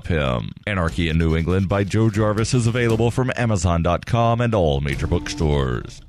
stop him. Anarchy in New England by Joe Jarvis is available from Amazon.com and all major bookstores.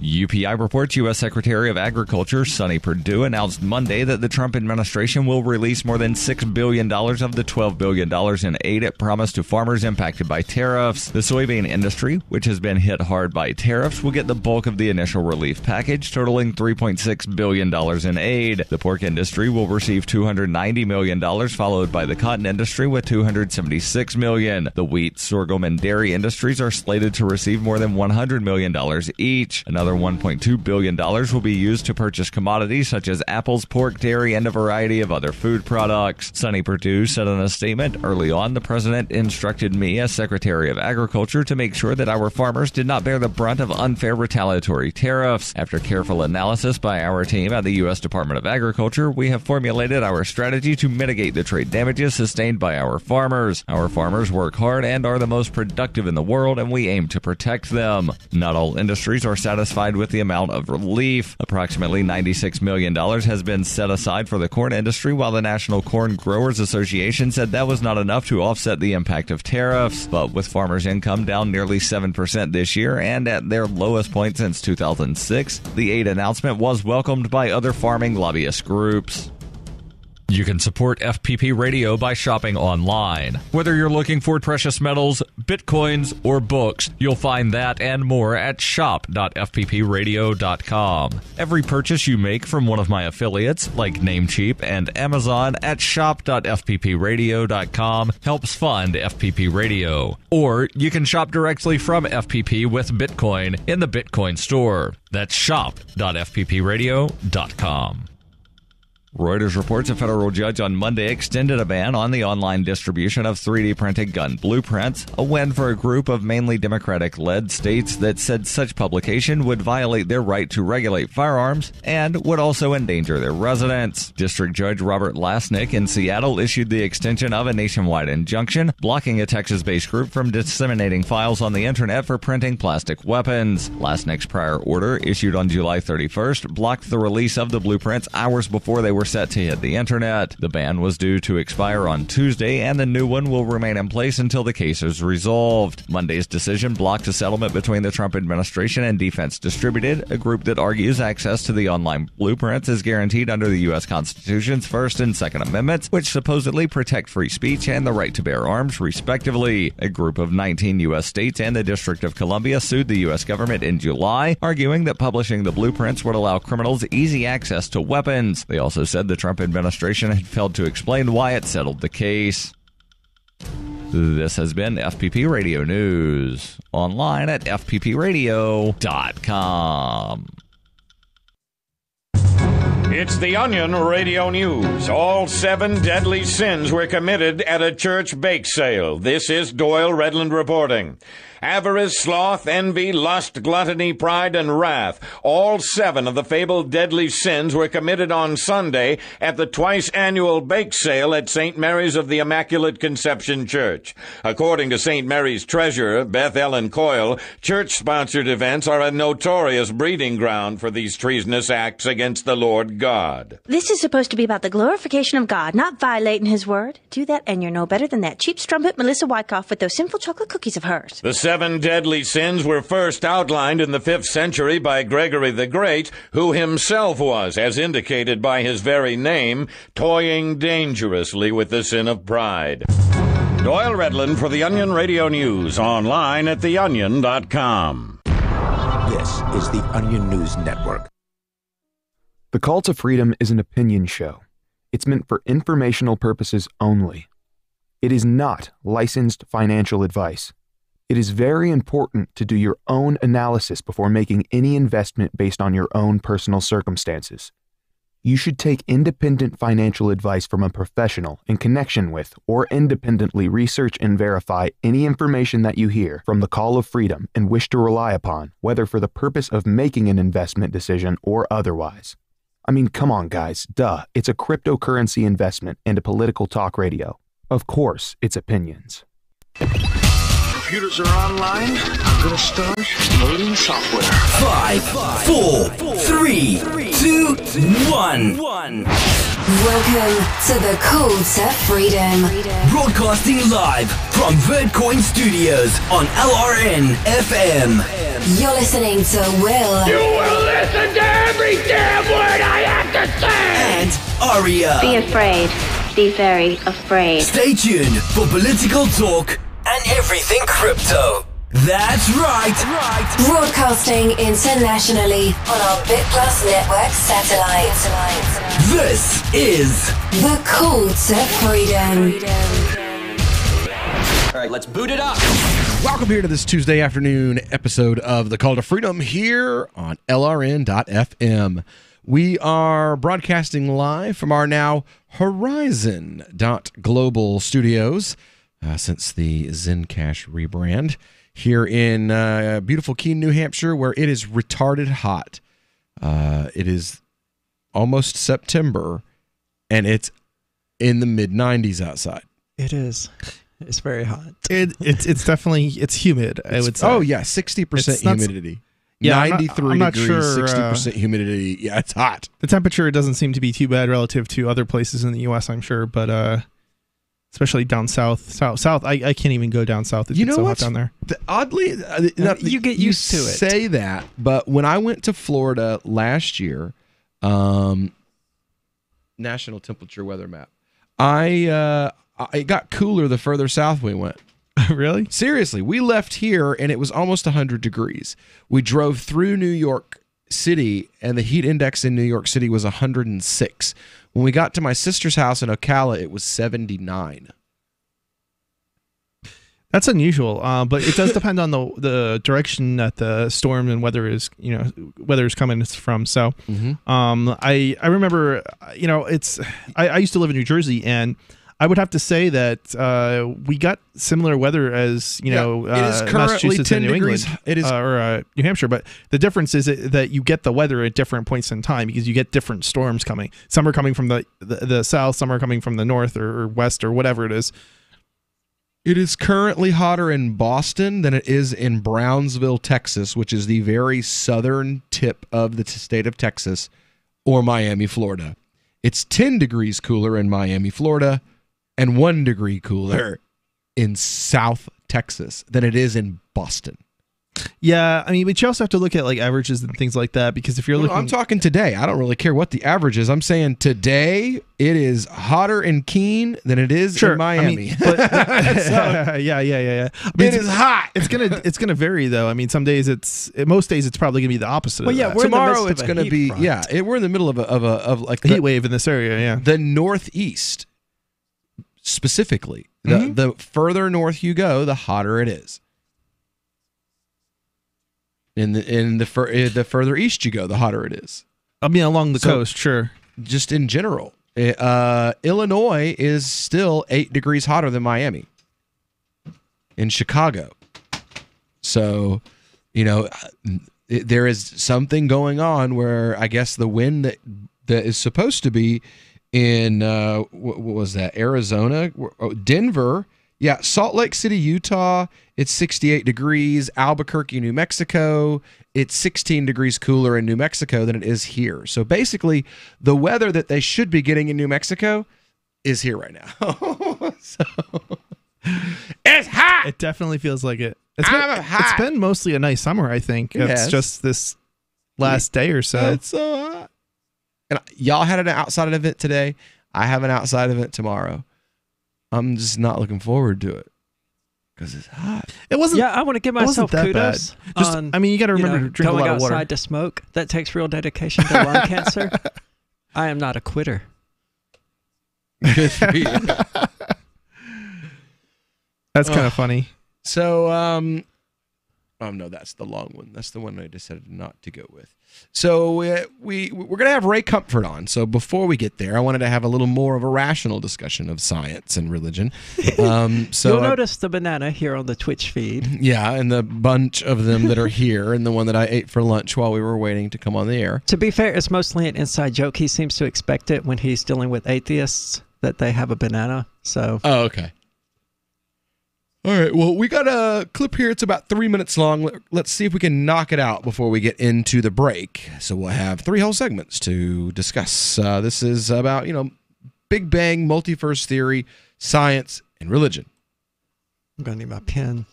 UPI reports U.S. Secretary of Agriculture Sonny Perdue announced Monday that the Trump administration will release more than $6 billion of the $12 billion in aid it promised to farmers impacted by tariffs. The soybean industry, which has been hit hard by tariffs, will get the bulk of the initial relief package, totaling $3.6 billion in aid. The pork industry will receive $290 million, followed by the cotton industry with $276 million. The wheat, sorghum, and dairy industries are slated to receive more than $100 million each. Another $1.2 billion will be used to purchase commodities such as apples, pork, dairy, and a variety of other food products. Sonny Perdue said in a statement, "Early on, the president instructed me as Secretary of Agriculture to make sure that our farmers did not bear the brunt of unfair retaliatory tariffs. After careful analysis by our team at the U.S. Department of Agriculture, we have formulated our strategy to mitigate the trade damages sustained by our farmers. Our farmers work hard and are the most productive in the world, and we aim to protect them." Not all industries are satisfied with the amount of relief. Approximately $96 million has been set aside for the corn industry, while the National Corn Growers Association said that was not enough to offset the impact of tariffs. But with farmers' income down nearly 7% this year and at their lowest point since 2006, the aid announcement was welcomed by other farming lobbyist groups. You can support FPP Radio by shopping online. Whether you're looking for precious metals, bitcoins, or books, you'll find that and more at shop.fppradio.com. Every purchase you make from one of my affiliates, like Namecheap and Amazon, at shop.fppradio.com helps fund FPP Radio. Or you can shop directly from FPP with Bitcoin in the Bitcoin store. That's shop.fppradio.com. Reuters reports a federal judge on Monday extended a ban on the online distribution of 3D printed gun blueprints, a win for a group of mainly Democratic-led states that said such publication would violate their right to regulate firearms and would also endanger their residents. District Judge Robert Lasnik in Seattle issued the extension of a nationwide injunction, blocking a Texas-based group from disseminating files on the internet for printing plastic weapons. Lasnik's prior order, issued on July 31st, blocked the release of the blueprints hours before they were set to hit the internet. The ban was due to expire on Tuesday, and the new one will remain in place until the case is resolved. Monday's decision blocked a settlement between the Trump administration and Defense Distributed, a group that argues access to the online blueprints is guaranteed under the U.S. Constitution's First and Second Amendments, which supposedly protect free speech and the right to bear arms, respectively. A group of 19 U.S. states and the District of Columbia sued the U.S. government in July, arguing that publishing the blueprints would allow criminals easy access to weapons. They also said the Trump administration had failed to explain why it settled the case. This has been FPP Radio News, online at fppradio.com. It's the Onion Radio News. All 7 deadly sins were committed at a church bake sale. This is Doyle Redland reporting. Avarice, sloth, envy, lust, gluttony, pride, and wrath. All 7 of the fabled deadly sins were committed on Sunday at the twice-annual bake sale at St. Mary's of the Immaculate Conception Church. According to St. Mary's treasurer, Beth Ellen Coyle, church-sponsored events are a notorious breeding ground for these treasonous acts against the Lord God. This is supposed to be about the glorification of God, not violating His word. Do that and you're no better than that cheap strumpet Melissa Wyckoff with those sinful chocolate cookies of hers. The 7 deadly sins were first outlined in the 5th century by Gregory the Great, who himself was, as indicated by his very name, toying dangerously with the sin of pride. Doyle Redland for the Onion Radio News, online at theonion.com. This is the Onion News Network. The Call to Freedom is an opinion show. It's meant for informational purposes only. It is not licensed financial advice. It is very important to do your own analysis before making any investment based on your own personal circumstances. You should take independent financial advice from a professional in connection with or independently research and verify any information that you hear from the Call of Freedom and wish to rely upon, whether for the purpose of making an investment decision or otherwise. I mean, come on, guys. Duh. It's a cryptocurrency investment and a political talk radio. Of course, it's opinions. Computers are online. I'm going to start loading software. 5, 4, 3, 2, 1. Welcome to the Call to Freedom. Broadcasting live from Vertcoin Studios on LRN FM. You're listening to Will. You will listen to every damn word I have to say! And Aria. Be afraid. Be very afraid. Stay tuned for political talk and everything crypto. That's right. Broadcasting internationally on our BitPlus Network satellite. This is The Call to Freedom. All right, let's boot it up. Welcome here to this Tuesday afternoon episode of The Call to Freedom here on LRN.FM. We are broadcasting live from our now Horizon.global studios since the Zencash rebrand here in beautiful Keene, New Hampshire, where it is retarded hot. It is almost September, and it's in the mid-90s outside. It is. It's very hot. It's definitely humid. I would say. Oh yeah, 60% humidity. Yeah, 93 I'm not degrees, sure, 60% humidity. Yeah, it's hot. The temperature doesn't seem to be too bad relative to other places in the U.S., I'm sure, but especially down south. I can't even go down south. It's so hot down there. Oddly, you get used to it. Say that, but when I went to Florida last year, national temperature weather map, it got cooler the further south we went. Really? Seriously, we left here and it was almost 100 degrees. We drove through New York City and the heat index in New York City was 106. When we got to my sister's house in Ocala, it was 79. That's unusual, but it does depend on the direction that the storm and weather is coming from. So, I remember, I used to live in New Jersey, and I would have to say that we got similar weather as it is currently 10 and New degrees. England, it is or New Hampshire, but the difference is that you get the weather at different points in time because you get different storms coming. Some are coming from the south, some are coming from the north or west or whatever it is. It is currently hotter in Boston than it is in Brownsville, Texas, which is the very southern tip of the state of Texas, or Miami, Florida. It's 10 degrees cooler in Miami, Florida, and 1 degree cooler in South Texas than it is in Boston. Yeah, I mean, but you also have to look at like averages and things like that because if you're looking... I'm talking today. I don't really care what the average is. I'm saying today it is hotter in Keene than it is in Miami. I mean, but, yeah. I mean, it is hot. It's gonna vary though. I mean, most days it's probably gonna be the opposite. Well, yeah, of that. Tomorrow it's gonna be we're in the middle of a heat wave in this area. Yeah, the Northeast specifically. The further north you go, the hotter it is. In the further east you go, the hotter it is. I mean, along the coast, sure. Just in general, Illinois is still 8 degrees hotter than Miami. In Chicago, so there is something going on where I guess the wind that is supposed to be in what was that? Arizona, Denver. Yeah, Salt Lake City, Utah, it's 68 degrees. Albuquerque, New Mexico, it's 16 degrees cooler in New Mexico than it is here. So basically, the weather that they should be getting in New Mexico is here right now. So it's hot. It definitely feels like it. It's been mostly a nice summer, I think. It's just this last day or so. It's so hot. And y'all had an outside event today. I have an outside event tomorrow. I'm just not looking forward to it because it's hot. It wasn't. Yeah, I want to give myself kudos. I mean, you got to remember to drink a lot of water. Going outside to smoke, that takes real dedication to lung cancer. I am not a quitter. Good for you. That's kind of funny. So, no, that's the long one. That's the one I decided not to go with. So we're going to have Ray Comfort on. So before we get there, I wanted to have a little more of a rational discussion of science and religion. So you'll notice the banana here on the Twitch feed. Yeah, and the bunch of them that are here, and the one that I ate for lunch while we were waiting to come on the air. To be fair, it's mostly an inside joke. He seems to expect it when he's dealing with atheists that they have a banana. So. Oh, okay. All right, well, we got a clip here. It's about 3 minutes long. Let's see if we can knock it out before we get into the break. So we'll have 3 whole segments to discuss. This is about, Big Bang, multiverse theory, science, and religion. I'm going to need my pen.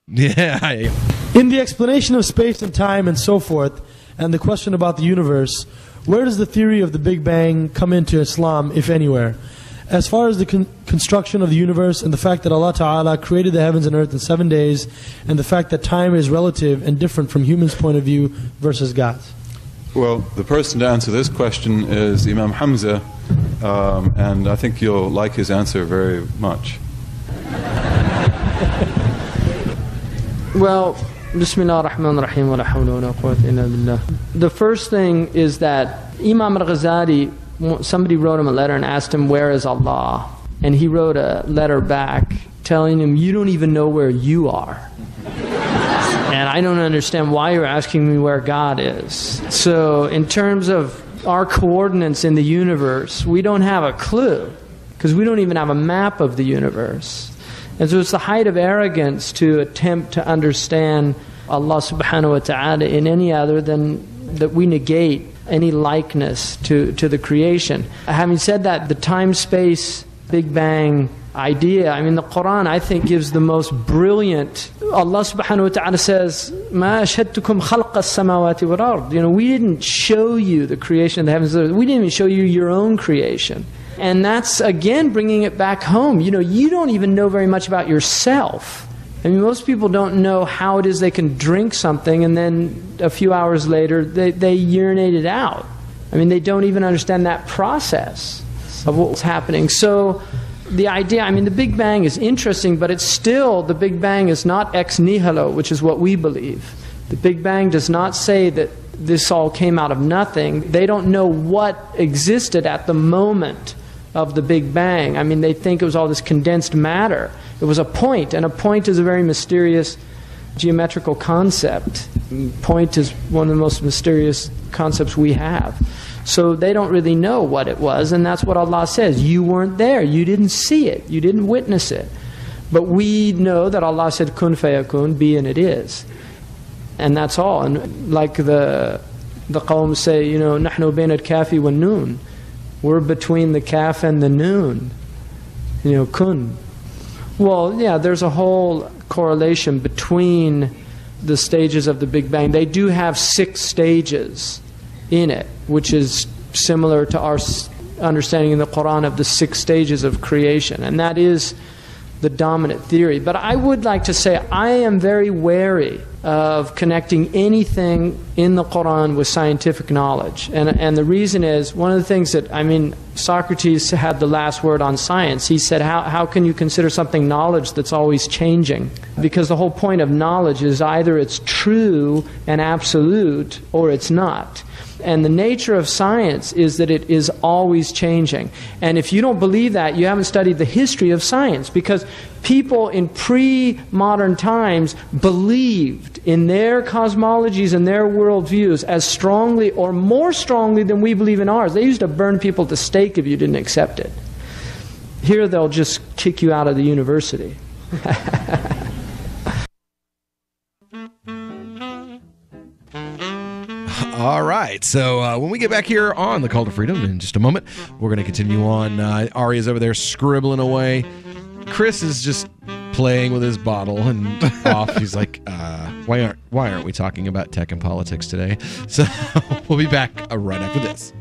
Yeah. In the explanation of space and time and so forth, and the question about the universe, where does the theory of the Big Bang come into Islam, if anywhere? As far as the construction of the universe and the fact that Allah Ta'ala created the heavens and earth in 7 days, and the fact that time is relative and different from humans' point of view versus God's? Well, the person to answer this question is Imam Hamza, and I think you'll like his answer very much. Well, Bismillah ar-Rahman ar-Rahim wa la hawla wa la quwwata illa billah. The first thing is that Imam al-Ghazali, somebody wrote him a letter and asked him, where is Allah? And he wrote a letter back telling him, you don't even know where you are. And I don't understand why you're asking me where God is. So in terms of our coordinates in the universe, we don't have a clue, because we don't even have a map of the universe. And so it's the height of arrogance to attempt to understand Allah subhanahu wa ta'ala in any other than that we negate any likeness to the creation. Having said that, the time-space Big Bang idea, I mean, the Quran, I think, gives the most brilliant. Allah subhanahu wa ta'ala says, مَا أَشْهَدْتُكُمْ خَلْقَ السَّمَاوَاتِ وَالْأَرْضِ. We didn't show you the creation of the heavens and the earth. We didn't even show you your own creation. And that's, again, bringing it back home. You don't even know very much about yourself. I mean, most people don't know how it is they can drink something and then a few hours later they urinate it out. I mean, they don't even understand that process of what's happening. So the idea, I mean, the Big Bang is interesting, but it's still, the Big Bang is not ex nihilo, which is what we believe. The Big Bang does not say that this all came out of nothing. They don't know what existed at the moment of the Big Bang. I mean, they think it was all this condensed matter. It was a point, and a point is a very mysterious geometrical concept. Point is one of the most mysterious concepts we have. So they don't really know what it was, and that's what Allah says. You weren't there. You didn't see it. You didn't witness it. But we know that Allah said, kun fayakun, be and it is. And that's all. And like the Qawm say, nahnu bain al-kafi wa noon. We're between the kaf and the noon. Kun. Well, yeah, there's a whole correlation between the stages of the Big Bang. They do have 6 stages in it, which is similar to our understanding in the Quran of the 6 stages of creation. And that is the dominant theory. But I would like to say I am very wary of connecting anything in the Quran with scientific knowledge. And the reason is, one of the things that, I mean, Socrates had the last word on science. He said, how can you consider something knowledge that's always changing? Because the whole point of knowledge is either it's true and absolute or it's not. And the nature of science is that it is always changing. And if you don't believe that, you haven't studied the history of science, because people in pre-modern times believed in their cosmologies and their worldviews as strongly or more strongly than we believe in ours. They used to burn people at the stake if you didn't accept it. Here they'll just kick you out of the university. All right, so when we get back here on the Call to Freedom in just a moment, we're going to continue on. Ari's over there scribbling away. Chris is just playing with his bottle and off. He's like, why aren't we talking about tech and politics today? So we'll be back right after this.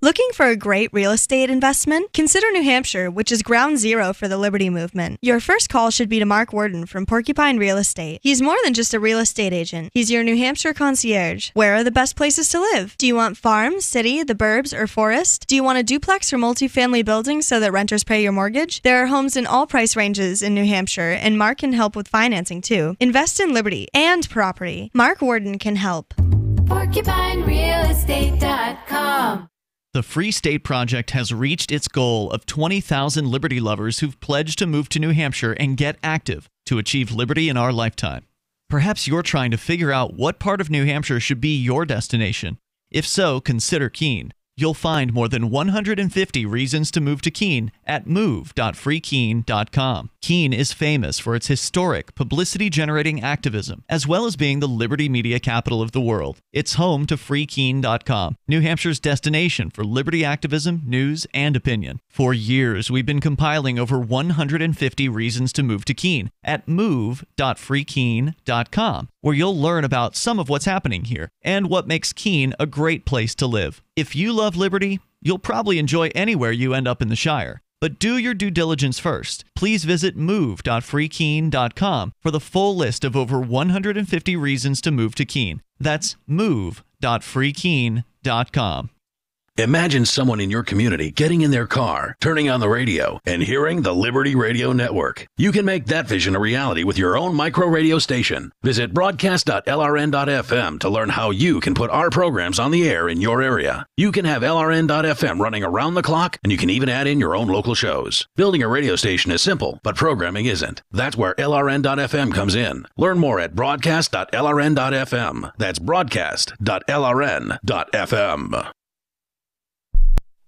Looking for a great real estate investment? Consider New Hampshire, which is ground zero for the Liberty Movement. Your first call should be to Mark Worden from Porcupine Real Estate. He's more than just a real estate agent. He's your New Hampshire concierge. Where are the best places to live? Do you want farm, city, the burbs, or forest? Do you want a duplex or multifamily building so that renters pay your mortgage? There are homes in all price ranges in New Hampshire, and Mark can help with financing too. Invest in liberty and property. Mark Worden can help. PorcupineRealEstate.com. The Free State Project has reached its goal of 20,000 Liberty lovers who've pledged to move to New Hampshire and get active. To to achieve liberty in our lifetime. Perhaps you're trying to figure out what part of New Hampshire should be your destination. If so, consider Keene. You'll find more than 150 reasons to move to Keene at move.freekeene.com. Keene is famous for its historic, publicity-generating activism, as well as being the liberty media capital of the world. It's home to freekeene.com, New Hampshire's destination for liberty activism, news, and opinion. For years, we've been compiling over 150 reasons to move to Keene at move.freekeene.com, where you'll learn about some of what's happening here and what makes Keene a great place to live. If you love liberty, you'll probably enjoy anywhere you end up in the Shire. But do your due diligence first. Please visit move.freekeene.com for the full list of over 150 reasons to move to Keene. That's move.freekeene.com. Imagine someone in your community getting in their car, turning on the radio, and hearing the Liberty Radio Network. You can make that vision a reality with your own micro radio station. Visit broadcast.lrn.fm to learn how you can put our programs on the air in your area. You can have LRN.FM running around the clock, and you can even add in your own local shows. Building a radio station is simple, but programming isn't. That's where LRN.FM comes in. Learn more at broadcast.lrn.fm. That's broadcast.lrn.fm.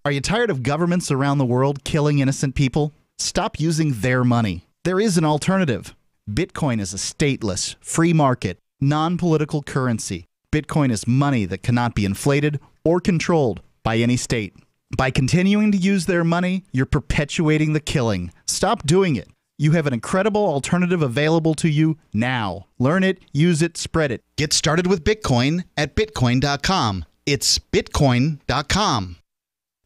Are you tired of governments around the world killing innocent people? Stop using their money. There is an alternative. Bitcoin is a stateless, free market, non-political currency. Bitcoin is money that cannot be inflated or controlled by any state. By continuing to use their money, you're perpetuating the killing. Stop doing it. You have an incredible alternative available to you now. Learn it, use it, spread it. Get started with Bitcoin at Bitcoin.com. It's Bitcoin.com.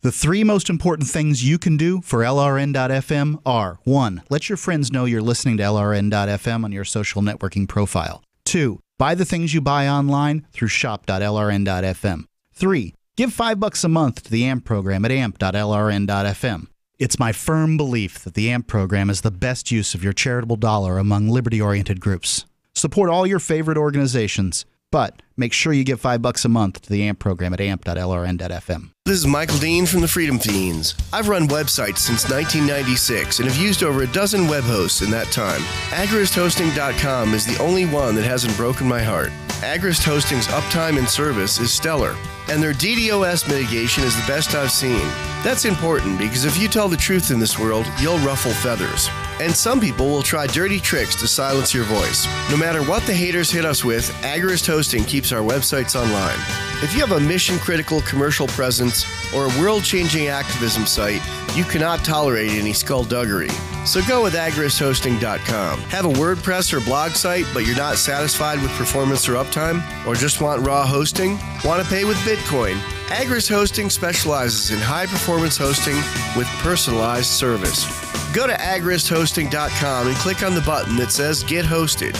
The three most important things you can do for LRN.FM are: 1. Let your friends know you're listening to LRN.FM on your social networking profile. 2. Buy the things you buy online through shop.lrn.fm. 3. Give $5 a month to the AMP program at amp.lrn.fm. It's my firm belief that the AMP program is the best use of your charitable dollar among liberty-oriented groups. Support all your favorite organizations, but make sure you give $5 a month to the AMP program at amp.lrn.fm. This is Michael Dean from the Freedom Fiends. I've run websites since 1996 and have used over a dozen web hosts in that time. AgristHosting.com is the only one that hasn't broken my heart. Agrist Hosting's uptime and service is stellar, and their DDoS mitigation is the best I've seen. That's important because if you tell the truth in this world, you'll ruffle feathers. And some people will try dirty tricks to silence your voice. No matter what the haters hit us with, Agrist Hosting keeps our websites online. If you have a mission-critical commercial presence or a world-changing activism site, you cannot tolerate any skullduggery. So go with agristhosting.com. Have a WordPress or blog site, but you're not satisfied with performance or uptime? Or just want raw hosting? Want to pay with Bitcoin? Agrist Hosting specializes in high-performance hosting with personalized service. Go to agristhosting.com and click on the button that says Get Hosted.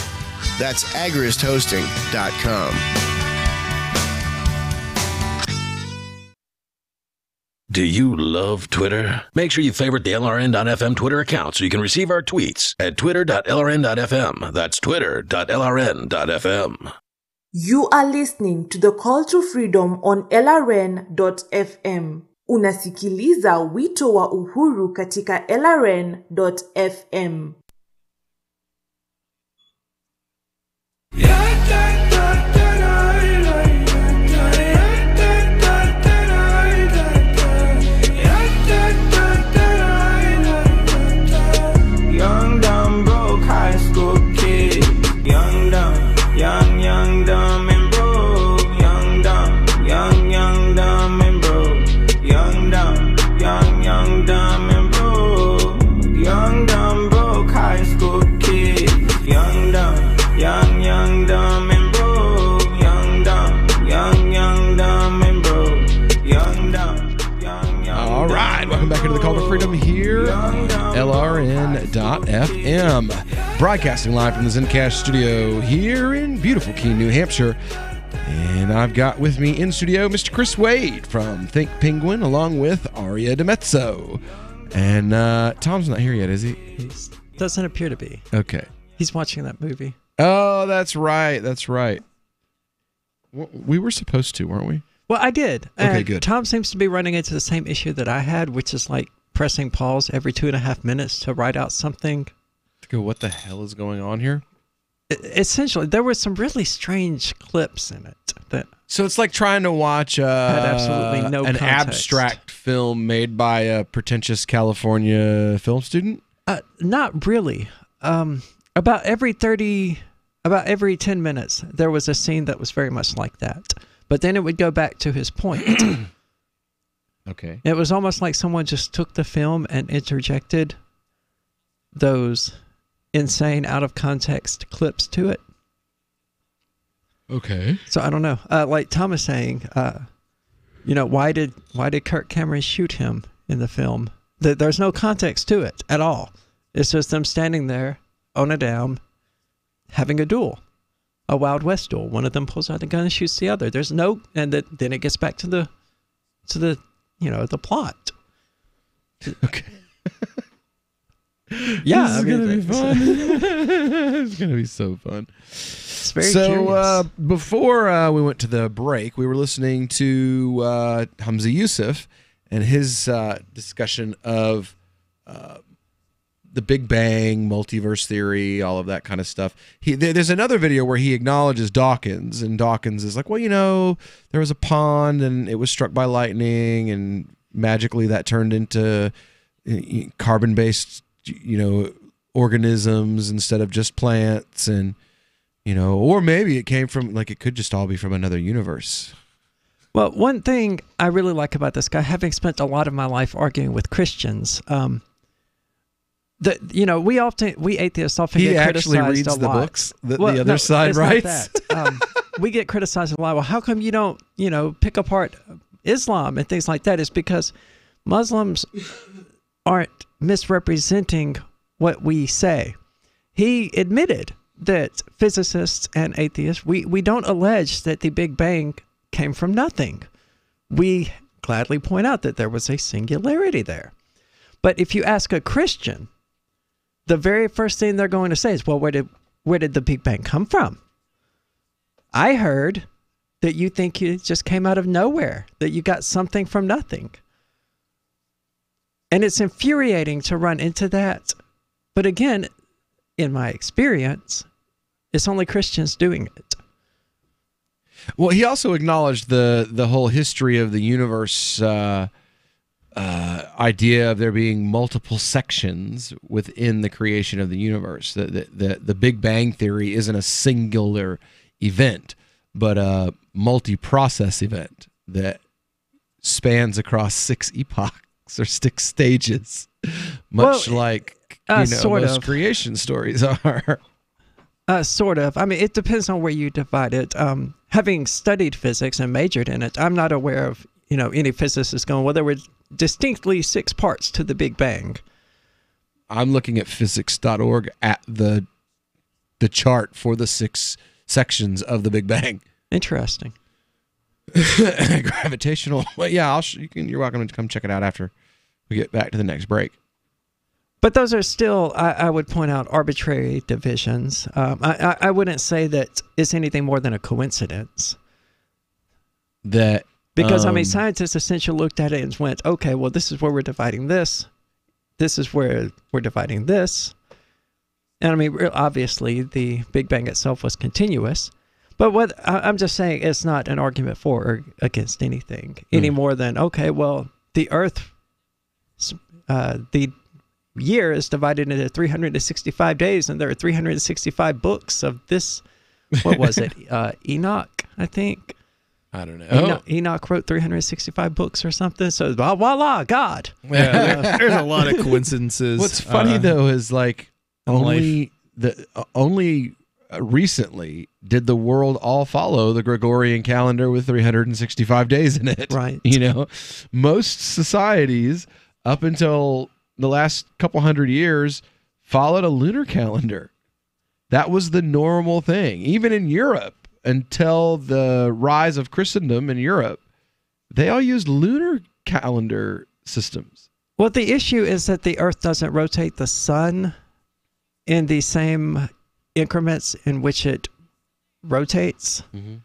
That's agristhosting.com. Do you love Twitter? Make sure you favorite the LRN.FM Twitter account so you can receive our tweets at twitter.lrn.fm. That's twitter.lrn.fm. You are listening to the Call to Freedom on LRN.FM. Unasikiliza wito wa uhuru katika LRN.FM. Young, dumb, broke high school kid. Young, dumb, young, dumb and broke. Young, dumb, young, dumb and broke. Young, dumb, young, dumb and broke. Young, dumb, broke high school kid. Young, dumb, young, dumb and broke. Young, dumb, young, dumb and broke. Young, dumb, young. All right, welcome back into the Call to Freedom here, LRN.FM, broadcasting live from the Zencash studio here in beautiful Keene, New Hampshire. And I've got with me in studio Mr. Chris Wade from Think Penguin, along with Aria DeMezzo. And Tom's not here yet, is he? He doesn't appear to be. Okay. He's watching that movie. Oh, that's right. That's right. We were supposed to, weren't we? Well, I did. Okay, good. Tom seems to be running into the same issue that I had, which is like pressing pause every 2.5 minutes to write out something Go, what the hell is going on here? Essentially, there were some really strange clips in it. So it's like trying to watch had absolutely no an context. abstract film made by a pretentious California film student? Not really. About every 10 minutes, there was a scene that was very much like that. But then it would go back to his point. Okay. It was almost like someone just took the film and interjected those insane, out of context clips to it. Okay. So I don't know. Like Tom is saying, why did Kirk Cameron shoot him in the film? There's no context to it at all. It's just them standing there on a dam, having a duel, a Wild West duel. One of them pulls out the gun and shoots the other. There's no, and then it gets back to the the plot. Okay. Yeah, this is gonna be fun. It's gonna be so fun. It's very curious. Before we went to the break, we were listening to Hamza Yusuf and his discussion of the Big Bang, multiverse theory, all of that kind of stuff. There's another video where he acknowledges Dawkins, and Dawkins is like, well, there was a pond and it was struck by lightning, and magically that turned into carbon-based organisms instead of just plants, and or maybe it came from, like, it could just all be from another universe. Well, one thing I really like about this guy, having spent a lot of my life arguing with Christians, we atheists often get criticized a lot. He actually reads the books that the other side writes. We get criticized a lot. Well, how come you don't pick apart Islam and things like that? It's because Muslims aren't misrepresenting what we say. He admitted that physicists and atheists, we don't allege that the Big Bang came from nothing. We gladly point out that there was a singularity there. But if you ask a Christian, the very first thing they're going to say is, well, where did the Big Bang come from? I heard that you think it just came out of nowhere, that you got something from nothing. And it's infuriating to run into that. But again, in my experience, it's only Christians doing it. Well, he also acknowledged the whole history of the universe idea of there being multiple sections within the creation of the universe. The Big Bang theory isn't a singular event, but a multi-process event that spans across 6 epochs or 6 stages, much like most creation stories are. Sort of. I mean, it depends on where you divide it. Having studied physics and majored in it, I'm not aware of any physicists going, well, there were distinctly 6 parts to the Big Bang. I'm looking at physics.org at the chart for the 6 sections of the Big Bang. Interesting. Gravitational. Well, yeah, you're welcome to come check it out after we get back to the next break. But those are still, I would point out, arbitrary divisions. I wouldn't say that it's anything more than a coincidence. Because, scientists essentially looked at it and went, okay, well, this is where we're dividing this. This is where we're dividing this. And obviously, the Big Bang itself was continuous. But what I'm just saying, it's not an argument for or against anything, any more than, okay, well, the Earth, the year is divided into 365 days, and there are 365 books of this. What was it? Enoch, I think. I don't know. Enoch wrote 365 books or something. So voila, God. Yeah, there's a lot of coincidences. What's funny though is like only recently did the world all follow the Gregorian calendar with 365 days in it. Right. Most societies up until the last couple hundred years followed a lunar calendar. That was the normal thing. Even in Europe, until the rise of Christendom in Europe, they all used lunar calendar systems. Well, the issue is that the Earth doesn't rotate the sun in the same increments in which it rotates. Mm-hmm.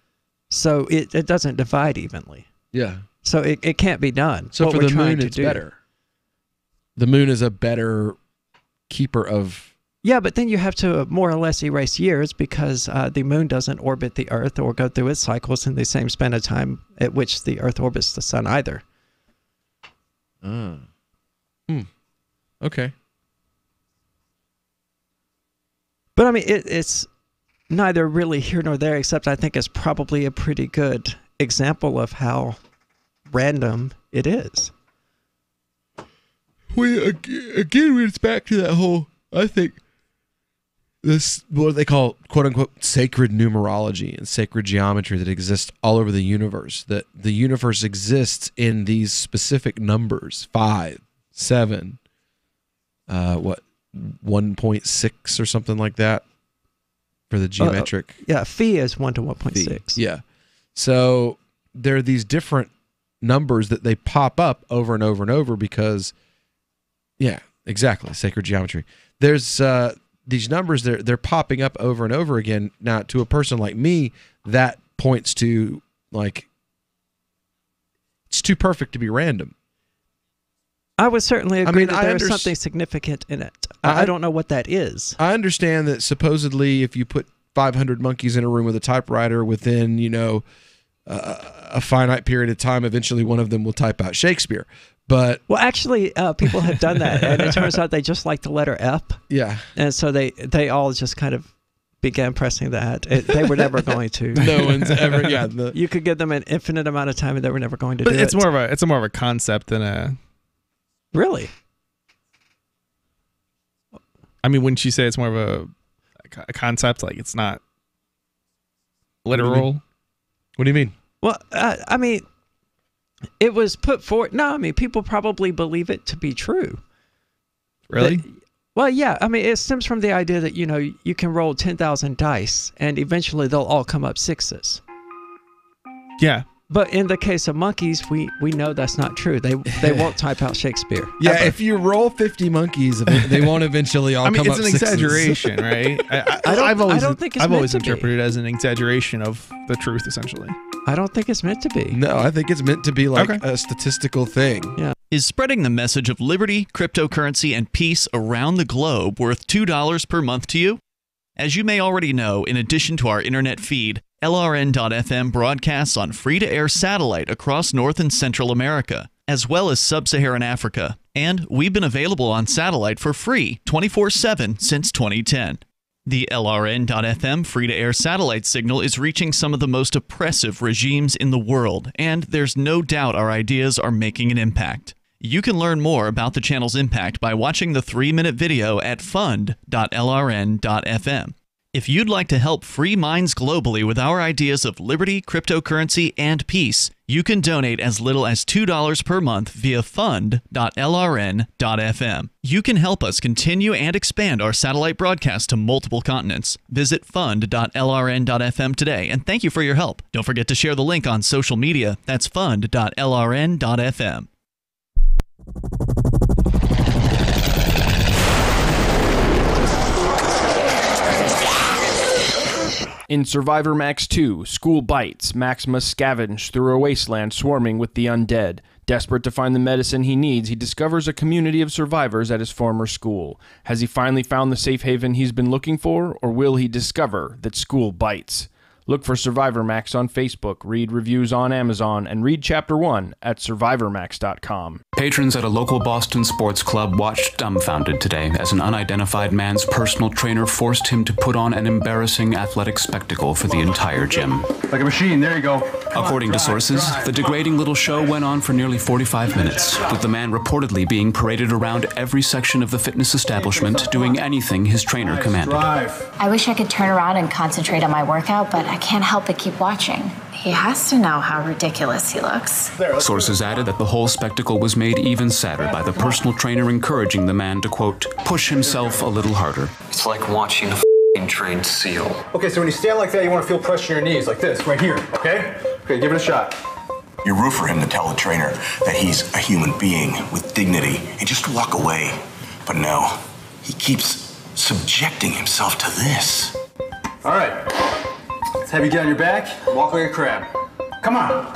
So it doesn't divide evenly. Yeah. So it can't be done. So for the moon, it's better. The moon is a better keeper of Yeah, but then you have to more or less erase years because the moon doesn't orbit the Earth or go through its cycles in the same span of time at which the Earth orbits the sun either. Okay. But I mean, it's neither really here nor there, except I think it's probably a pretty good example of how random it is. Again, it's back to that whole, I think, this, what they call, quote unquote, sacred numerology and sacred geometry that exists all over the universe. That the universe exists in these specific numbers, 5, 7, 1.6 or something like that for the geometric. Phi is 1 to 1.6. Yeah. So there are these different numbers that they pop up over and over and over because, yeah, exactly, sacred geometry. There's these numbers, they're popping up over and over again. Now, to a person like me, that points to, like, it's too perfect to be random. I would certainly agree that there's something significant in it. I don't know what that is. I understand that supposedly if you put 500 monkeys in a room with a typewriter within, a finite period of time, eventually one of them will type out Shakespeare. But well, actually, people have done that, and it turns out they just like the letter F. Yeah, and so they all just kind of began pressing that. They were never going to. No one's ever. Yeah, you could give them an infinite amount of time, and they were never going to do it. It's more of a concept than a. Really? I mean, wouldn't you say it's more of a concept? Like it's not literal. What do you mean? Well, I mean, it was put forward. No, I mean, people probably believe it to be true. Really? Well, yeah. I mean, it stems from the idea that, you can roll 10,000 dice and eventually they'll all come up 6s. Yeah. But in the case of monkeys, we know that's not true. They won't type out Shakespeare. Yeah, ever. if you roll 50 monkeys, they won't eventually all come up 6s. I mean, it's an exaggeration, right? I've always interpreted it as an exaggeration of the truth, essentially. I don't think it's meant to be. No, I think it's meant to be like a statistical thing. Yeah. Is spreading the message of liberty, cryptocurrency, and peace around the globe worth $2 per month to you? As you may already know, in addition to our internet feed, LRN.FM broadcasts on free-to-air satellite across North and Central America, as well as Sub-Saharan Africa. And we've been available on satellite for free 24/7 since 2010. The LRN.FM free-to-air satellite signal is reaching some of the most oppressive regimes in the world, and there's no doubt our ideas are making an impact. You can learn more about the channel's impact by watching the 3-minute video at fund.lrn.fm. If you'd like to help free minds globally with our ideas of liberty, cryptocurrency, and peace, you can donate as little as $2 per month via fund.lrn.fm. You can help us continue and expand our satellite broadcast to multiple continents. Visit fund.lrn.fm today, and thank you for your help. Don't forget to share the link on social media. That's fund.lrn.fm. In Survivor Max 2, School Bites, Max must scavenge through a wasteland swarming with the undead. Desperate to find the medicine he needs, he discovers a community of survivors at his former school. Has he finally found the safe haven he's been looking for, or will he discover that school bites? Look for Survivor Max on Facebook, read reviews on Amazon, and read Chapter 1 at SurvivorMax.com. Patrons at a local Boston sports club watched dumbfounded today as an unidentified man's personal trainer forced him to put on an embarrassing athletic spectacle for the entire gym. Like a machine, there you go. According to sources, the degrading little show went on for nearly 45 minutes, with the man reportedly being paraded around every section of the fitness establishment, doing anything his trainer commanded. I wish I could turn around and concentrate on my workout, but I can't help but keep watching. He has to know how ridiculous he looks. Sources added that the whole spectacle was made even sadder by the personal trainer encouraging the man to, quote, push himself a little harder. It's like watching a trained seal. Okay, so when you stand like that, you want to feel pressure in your knees, like this, right here, okay? Okay, give it a shot. You root for him to tell the trainer that he's a human being with dignity and just walk away. But no, he keeps subjecting himself to this. All right. Let's have you get on your back, walk like a crab. Come on.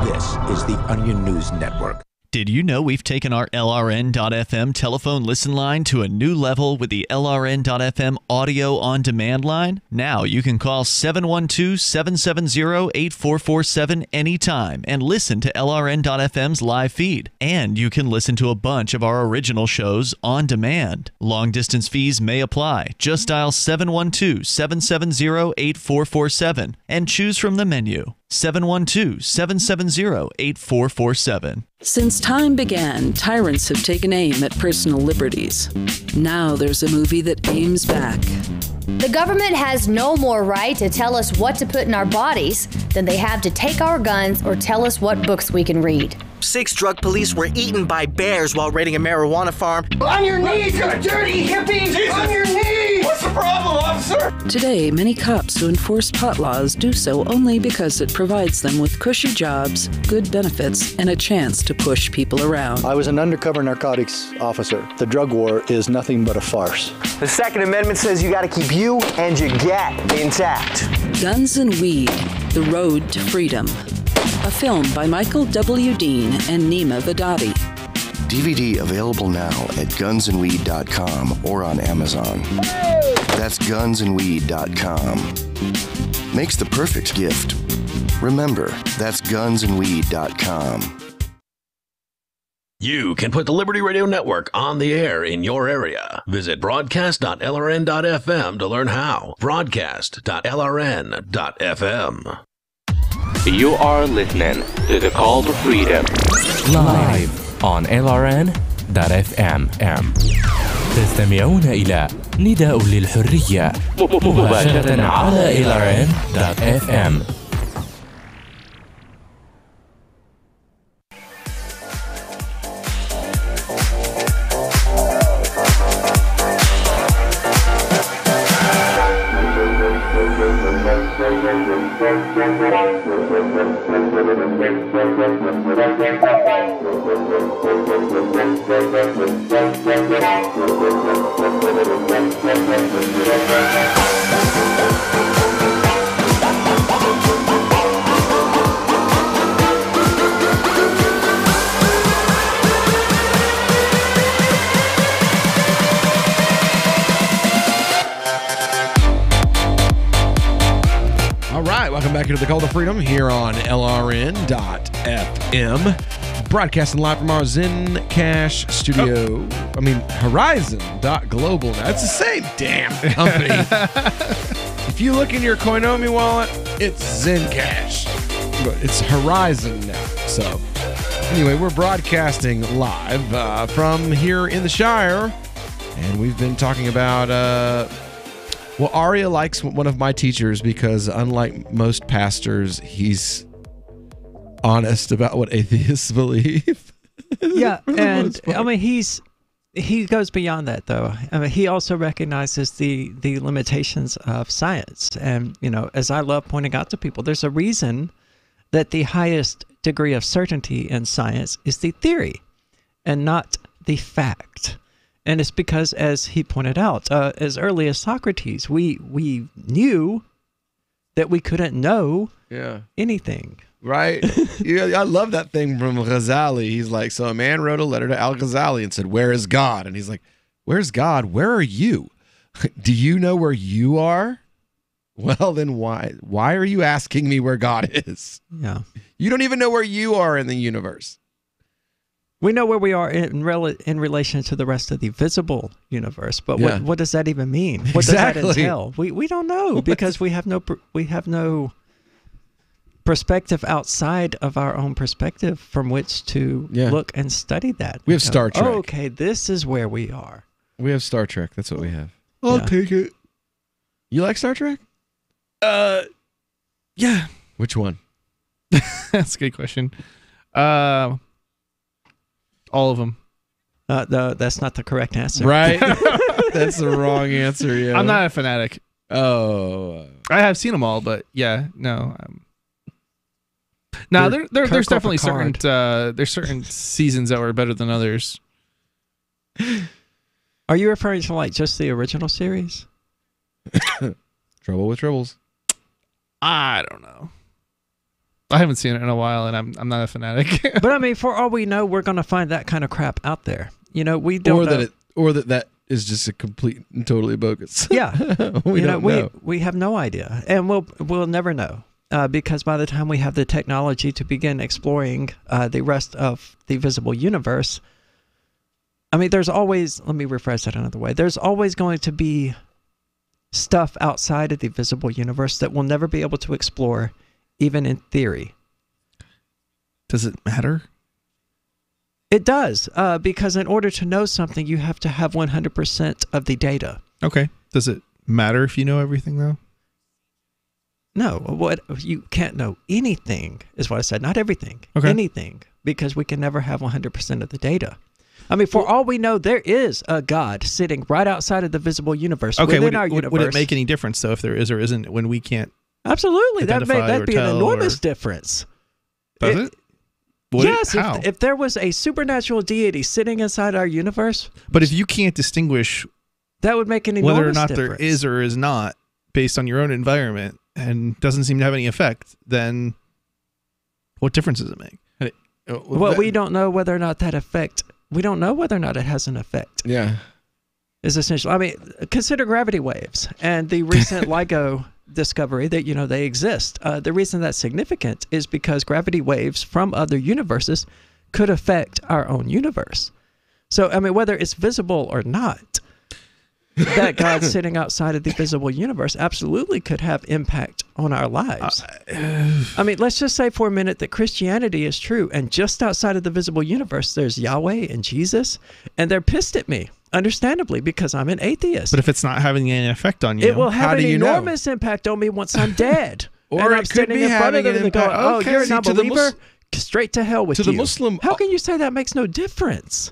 This is the Onion News Network. Did you know we've taken our LRN.FM telephone listen line to a new level with the LRN.FM audio on demand line? Now you can call 712-770-8447 anytime and listen to LRN.FM's live feed. And you can listen to a bunch of our original shows on demand. Long distance fees may apply. Just dial 712-770-8447 and choose from the menu. 712-770-8447. Since time began, tyrants have taken aim at personal liberties. Now there's a movie that aims back. The government has no more right to tell us what to put in our bodies than they have to take our guns or tell us what books we can read. 6 drug police were eaten by bears while raiding a marijuana farm. On your knees, you dirty hippies! Jesus. On your knees! What's the problem, officer? Today, many cops who enforce pot laws do so only because it provides them with cushy jobs, good benefits, and a chance to push people around. I was an undercover narcotics officer. The drug war is nothing but a farce. The Second Amendment says you got to keep you and your gat intact. Guns and Weed, The Road to Freedom. A film by Michael W. Dean and Nima Vadadi. DVD available now at gunsandweed.com or on Amazon. That's gunsandweed.com. Makes the perfect gift. Remember, that's gunsandweed.com. You can put the Liberty Radio Network on the air in your area. Visit broadcast.lrn.fm to learn how. Broadcast.lrn.fm. You are listening to the Call to Freedom live on LRN.FM. تستمعون إلى نداء للحرية مباشرة على LRN.FM. Welcome back into the Call to Freedom here on LRN.FM. Broadcasting live from our Zencash studio. Horizon.global. Now, it's the same damn company. If you look in your Koinomi wallet, it's Zencash. But it's Horizon now. So, anyway, we're broadcasting live from here in the Shire. And we've been talking about... Well, Aria likes one of my teachers because, unlike most pastors, he's honest about what atheists believe. Yeah, and he goes beyond that, though. He also recognizes the limitations of science, and as I love pointing out to people, there's a reason that the highest degree of certainty in science is the theory, and not the fact. And it's because, as he pointed out, as early as Socrates, we knew that we couldn't know anything. Right? I love that thing from Ghazali. He's like, so a man wrote a letter to Al-Ghazali and said, "Where is God?" And he's like, "Where's God? Where are you? Do you know where you are? Well, then why are you asking me where God is? Yeah. You don't even know where you are in the universe." We know where we are in relation to the rest of the visible universe, but what does that even mean? What does that entail? We don't know because we have no perspective outside of our own perspective from which to look and study that. We have Star Trek. Oh, okay, this is where we are. We have Star Trek. That's what we have. I'll take it. You like Star Trek? Yeah. Which one? That's a good question. All of them. No, that's not the correct answer. Right? That's the wrong answer, yeah. I'm not a fanatic. Oh. I have seen them all, but no. No, there's definitely certain seasons that were better than others. Are you referring to just the original series? Trouble with Tribbles. I don't know. I haven't seen it in a while, and I'm not a fanatic. But I mean, for all we know, we're going to find that kind of crap out there. You know, we don't know. That is just a complete and totally bogus. Yeah. we don't know. We have no idea, and we'll never know. Because by the time we have the technology to begin exploring the rest of the visible universe, I mean, there's always, let me rephrase that another way, there's always going to be stuff outside of the visible universe that we'll never be able to explore, even in theory. Does it matter? It does, because in order to know something, you have to have 100% of the data. Okay. Does it matter if you know everything, though? No, what you can't know anything is what I said. Not everything, anything, because we can never have 100% of the data. I mean, for all we know, there is a God sitting right outside of the visible universe. Okay, within our universe. Would it make any difference though if there is or isn't when we can't? Absolutely, that'd be an enormous difference. Does it? Yes, if there was a supernatural deity sitting inside our universe. But if you can't distinguish, that would make an enormous whether or not difference. there is or is not based on your own environment. And doesn't seem to have any effect, then what difference does it make? Well, we don't know whether or not that effect, we don't know whether or not it has an effect. Yeah. Is essential. I mean, consider gravity waves and the recent LIGO discovery that, you know, they exist. The reason that's significant is because gravity waves from other universes could affect our own universe. So, I mean, whether it's visible or not, that God sitting outside of the visible universe absolutely could have impact on our lives. I mean, let's just say for a minute that Christianity is true, and just outside of the visible universe, there's Yahweh and Jesus, and they're pissed at me, understandably, because I'm an atheist. But if it's not having any effect on you, it will have an enormous impact on me once I'm dead. Or and it I'm could standing be in front of them having and going, "Oh, okay, you're see, not a believer? Straight to hell with you." To the Muslim, how can you say that makes no difference?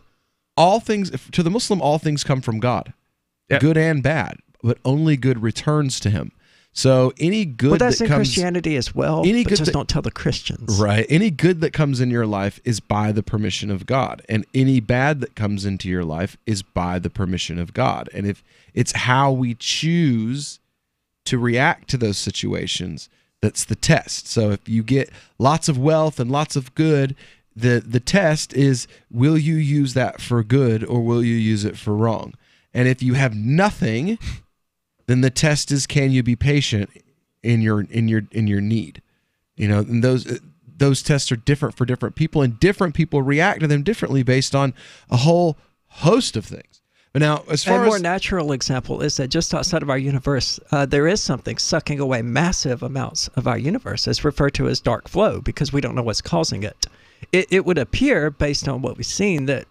To the Muslim, all things come from God. Good and bad, but only good returns to him. So any good but that's that in comes, Christianity as well, any but good just that, don't tell the Christians. Right. Any good that comes in your life is by the permission of God. And any bad that comes into your life is by the permission of God. And if it's how we choose to react to those situations, that's the test. So if you get lots of wealth and lots of good, the test is, will you use that for good or will you use it for wrong? And if you have nothing, then the test is, can you be patient in your need? You know, and those tests are different for different people, and different people react to them differently based on a whole host of things. But now, as far as a more natural example is that just outside of our universe, there is something sucking away massive amounts of our universe. It's referred to as dark flow because we don't know what's causing it. It would appear, based on what we've seen, that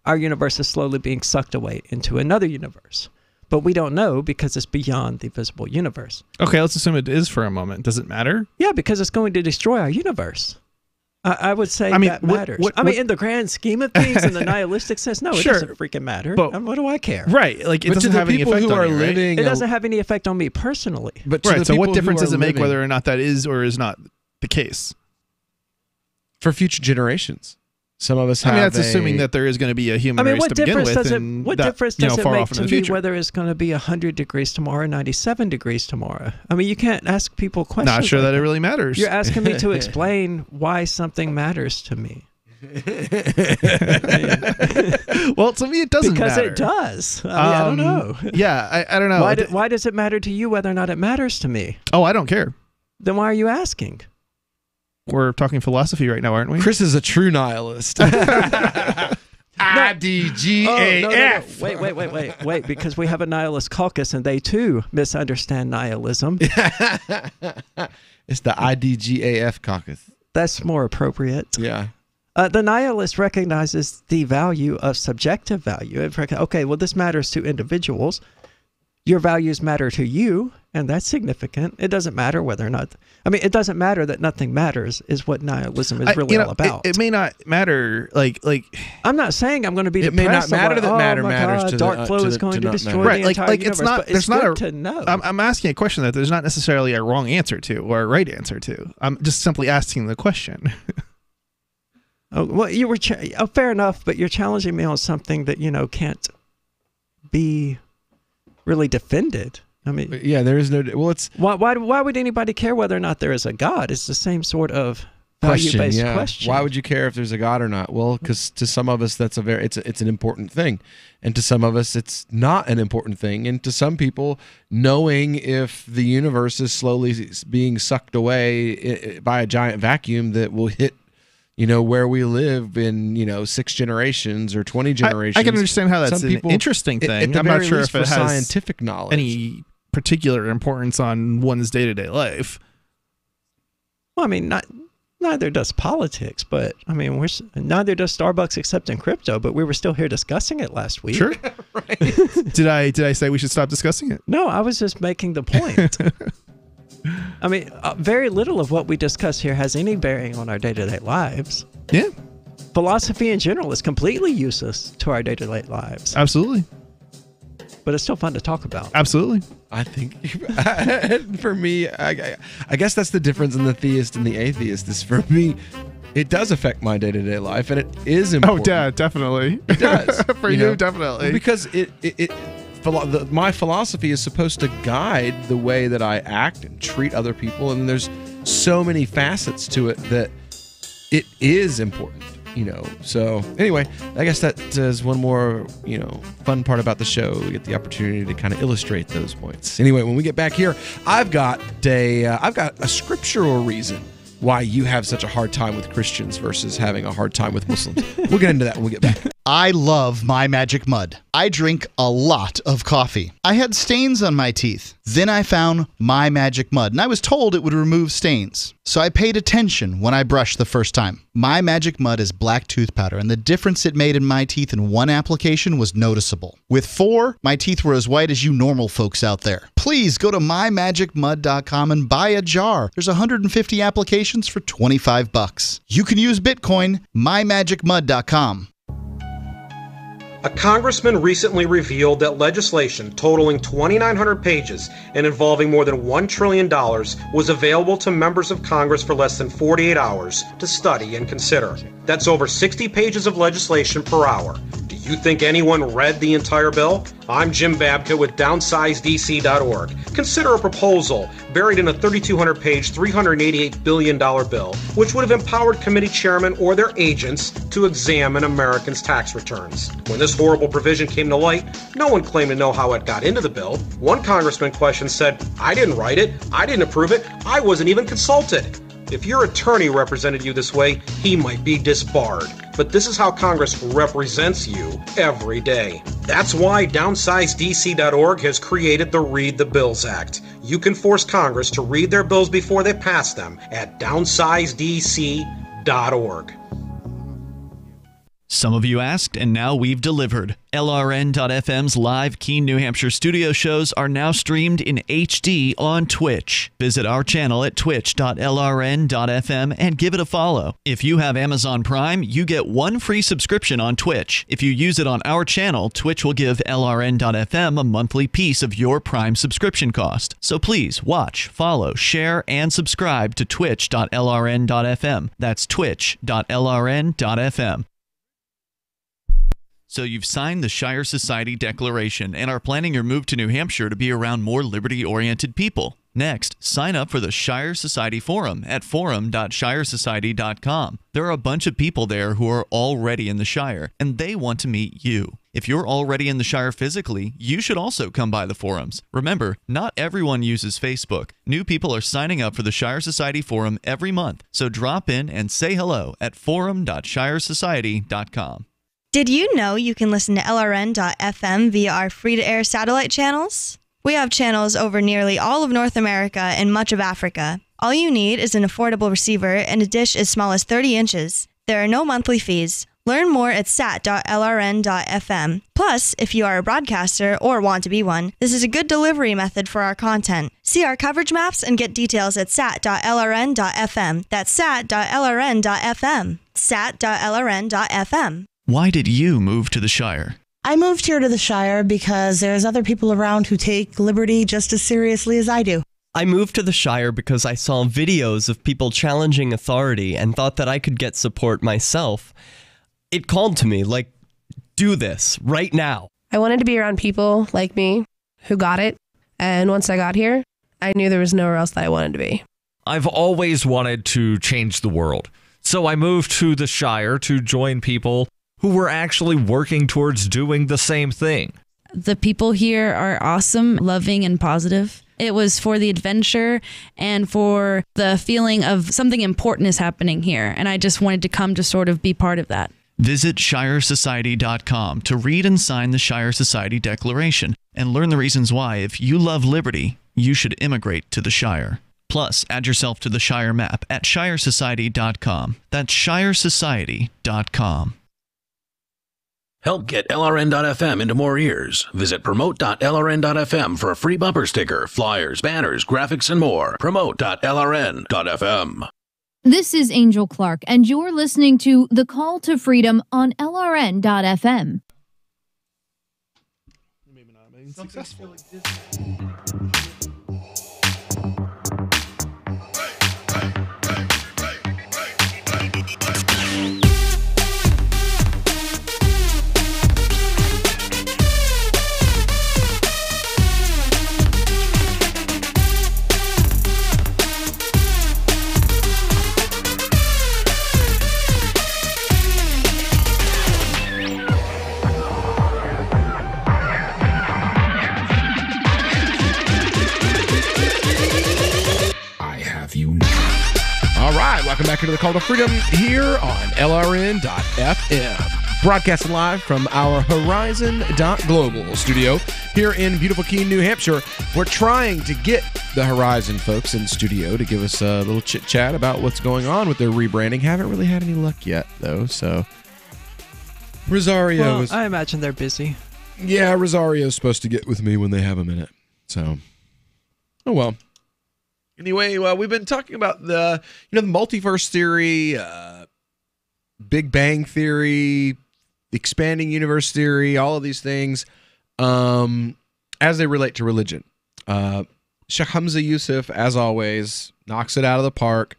our universe is slowly being sucked away into another universe. But we don't know because it's beyond the visible universe. Okay, let's assume it is for a moment. Does it matter? Yeah, because it's going to destroy our universe. I would say that matters. In the grand scheme of things, in the nihilistic sense, no, it doesn't freaking matter. But what do I care? Right, like it doesn't have any effect on you, right? It doesn't have any effect on me personally. But right, so what difference does it make whether or not that is or is not the case? For future generations. Some of us have. I mean, that's assuming that there is going to be a human race to begin with. What difference does it make to me whether it's going to be 100 degrees tomorrow or 97 degrees tomorrow? I mean, you can't ask people questions. Not sure that it really matters. You're asking me to explain why something matters to me. Well, to me, it doesn't because matter. It does. I don't know. Yeah, I don't know. Why does it matter to you whether or not it matters to me? Oh, I don't care. Then why are you asking? We're talking philosophy right now, aren't we? Chris is a true nihilist. IDGAF. No. Wait, because we have a nihilist caucus and they too misunderstand nihilism. It's the IDGAF caucus. That's more appropriate. Yeah. The nihilist recognizes the value of subjective value. Okay, well, this matters to individuals. Your values matter to you, and that's significant. It doesn't matter whether or not... it doesn't matter that nothing matters is what nihilism is really all about. It may not matter, like... I'm not saying I'm going to be depressed. It may not matter that matter matters to dark flow is going to destroy the entire universe, but it's good to know. I'm asking a question that there's not necessarily a wrong answer to or a right answer to. I'm just simply asking the question. You were... fair enough, but you're challenging me on something that, can't be... really defended. I mean, yeah, there is no. Well, it's why would anybody care whether or not there is a God? It's the same sort of value-based question. Why would you care if there's a God or not? Well, because to some of us that's it's an important thing, and to some of us it's not an important thing, and to some people, knowing if the universe is slowly being sucked away by a giant vacuum that will hit, where we live in 6 generations or 20 generations. I can understand how that's an interesting thing. I'm not sure if it has scientific knowledge, any particular importance on one's day-to-day life. Well, I mean, neither does politics, but I mean, neither does Starbucks except in crypto. But we were still here discussing it last week. Sure. Right. Did I say we should stop discussing it? No, I was just making the point. I mean, very little of what we discuss here has any bearing on our day-to-day lives. Yeah. Philosophy in general is completely useless to our day-to-day lives. Absolutely. But it's still fun to talk about. Absolutely. I think for me, I guess that's the difference in the theist and the atheist. Is for me, it does affect my day-to-day life, and it is important. Oh, yeah, definitely. It does. For you, definitely. Because my philosophy is supposed to guide the way that I act and treat other people, and there's so many facets to it that it is important. So anyway, I guess that is one more, fun part about the show. We get the opportunity to kind of illustrate those points. Anyway, when we get back here, I've got a scriptural reason why you have such a hard time with Christians versus having a hard time with Muslims. We'll get into that when we get back. I love My Magic Mud. I drink a lot of coffee. I had stains on my teeth. Then I found My Magic Mud, and I was told it would remove stains. So I paid attention when I brushed the first time. My Magic Mud is black tooth powder, and the difference it made in my teeth in one application was noticeable. With 4, my teeth were as white as you normal folks out there. Please go to mymagicmud.com and buy a jar. There's 150 applications for $25. You can use Bitcoin, mymagicmud.com. A congressman recently revealed that legislation totaling 2,900 pages and involving more than $1 trillion was available to members of Congress for less than 48 hours to study and consider. That's over 60 pages of legislation per hour. Do you think anyone read the entire bill? I'm Jim Babka with DownsizeDC.org. Consider a proposal buried in a 3,200-page, $388 billion bill, which would have empowered committee chairmen or their agents to examine Americans' tax returns. When this horrible provision came to light, no one claimed to know how it got into the bill. One congressman questioned said, "I didn't write it, I didn't approve it, I wasn't even consulted." If your attorney represented you this way, he might be disbarred. But this is how Congress represents you every day. That's why DownsizeDC.org has created the Read the Bills Act. You can force Congress to read their bills before they pass them at DownsizeDC.org. Some of you asked, and now we've delivered. LRN.FM's live Keene, New Hampshire studio shows are now streamed in HD on Twitch. Visit our channel at twitch.lrn.fm and give it a follow. If you have Amazon Prime, you get 1 free subscription on Twitch. If you use it on our channel, Twitch will give LRN.FM a monthly piece of your Prime subscription cost. So please watch, follow, share, and subscribe to twitch.lrn.fm. That's twitch.lrn.fm. So you've signed the Shire Society Declaration and are planning your move to New Hampshire to be around more liberty-oriented people. Next, sign up for the Shire Society Forum at forum.shiresociety.com. There are a bunch of people there who are already in the Shire, and they want to meet you. If you're already in the Shire physically, you should also come by the forums. Remember, not everyone uses Facebook. New people are signing up for the Shire Society Forum every month, so drop in and say hello at forum.shiresociety.com. Did you know you can listen to LRN.FM via our free-to-air satellite channels? We have channels over nearly all of North America and much of Africa. All you need is an affordable receiver and a dish as small as 30 inches. There are no monthly fees. Learn more at sat.lrn.fm. Plus, if you are a broadcaster or want to be one, this is a good delivery method for our content. See our coverage maps and get details at sat.lrn.fm. That's sat.lrn.fm. sat.lrn.fm. Why did you move to the Shire? I moved here to the Shire because there's other people around who take liberty just as seriously as I do. I moved to the Shire because I saw videos of people challenging authority and thought that I could get support myself. It called to me, like, do this right now. I wanted to be around people like me who got it And once I got here, I knew there was nowhere else that I wanted to be. I've always wanted to change the world. So I moved to the Shire to join people who were actually working towards doing the same thing. The people here are awesome, loving, and positive. It was for the adventure and for the feeling of something important is happening here. And I just wanted to come to sort of be part of that. Visit ShireSociety.com to read and sign the Shire Society Declaration and learn the reasons why, if you love liberty, you should immigrate to the Shire. Plus, add yourself to the Shire map at ShireSociety.com. That's ShireSociety.com. Help get LRN.FM into more ears. Visit promote.lrn.fm for a free bumper sticker, flyers, banners, graphics, and more. Promote.lrn.fm. This is Angel Clark, and you're listening to The Call to Freedom on LRN.fm. Maybe not. Maybe successful. All right, welcome back into the Call to Freedom here on LRN.FM. Broadcasting live from our Horizon.global studio here in beautiful Keene, New Hampshire. We're trying to get the Horizon folks in studio to give us a little chit-chat about what's going on with their rebranding. Haven't really had any luck yet, though, so... Rosario I imagine they're busy. Yeah, Rosario's supposed to get with me when they have a minute, so... Oh, well. Anyway, we've been talking about the multiverse theory, Big Bang theory, expanding universe theory, all of these things as they relate to religion. Sheikh Hamza Yusuf, as always, knocks it out of the park.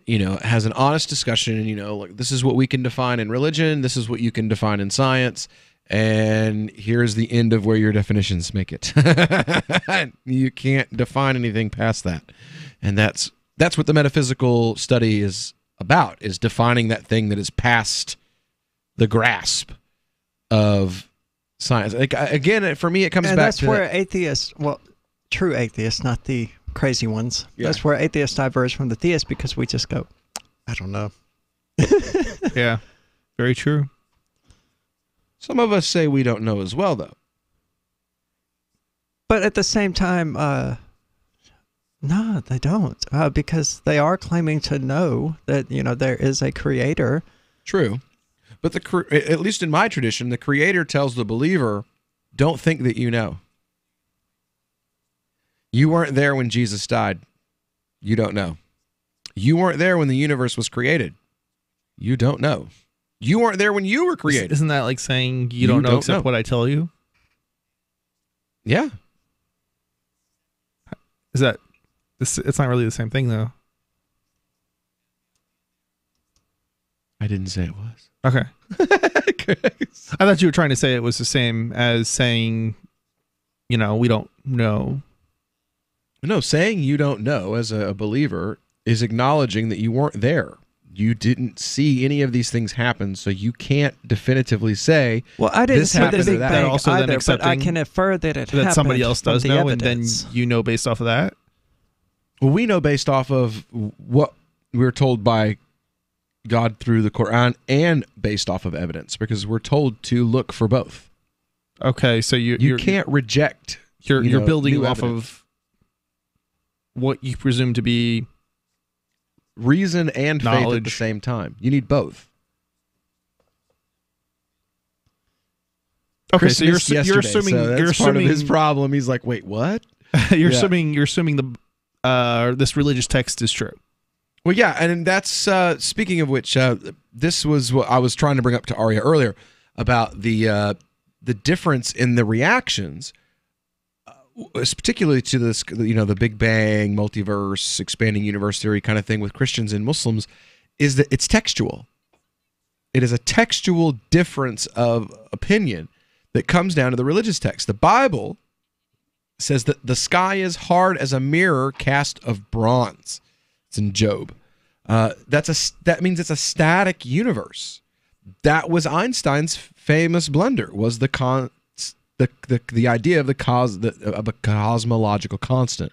Has an honest discussion. Like, this is what we can define in religion. This is what you can define in science. And here's the end of where your definitions make it. You can't define anything past that. And that's what the metaphysical study is about, is defining that thing that is past the grasp of science. Again, for me, it comes back that's to... where atheists, true atheists, not the crazy ones. Yeah. That's where atheists diverge from the theists, because we just go, I don't know. Yeah, very true. Some of us say we don't know as well, though. But at the same time, no, they don't, because they are claiming to know that there is a creator. True, but at least in my tradition, the creator tells the believer, "Don't think that you know. You weren't there when Jesus died. You don't know. You weren't there when the universe was created. You don't know. You weren't there when you were created." Isn't that like saying you don't know except what I tell you? Yeah. Is that this? It's not really the same thing, though. I didn't say it was. Okay. I thought you were trying to say it was the same as saying, we don't know. No, saying you don't know as a believer is acknowledging that you weren't there. You didn't see any of these things happen, so you can't definitively say, well, I didn't see the Big Bang also either, then but I can infer that it happened somebody else does know, evidence. And then you know based off of that? Well, we know based off of what we're told by God through the Quran and based off of evidence, because we're told to look for both. Okay, so you can't reject. You're building off evidence. of what you presume to be reason and knowledge. Faith at the same time. You need both. Okay, Chris so you're assuming so that's part of his problem. He's like, wait, what? You're assuming the this religious text is true. Well, yeah, and that's speaking of which, this was what I was trying to bring up to Arya earlier about the difference in the reactions, particularly to this, the Big Bang, multiverse, expanding universe theory kind of thing with Christians and Muslims, is that it's textual. It is a textual difference of opinion that comes down to the religious text. The Bible says that the sky is hard as a mirror cast of bronze. It's in Job. That means it's a static universe. That was Einstein's famous blunder. Was the idea of of a cosmological constant.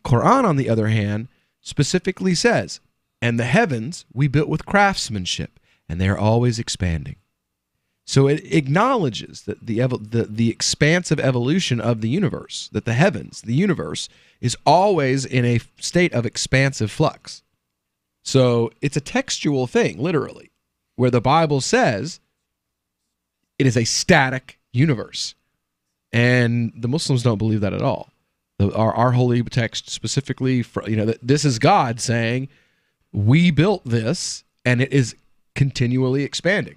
Quran, on the other hand, specifically says, "And the heavens we built with craftsmanship, and they are always expanding." So it acknowledges that the expansive evolution of the universe, that the heavens, the universe, is always in a state of expansive flux. So it's a textual thing, literally, where the Bible says it is a static universe. And the Muslims don't believe that at all. Our holy text specifically, that this is God saying, we built this, and it is continually expanding.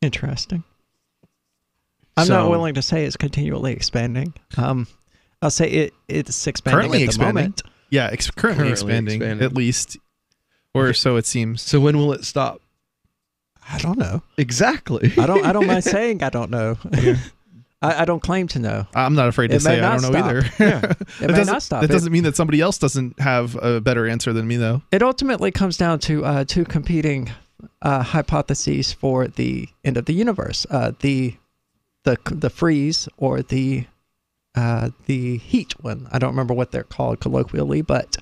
Interesting. I'm not willing to say it's continually expanding. I'll say it's expanding Currently at the expanding. moment. Yeah, currently expanding, at least. Or so it seems. So when will it stop? I don't know. Exactly. I don't mind saying I don't know. I don't claim to know. I'm not afraid to say I don't know either. Yeah. It may not stop. That doesn't mean that somebody else doesn't have a better answer than me, though. It ultimately comes down to two competing hypotheses for the end of the universe: the freeze or the heat one. I don't remember what they're called colloquially, but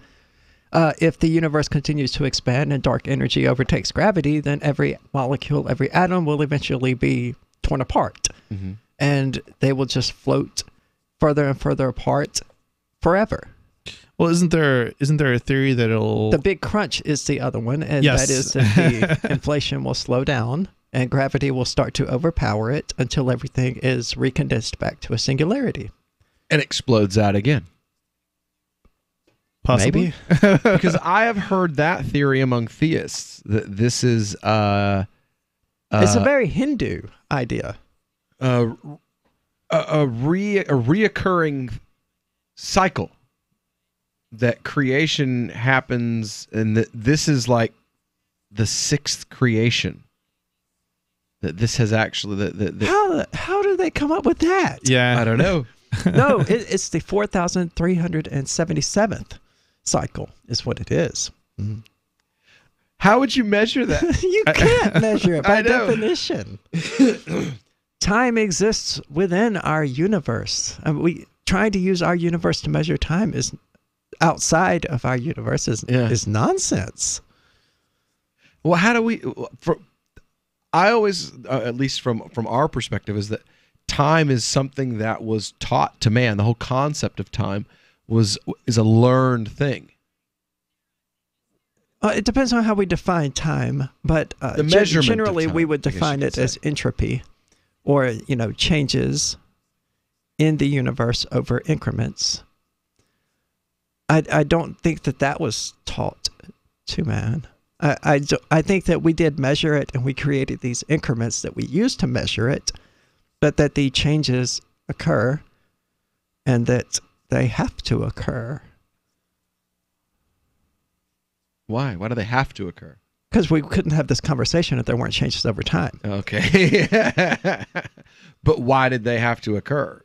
if the universe continues to expand and dark energy overtakes gravity, then every molecule, every atom will eventually be torn apart. Mm-hmm. And they will just float further and further apart forever. Well, isn't there a theory that The big crunch is the other one, and Yes. that is that the inflation will slow down and gravity will start to overpower it until everything is recondensed back to a singularity. And explodes out again. Possibly. Maybe. Because I have heard that theory among theists, that this is it's a very Hindu idea. A reoccurring cycle, that creation happens, and that this is like the sixth creation. That this has actually How do they come up with that? Yeah, I don't know. No, it's the 4,377th cycle is what it is. Mm-hmm. How would you measure that? You can't measure it by I know. definition. Time exists within our universe. And trying to use our universe to measure time is outside of our universe is nonsense. Well, how do we? I always, at least from our perspective, is that time is something that was taught to man. The whole concept of time is a learned thing. It depends on how we define time, but The measurement generally of time, we would I guess you define could it as entropy, or changes in the universe over increments. I don't think that was taught to man. I think that we did measure it, and we created these increments that we use to measure it, but that the changes occur, and that they have to occur. Why? Why do they have to occur? Because we couldn't have this conversation if there weren't changes over time. Okay. But why did they have to occur?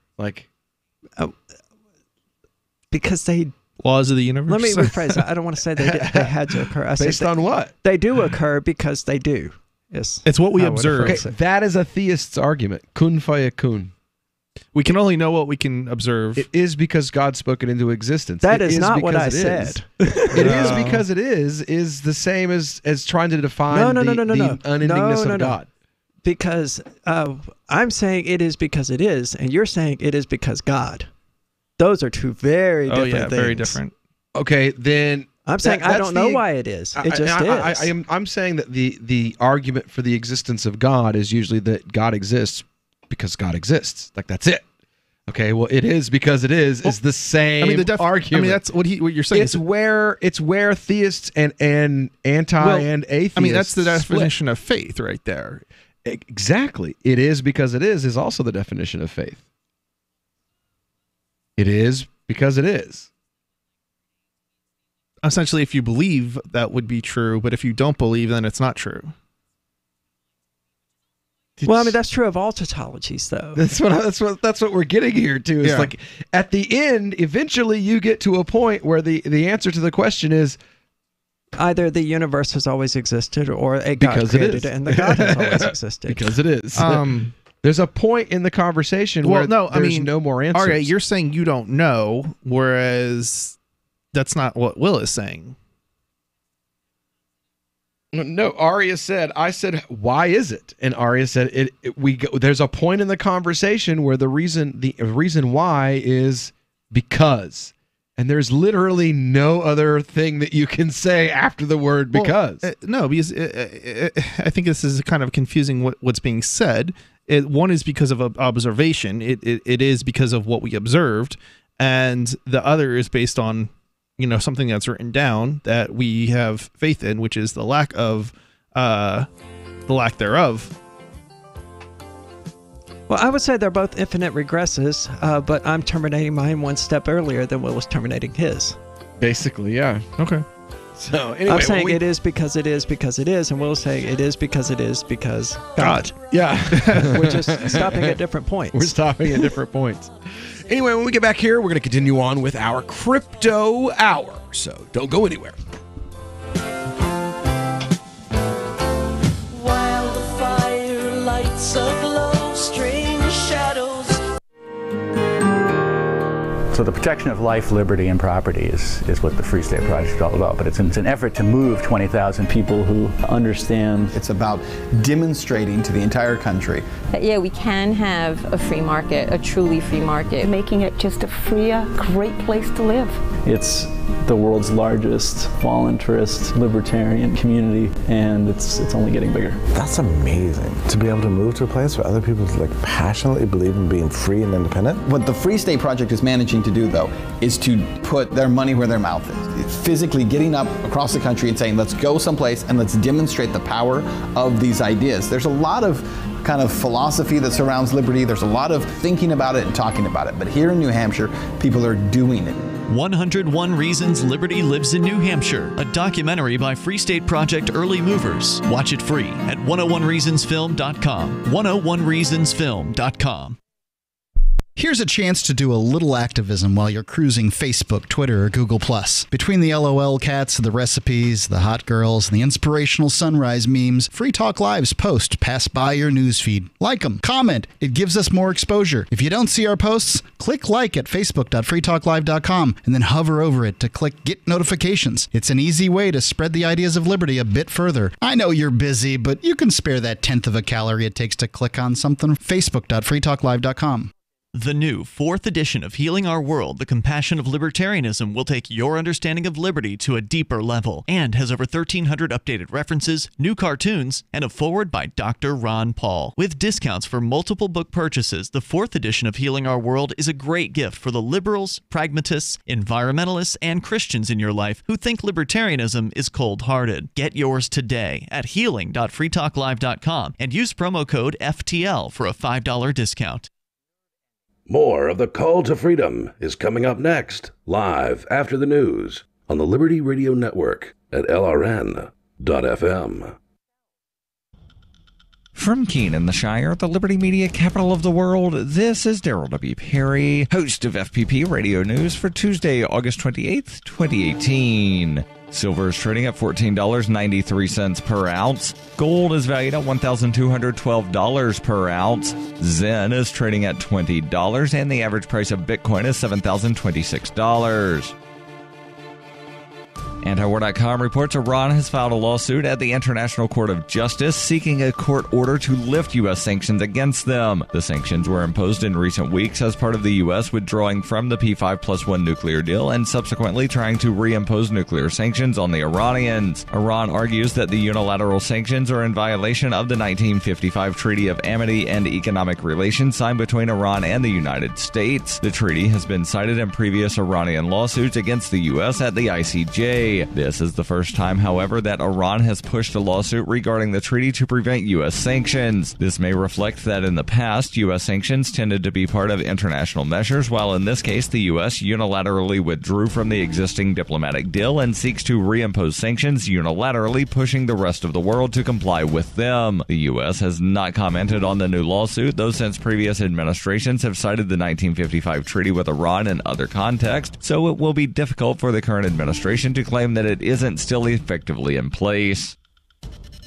Because they... Laws of the universe? Let me rephrase that. I don't want to say they had to occur. Based on what? They do occur because they do. Yes. It's what we I would observe. phrase Okay, it. that is a theist's argument. Kun fayakun. We can only know what we can observe. It is because God spoke it into existence. That It is not what I because it said. is. It is because it is the same as trying to define the unendingness of God. Because I'm saying it is because it is, and you're saying it is because God. Those are two very different things. very different. Okay, then I'm saying I don't know why it is. It just is. I'm saying that the argument for the existence of God is usually that God exists because God exists. Like, that's it. Okay, well, it is because it is the same argument. I mean, that's what you're saying. It's where theists and anti and atheists. I mean, that's the split. definition of faith right there. Exactly. It is because it is also the definition of faith. It is because it is. Essentially, if you believe, that would be true, but if you don't believe, then it's not true. Well, I mean, that's true of all tautologies, though. That's what we're getting here to. Is like at the end, eventually you get to a point where the answer to the question is either the universe has always existed or a God created it, and the God has always existed. Because it is. There's a point in the conversation where there's no more answers. All right, you're saying you don't know, whereas that's not what Will is saying. No, Arya said, I said, why is it? And Arya said, there's a point in the conversation where the reason why is because. And there's literally no other thing that you can say after the word because. No, because I think this is kind of confusing what's being said. One is because of observation. It is because of what we observed. And the other is based on something that's written down that we have faith in, which is the lack thereof. Well, I would say they're both infinite regresses, but I'm terminating mine one step earlier than Will was terminating his. Basically, yeah. Okay. So anyway, I'm saying it is because it is because it is, and Will's saying it is because it is because God. Yeah. We're just stopping at different points. We're stopping at different points. Anyway, when we get back here, we're going to continue on with our Crypto Hour. So don't go anywhere. While the fire lights aglow, strange shadows. So the protection of life, liberty, and property is what the Free State Project is all about. But it's an effort to move 20,000 people who understand. It's about demonstrating to the entire country that, we can have a free market, a truly free market. Making it just a freer, great place to live. It's the world's largest voluntarist libertarian community, and it's only getting bigger. That's amazing, to be able to move to a place where other people passionately believe in being free and independent. What the Free State Project is managing to do, though, is to put their money where their mouth is. It's physically getting up across the country and saying, let's go someplace and let's demonstrate the power of these ideas. There's a lot of kind of philosophy that surrounds liberty. There's a lot of thinking about it and talking about it. But here in New Hampshire, people are doing it. 101 Reasons Liberty Lives in New Hampshire, a documentary by Free State Project Early Movers. Watch it free at 101reasonsfilm.com. 101reasonsfilm.com. Here's a chance to do a little activism while you're cruising Facebook, Twitter, or Google+. Between the LOL cats, the recipes, the hot girls, and the inspirational sunrise memes, Free Talk Live's posts pass by your newsfeed. Like them, comment. It gives us more exposure. If you don't see our posts, click like at facebook.freetalklive.com and then hover over it to click Get Notifications. It's an easy way to spread the ideas of liberty a bit further. I know you're busy, but you can spare that 1/10 of a calorie it takes to click on something. Facebook.freetalklive.com. The new 4th edition of Healing Our World, The Compassion of Libertarianism, will take your understanding of liberty to a deeper level and has over 1,300 updated references, new cartoons, and a foreword by Dr. Ron Paul. With discounts for multiple book purchases, the 4th edition of Healing Our World is a great gift for the liberals, pragmatists, environmentalists, and Christians in your life who think libertarianism is cold-hearted. Get yours today at healing.freetalklive.com and use promo code FTL for a $5 discount. More of the Call to Freedom is coming up next, live after the news on the Liberty Radio Network at LRN.FM. From Keene in the Shire, the Liberty Media capital of the world, this is Daryl W. Perry, host of FPP Radio News for Tuesday, August 28th, 2018. Silver is trading at $14.93 per ounce. Gold is valued at $1,212 per ounce. Zen is trading at $20, and the average price of Bitcoin is $7,026. Antiwar.com reports Iran has filed a lawsuit at the International Court of Justice seeking a court order to lift U.S. sanctions against them. The sanctions were imposed in recent weeks as part of the U.S. withdrawing from the P5+1 nuclear deal and subsequently trying to reimpose nuclear sanctions on the Iranians. Iran argues that the unilateral sanctions are in violation of the 1955 Treaty of Amity and Economic Relations signed between Iran and the United States. The treaty has been cited in previous Iranian lawsuits against the U.S. at the ICJ. Monday. This is the first time, however, that Iran has pushed a lawsuit regarding the treaty to prevent U.S. sanctions. This may reflect that in the past, U.S. sanctions tended to be part of international measures, while in this case, the U.S. unilaterally withdrew from the existing diplomatic deal and seeks to reimpose sanctions unilaterally, pushing the rest of the world to comply with them. The U.S. has not commented on the new lawsuit, though since previous administrations have cited the 1955 treaty with Iran in other contexts, so it will be difficult for the current administration to claim that it isn't still effectively in place.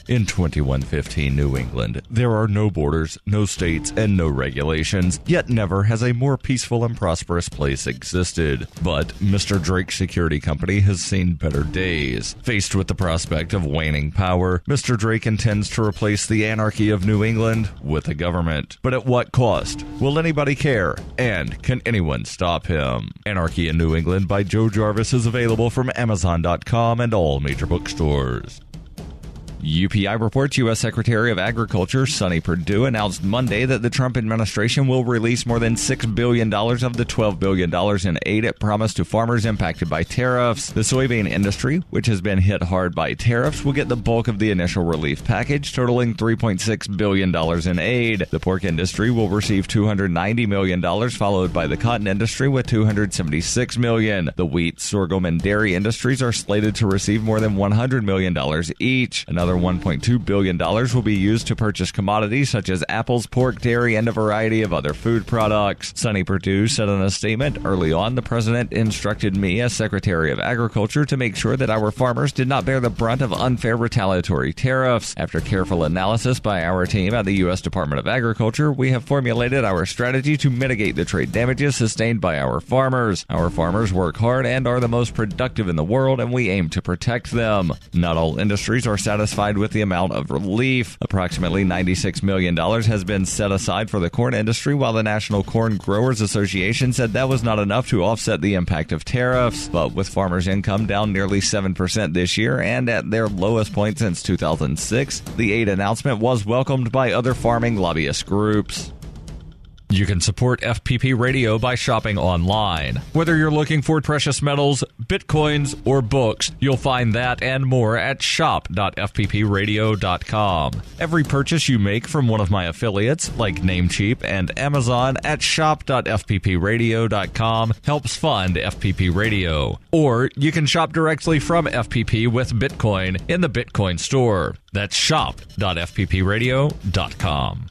In 2115 New England, there are no borders, no states, and no regulations, yet never has a more peaceful and prosperous place existed. But Mr. Drake Security Company has seen better days. Faced with the prospect of waning power, Mr. Drake intends to replace the anarchy of New England with a government. But at what cost? Will anybody care? And can anyone stop him? Anarchy in New England by Joe Jarvis is available from Amazon.com and all major bookstores. UPI reports U.S. Secretary of Agriculture Sonny Perdue announced Monday that the Trump administration will release more than $6 billion of the $12 billion in aid it promised to farmers impacted by tariffs. The soybean industry, which has been hit hard by tariffs, will get the bulk of the initial relief package, totaling $3.6 billion in aid. The pork industry will receive $290 million, followed by the cotton industry with $276 million. The wheat, sorghum, and dairy industries are slated to receive more than $100 million each. Another $1.2 billion will be used to purchase commodities such as apples, pork, dairy, and a variety of other food products. Sonny Perdue said in a statement, "Early on, the president instructed me as Secretary of Agriculture to make sure that our farmers did not bear the brunt of unfair retaliatory tariffs. After careful analysis by our team at the U.S. Department of Agriculture, we have formulated our strategy to mitigate the trade damages sustained by our farmers. Our farmers work hard and are the most productive in the world, and we aim to protect them." Not all industries are satisfied with the amount of relief. Approximately $96 million has been set aside for the corn industry, while the National Corn Growers Association said that was not enough to offset the impact of tariffs. But with farmers' income down nearly 7% this year and at their lowest point since 2006, the aid announcement was welcomed by other farming lobbyist groups. You can support FPP Radio by shopping online. Whether you're looking for precious metals, bitcoins, or books, you'll find that and more at shop.fppradio.com. Every purchase you make from one of my affiliates, like Namecheap and Amazon, at shop.fppradio.com helps fund FPP Radio. Or you can shop directly from FPP with Bitcoin in the Bitcoin store. That's shop.fppradio.com.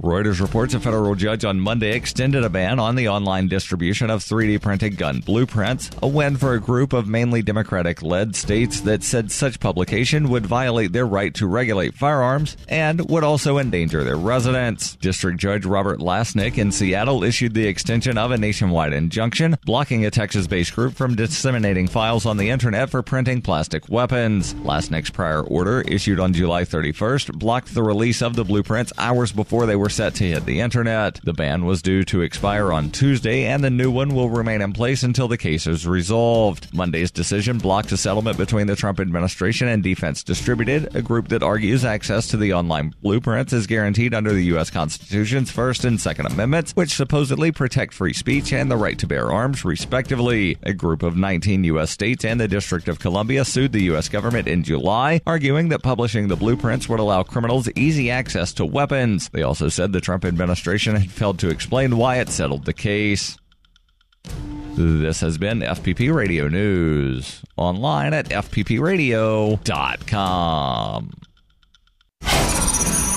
Reuters reports a federal judge on Monday extended a ban on the online distribution of 3D printed gun blueprints, a win for a group of mainly Democratic-led states that said such publication would violate their right to regulate firearms and would also endanger their residents. District Judge Robert Lasnik in Seattle issued the extension of a nationwide injunction, blocking a Texas-based group from disseminating files on the internet for printing plastic weapons. Lasnik's prior order, issued on July 31st, blocked the release of the blueprints hours before they were set to hit the internet. The ban was due to expire on Tuesday, and the new one will remain in place until the case is resolved. Monday's decision blocked a settlement between the Trump administration and Defense Distributed, a group that argues access to the online blueprints is guaranteed under the U.S. Constitution's First and Second Amendments, which supposedly protect free speech and the right to bear arms, respectively. A group of 19 U.S. states and the District of Columbia sued the U.S. government in July, arguing that publishing the blueprints would allow criminals easy access to weapons. They also said the Trump administration had failed to explain why it settled the case. This has been FPP Radio News, online at fppradio.com.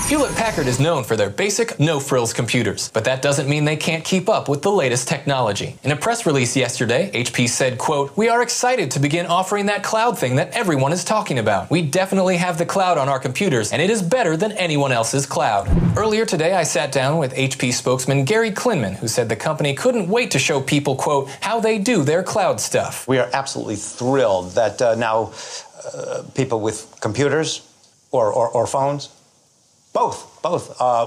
Hewlett-Packard is known for their basic, no-frills computers, but that doesn't mean they can't keep up with the latest technology. In a press release yesterday, HP said, quote, "We are excited to begin offering that cloud thing that everyone is talking about. We definitely have the cloud on our computers, and it is better than anyone else's cloud." Earlier today, I sat down with HP spokesman Gary Klinman, who said the company couldn't wait to show people, quote, how they do their cloud stuff. We are absolutely thrilled that now people with computers or phones, both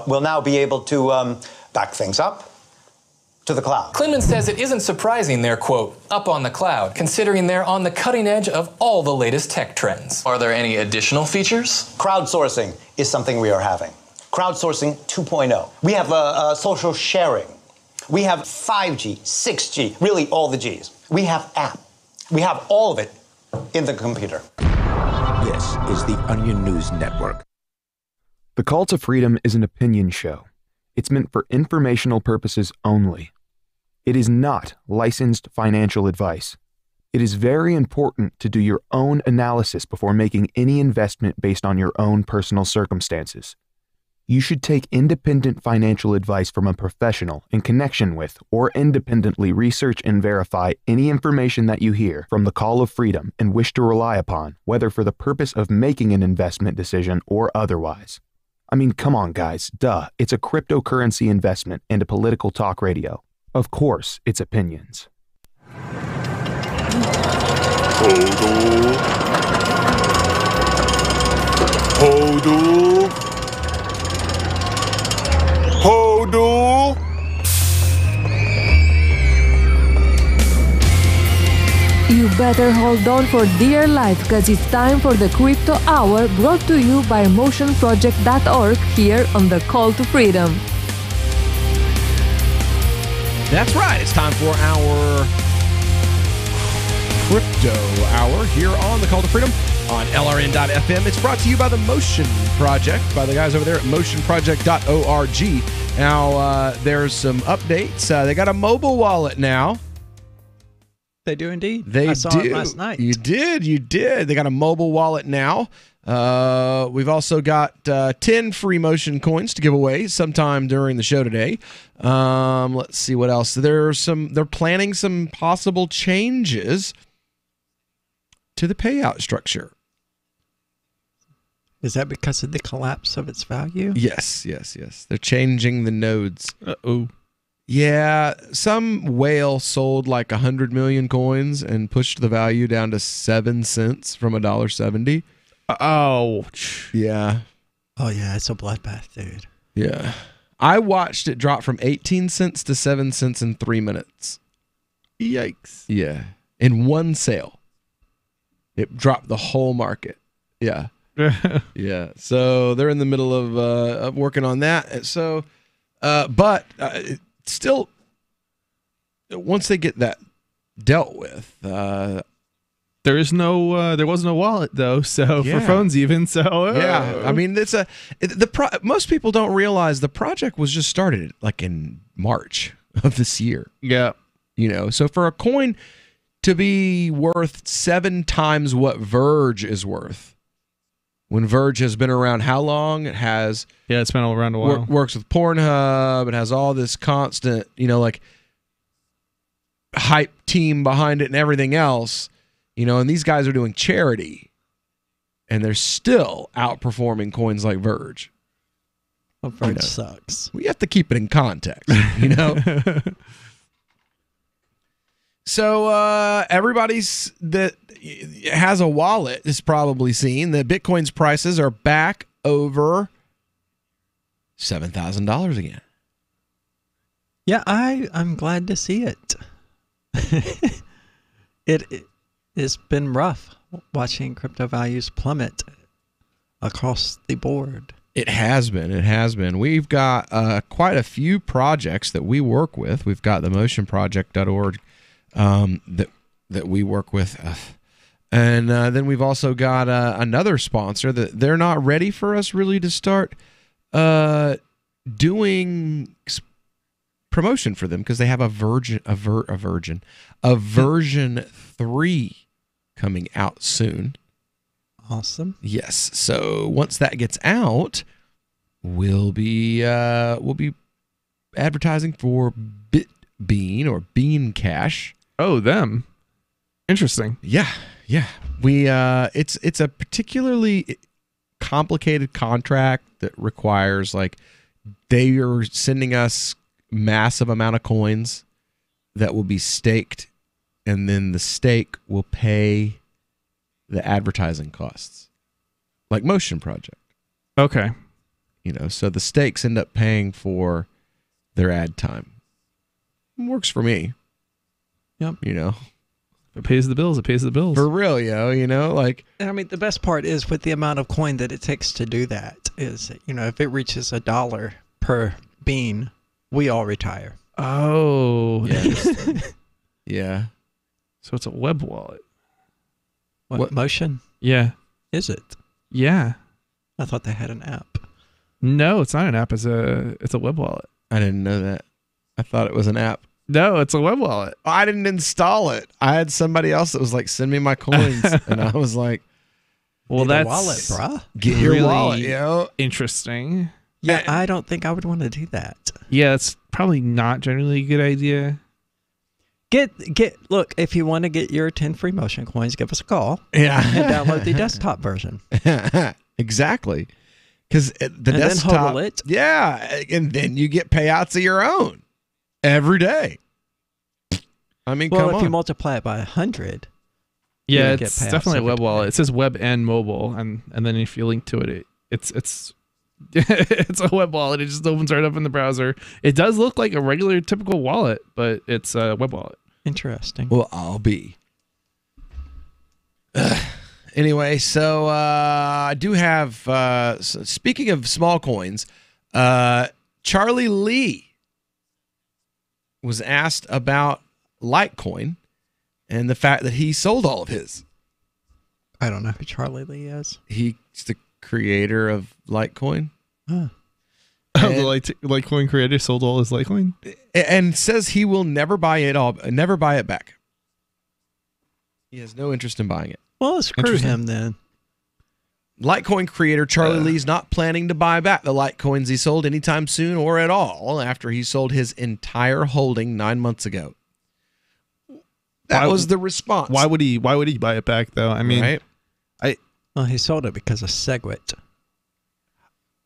will now be able to back things up to the cloud. Klinman says it isn't surprising they're, quote, up on the cloud, considering they're on the cutting edge of all the latest tech trends. Are there any additional features? Crowdsourcing is something we are having. Crowdsourcing 2.0. We have social sharing. We have 5G, 6G, really all the Gs. We have app. We have all of it in the computer. This is the Onion News Network. The Call to Freedom is an opinion show. It's meant for informational purposes only. It is not licensed financial advice. It is very important to do your own analysis before making any investment based on your own personal circumstances. You should take independent financial advice from a professional in connection with or independently research and verify any information that you hear from the Call of Freedom and wish to rely upon, whether for the purpose of making an investment decision or otherwise. I mean, come on, guys. Duh. It's a cryptocurrency investment and a political talk radio. Of course, it's opinions. Hodl. You better hold on for dear life, because it's time for the Crypto Hour, brought to you by motionproject.org here on the Call to Freedom. That's right. It's time for our Crypto Hour here on the Call to Freedom on LRN.FM. It's brought to you by the Motion Project, by the guys over there at motionproject.org. Now, there's some updates. They got a mobile wallet now. They do indeed. I saw it last night. You did. They got a mobile wallet now. We've also got 10 free Motion coins to give away sometime during the show today. Let's see what else. They're planning some possible changes to the payout structure. Is that because of the collapse of its value? Yes. They're changing the nodes. Uh-oh. Yeah, some whale sold like 100 million coins and pushed the value down to 7 cents from $1.70. Oh. Yeah. Oh, yeah, it's a bloodbath, dude. Yeah. I watched it drop from 18 cents to 7 cents in 3 minutes. Yikes. Yeah. In one sale. It dropped the whole market. Yeah. Yeah. So they're in the middle of working on that. So, still, once they get that dealt with, there was no wallet though, so for phones even. So yeah, I mean, most people don't realize the project was just started like in March of this year. Yeah, so for a coin to be worth 7 times what Verge is worth, when Verge has been around how long? It has. Yeah, it's been around a while. Works with Pornhub. It has all this constant, like hype team behind it and everything else. And these guys are doing charity, and they're still outperforming coins like Verge. Well, Verge sucks. We have to keep it in context, So everybody's that has a wallet has probably seen that Bitcoin's prices are back over $7,000 again. Yeah, I'm glad to see it. It's been rough watching crypto values plummet across the board. It has been. We've got quite a few projects that we work with. We've got the motionproject.org that we work with. And then we've also got another sponsor that they're not ready for us really to start doing promotion for them because they have a version 3 coming out soon. Awesome. Yes. So once that gets out, we'll be advertising for BitBean or Bean Cash. Oh, them. Interesting. Yeah. We it's a particularly complicated contract that requires they are sending us massive amount of coins that will be staked, and then the stake will pay the advertising costs, like Motion Project. Okay. So the stakes end up paying for their ad time. It works for me. Yep. If it pays the bills, it pays the bills. For real, I mean, the best part is with the amount of coin that it takes to do that is, if it reaches $1 per bean, we all retire. Oh. Yes. Yeah. So it's a web wallet. What Motion? Yeah. Is it? Yeah. I thought they had an app. No, it's not an app. It's a web wallet. I didn't know that. I thought it was an app. No, it's a web wallet. I didn't install it. I had somebody else that was like, send me my coins. And I was like, well, that's wallet, bruh. Get your wallet, yo. Interesting. Yeah, I don't think I would want to do that. Yeah, it's probably not generally a good idea. Look, if you want to get your 10 free Motion coins, give us a call. Yeah. And download the desktop version. Exactly. Because the and desktop. Then hodl it. Yeah. And then you get payouts of your own every day. I mean, well, come if on. you multiply it by 100. Yeah, it's definitely a web wallet. It says web and mobile, and then if you link to it, it's it's a web wallet. It just opens right up in the browser. It does look like a regular, typical wallet, but it's a web wallet. Interesting. Well, I'll be. Anyway, so I do have, speaking of small coins, Charlie Lee was asked about Litecoin and the fact that he sold all of his. I don't know who Charlie Lee is. He's the creator of Litecoin. Huh. The Litecoin creator sold all his Litecoin? And says he will never buy it back. He has no interest in buying it. Well, screw him then. Litecoin creator Charlie Lee's not planning to buy back the Litecoins he sold anytime soon or at all after he sold his entire holding 9 months ago. That was the response. Why would he buy it back though? I mean, right? Well, he sold it because of SegWit.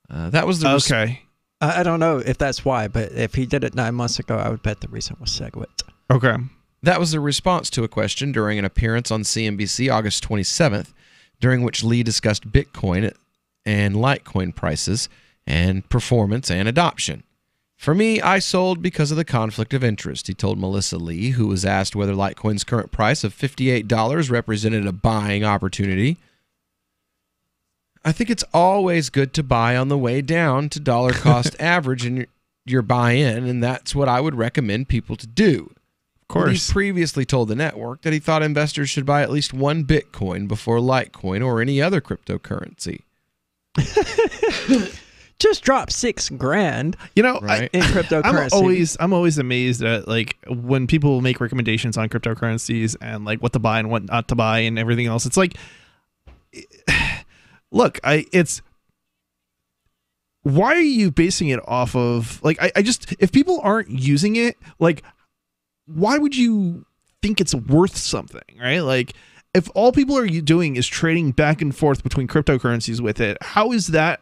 That was the okay. I don't know if that's why, but if he did it 9 months ago, I would bet the reason was SegWit. Okay. That was the response to a question during an appearance on CNBC August 27th, during which Lee discussed Bitcoin and Litecoin prices and performance and adoption. For me, I sold because of the conflict of interest, he told Melissa Lee, who was asked whether Litecoin's current price of $58 represented a buying opportunity. I think it's always good to buy on the way down to dollar cost average in your buy-in, and that's what I would recommend people to do. Of course. He previously told the network that he thought investors should buy at least one Bitcoin before Litecoin or any other cryptocurrency. Just drop $6,000. You know, right? In cryptocurrency. I'm always amazed at like when people make recommendations on cryptocurrencies and like what to buy and what not to buy and everything else. It's like, look, why are you basing it off of like I just if people aren't using it, like why would you think it's worth something, right? Like if all people are doing is trading back and forth between cryptocurrencies with it, how is that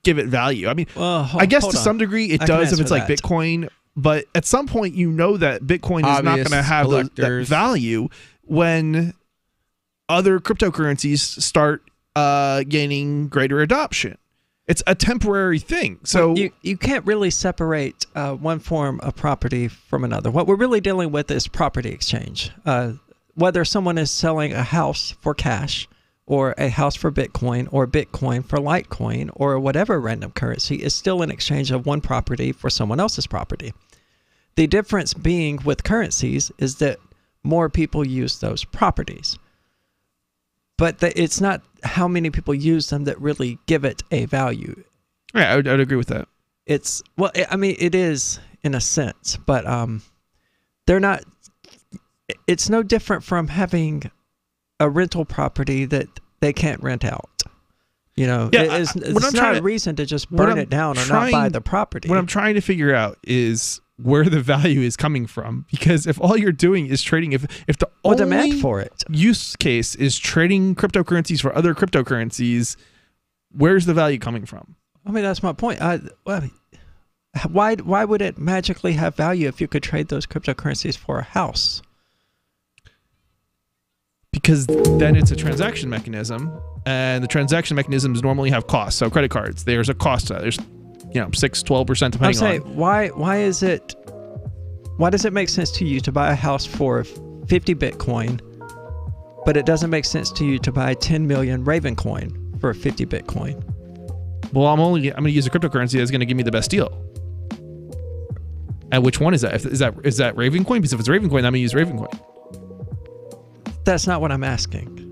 give it value? I mean, I guess to some degree it does if it's like Bitcoin, but at some point you know that Bitcoin is not going to have that value when other cryptocurrencies start gaining greater adoption. It's a temporary thing. So you can't really separate one form of property from another. What we're really dealing with is property exchange. Whether someone is selling a house for cash or a house for Bitcoin or Bitcoin for Litecoin or whatever random currency is still an exchange of one property for someone else's property. The difference being with currencies is that more people use those properties. But it's not how many people use them that really give it a value. Yeah, I would agree with that. It's, well, I mean, it is in a sense, but they're not, it's no different from having a rental property that they can't rent out. You know, it's not a reason to just burn it down or not buy the property. What I'm trying to figure out is where the value is coming from, because if all you're doing is trading, if the only demand for it use case is trading cryptocurrencies for other cryptocurrencies, where's the value coming from? I mean, that's my point. Why would it magically have value if you could trade those cryptocurrencies for a house? Because then it's a transaction mechanism, and the transaction mechanisms normally have costs. So credit cards, there's a cost. There's 6-12% depending on. Why does it make sense to you to buy a house for 50 Bitcoin, but it doesn't make sense to you to buy 10 million Raven coin for 50 Bitcoin? Well, I'm going to use a cryptocurrency that's going to give me the best deal. And which one is that? Is that Raven coin? Because if it's Raven coin, I'm going to use Raven coin. That's not what I'm asking.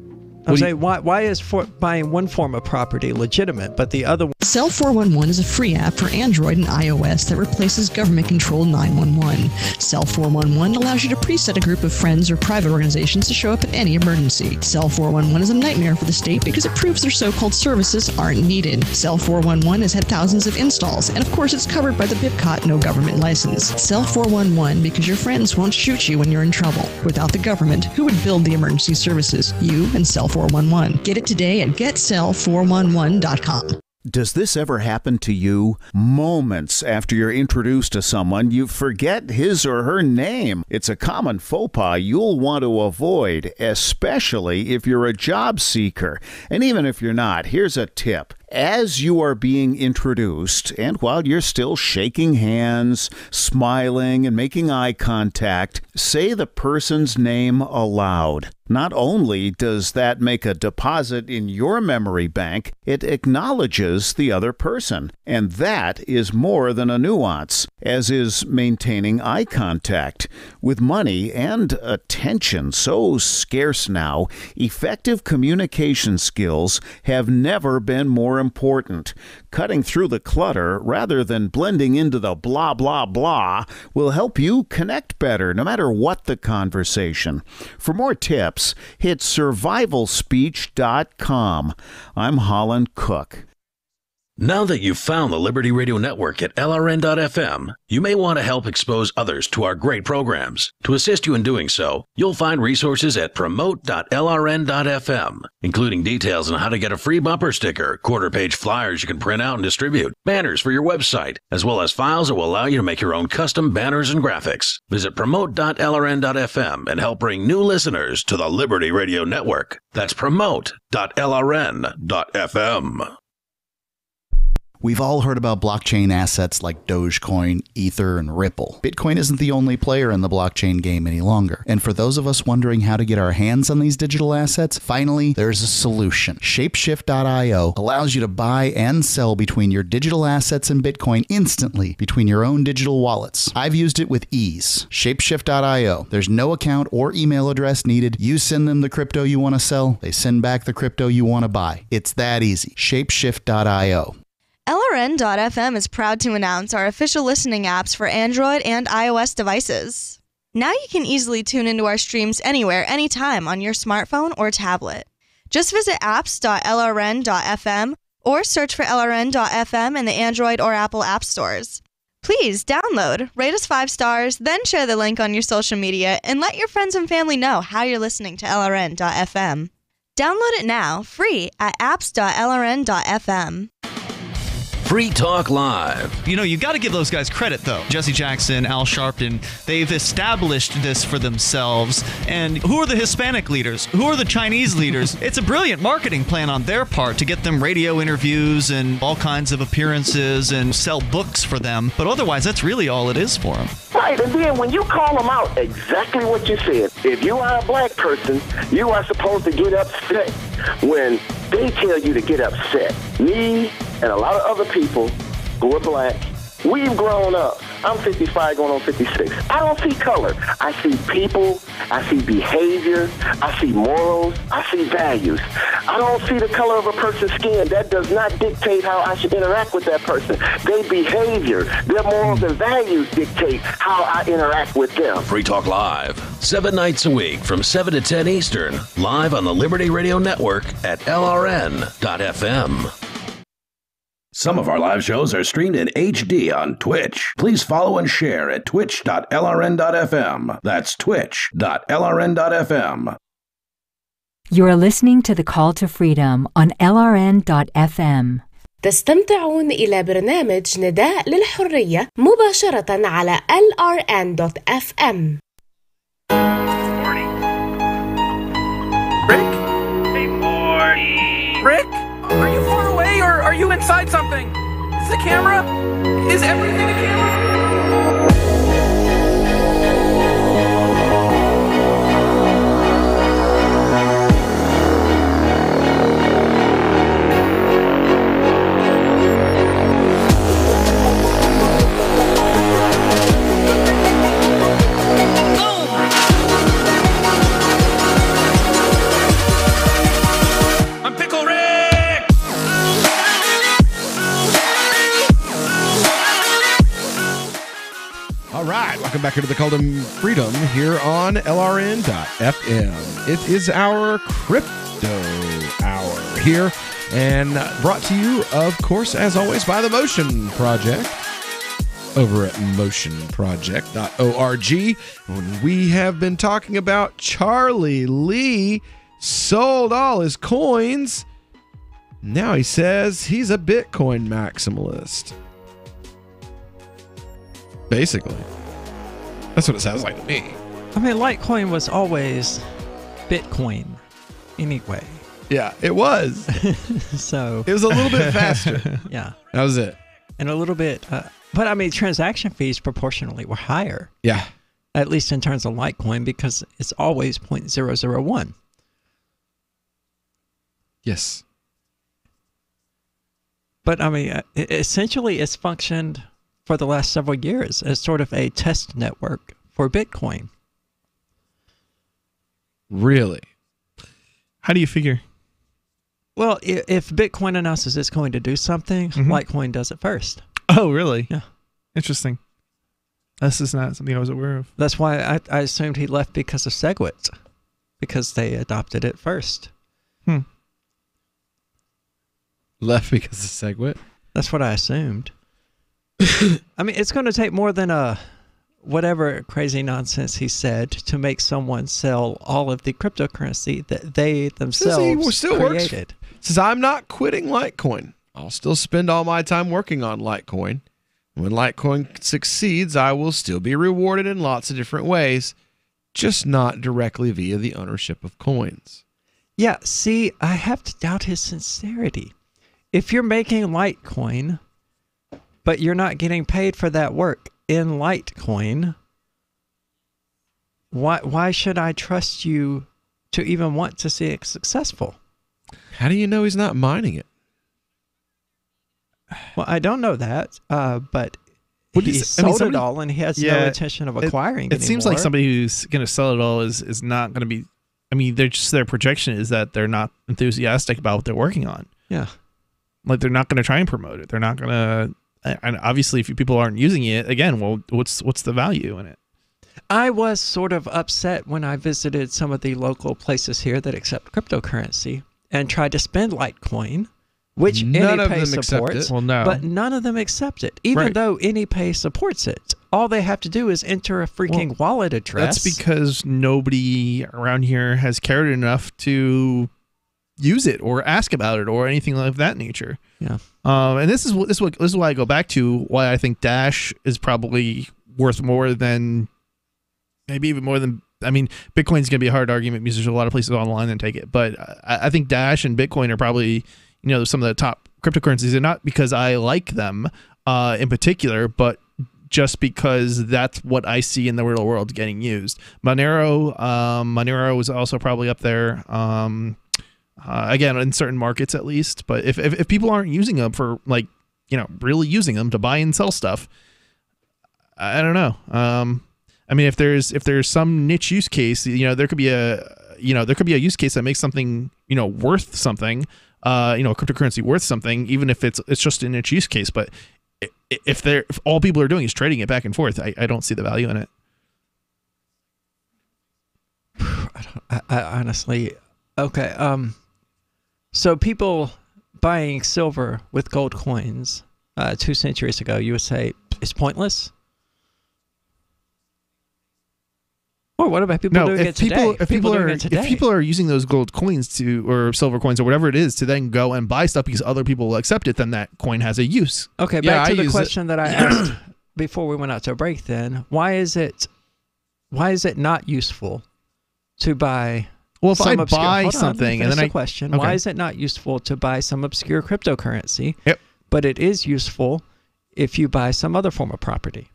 I'm saying, why is buying one form of property legitimate, but the other one... Cell 411 is a free app for Android and iOS that replaces government-controlled 911. Cell 411 allows you to preset a group of friends or private organizations to show up in any emergency. Cell 411 is a nightmare for the state because it proves their so-called services aren't needed. Cell 411 has had thousands of installs, and of course it's covered by the BIPCOT no government license. Cell 411 because your friends won't shoot you when you're in trouble. Without the government, who would build the emergency services? You and Cell 411. Get it today at getcell411.com. Does this ever happen to you? Moments after you're introduced to someone, you forget his or her name. It's a common faux pas you'll want to avoid, especially if you're a job seeker. And even if you're not, here's a tip. As you are being introduced, and while you're still shaking hands, smiling, and making eye contact, say the person's name aloud. Not only does that make a deposit in your memory bank, it acknowledges the other person. And that is more than a nuance, as is maintaining eye contact. With money and attention so scarce now, effective communication skills have never been more important. Cutting through the clutter rather than blending into the blah, blah, blah will help you connect better no matter what the conversation. For more tips, hit survivalspeech.com. I'm Holland Cook. Now that you've found the Liberty Radio Network at LRN.FM, you may want to help expose others to our great programs. To assist you in doing so, you'll find resources at promote.lrn.fm, including details on how to get a free bumper sticker, quarter-page flyers you can print out and distribute, banners for your website, as well as files that will allow you to make your own custom banners and graphics. Visit promote.lrn.fm and help bring new listeners to the Liberty Radio Network. That's promote.lrn.fm. We've all heard about blockchain assets like Dogecoin, Ether, and Ripple. Bitcoin isn't the only player in the blockchain game any longer. And for those of us wondering how to get our hands on these digital assets, finally, there's a solution. Shapeshift.io allows you to buy and sell between your digital assets and Bitcoin instantly between your own digital wallets. I've used it with ease. Shapeshift.io. There's no account or email address needed. You send them the crypto you want to sell. They send back the crypto you want to buy. It's that easy. Shapeshift.io. LRN.FM is proud to announce our official listening apps for Android and iOS devices. Now you can easily tune into our streams anywhere, anytime on your smartphone or tablet. Just visit apps.lrn.fm or search for LRN.FM in the Android or Apple app stores. Please download, rate us 5 stars, then share the link on your social media and let your friends and family know how you're listening to LRN.FM. Download it now, free at apps.lrn.fm. Free Talk Live. You know, you got to give those guys credit, though. Jesse Jackson, Al Sharpton, they've established this for themselves. And who are the Hispanic leaders? Who are the Chinese leaders? It's a brilliant marketing plan on their part to get them radio interviews and all kinds of appearances and sell books for them. But otherwise, that's really all it is for them. Right, and then when you call them out, exactly what you said. If you are a black person, you are supposed to get upset when they tell you to get upset. Me and a lot of other people who are black, we've grown up. I'm 55 going on 56. I don't see color. I see people. I see behavior. I see morals. I see values. I don't see the color of a person's skin. That does not dictate how I should interact with that person. Their behavior, their morals and values dictate how I interact with them. Free Talk Live, 7 nights a week from 7 to 10 Eastern, live on the Liberty Radio Network at LRN.FM. Some of our live shows are streamed in HD on Twitch. Please follow and share at twitch.lrn.fm. That's twitch.lrn.fm. You're listening to The Call to Freedom on LRN.FM. تستمتعون إلى برنامج نداء للحرية مباشرة على LRN.FM. Rick? Hey, Morty. Rick? Are you far away or are you inside something? Is the camera? Is everything a camera? welcome back into the Call to Freedom here on LRN.FM. It is our crypto hour here, and brought to you, of course, as always, by the Motion Project over at motionproject.org. When we have been talking about Charlie Lee sold all his coins. Now he says he's a Bitcoin maximalist. Basically. That's what it sounds like to me. I mean, Litecoin was always Bitcoin anyway. Yeah, it was. So it was a little bit faster. Yeah. That was it. And a little bit, but I mean, transaction fees proportionally were higher. Yeah. At least in terms of Litecoin, because it's always 0.001. Yes. But I mean, essentially it's functioned for the last several years as sort of a test network for Bitcoin. Really? How do you figure? Well, if Bitcoin announces it's going to do something, Litecoin does it first. Oh, really? Yeah. Interesting. This is not something I was aware of. That's why I assumed he left because of SegWit, because they adopted it first. Left because of SegWit? That's what I assumed. I mean, it's going to take more than whatever crazy nonsense he said to make someone sell all of the cryptocurrency that they themselves created. Says, I'm not quitting Litecoin. I'll still spend all my time working on Litecoin. When Litecoin succeeds, I will still be rewarded in lots of different ways, just not directly via the ownership of coins. Yeah, see, I have to doubt his sincerity. If you're making Litecoin, but you're not getting paid for that work in Litecoin, why should I trust you to even want to see it successful? How do you know he's not mining it? Well, I don't know that, but he sold it all, and he has no intention of acquiring it. It seems like somebody who's going to sell it all is not going to be. I mean, their projection is that they're not enthusiastic about what they're working on. Yeah, like they're not going to try and promote it. They're not going to. And obviously, if people aren't using it, again, well, what's the value in it? I was sort of upset when I visited some of the local places here that accept cryptocurrency and tried to spend Litecoin, which AnyPay supports, but none of them accept it, even though AnyPay supports it. All they have to do is enter a freaking wallet address. That's because nobody around here has cared enough to use it or ask about it or anything of that nature. Yeah. And this is why I go back to why I think Dash is probably worth more than, maybe even more than. I mean, Bitcoin's going to be a hard argument because there's a lot of places online that take it, but I think Dash and Bitcoin are probably, some of the top cryptocurrencies, and not because I like them in particular, but just because that's what I see in the real world getting used. Monero is also probably up there. Again, in certain markets at least, but if people aren't using them for really using them to buy and sell stuff, I don't know. I mean, if there's some niche use case, there could be a use case that makes something, worth something, cryptocurrency worth something, even if it's just a niche use case. But if all people are doing is trading it back and forth, I don't see the value in it. I honestly, okay. So people buying silver with gold coins 2 centuries ago, you would say it's pointless? Or what about people doing it today? If people are using those gold coins or silver coins or whatever it is to then go and buy stuff because other people will accept it, then that coin has a use. Okay, back to the question that I asked before we went out to a break then. Why is it not useful to buy... Well, if I buy something, and then why is it not useful to buy some obscure cryptocurrency? Yep. But it is useful if you buy some other form of property.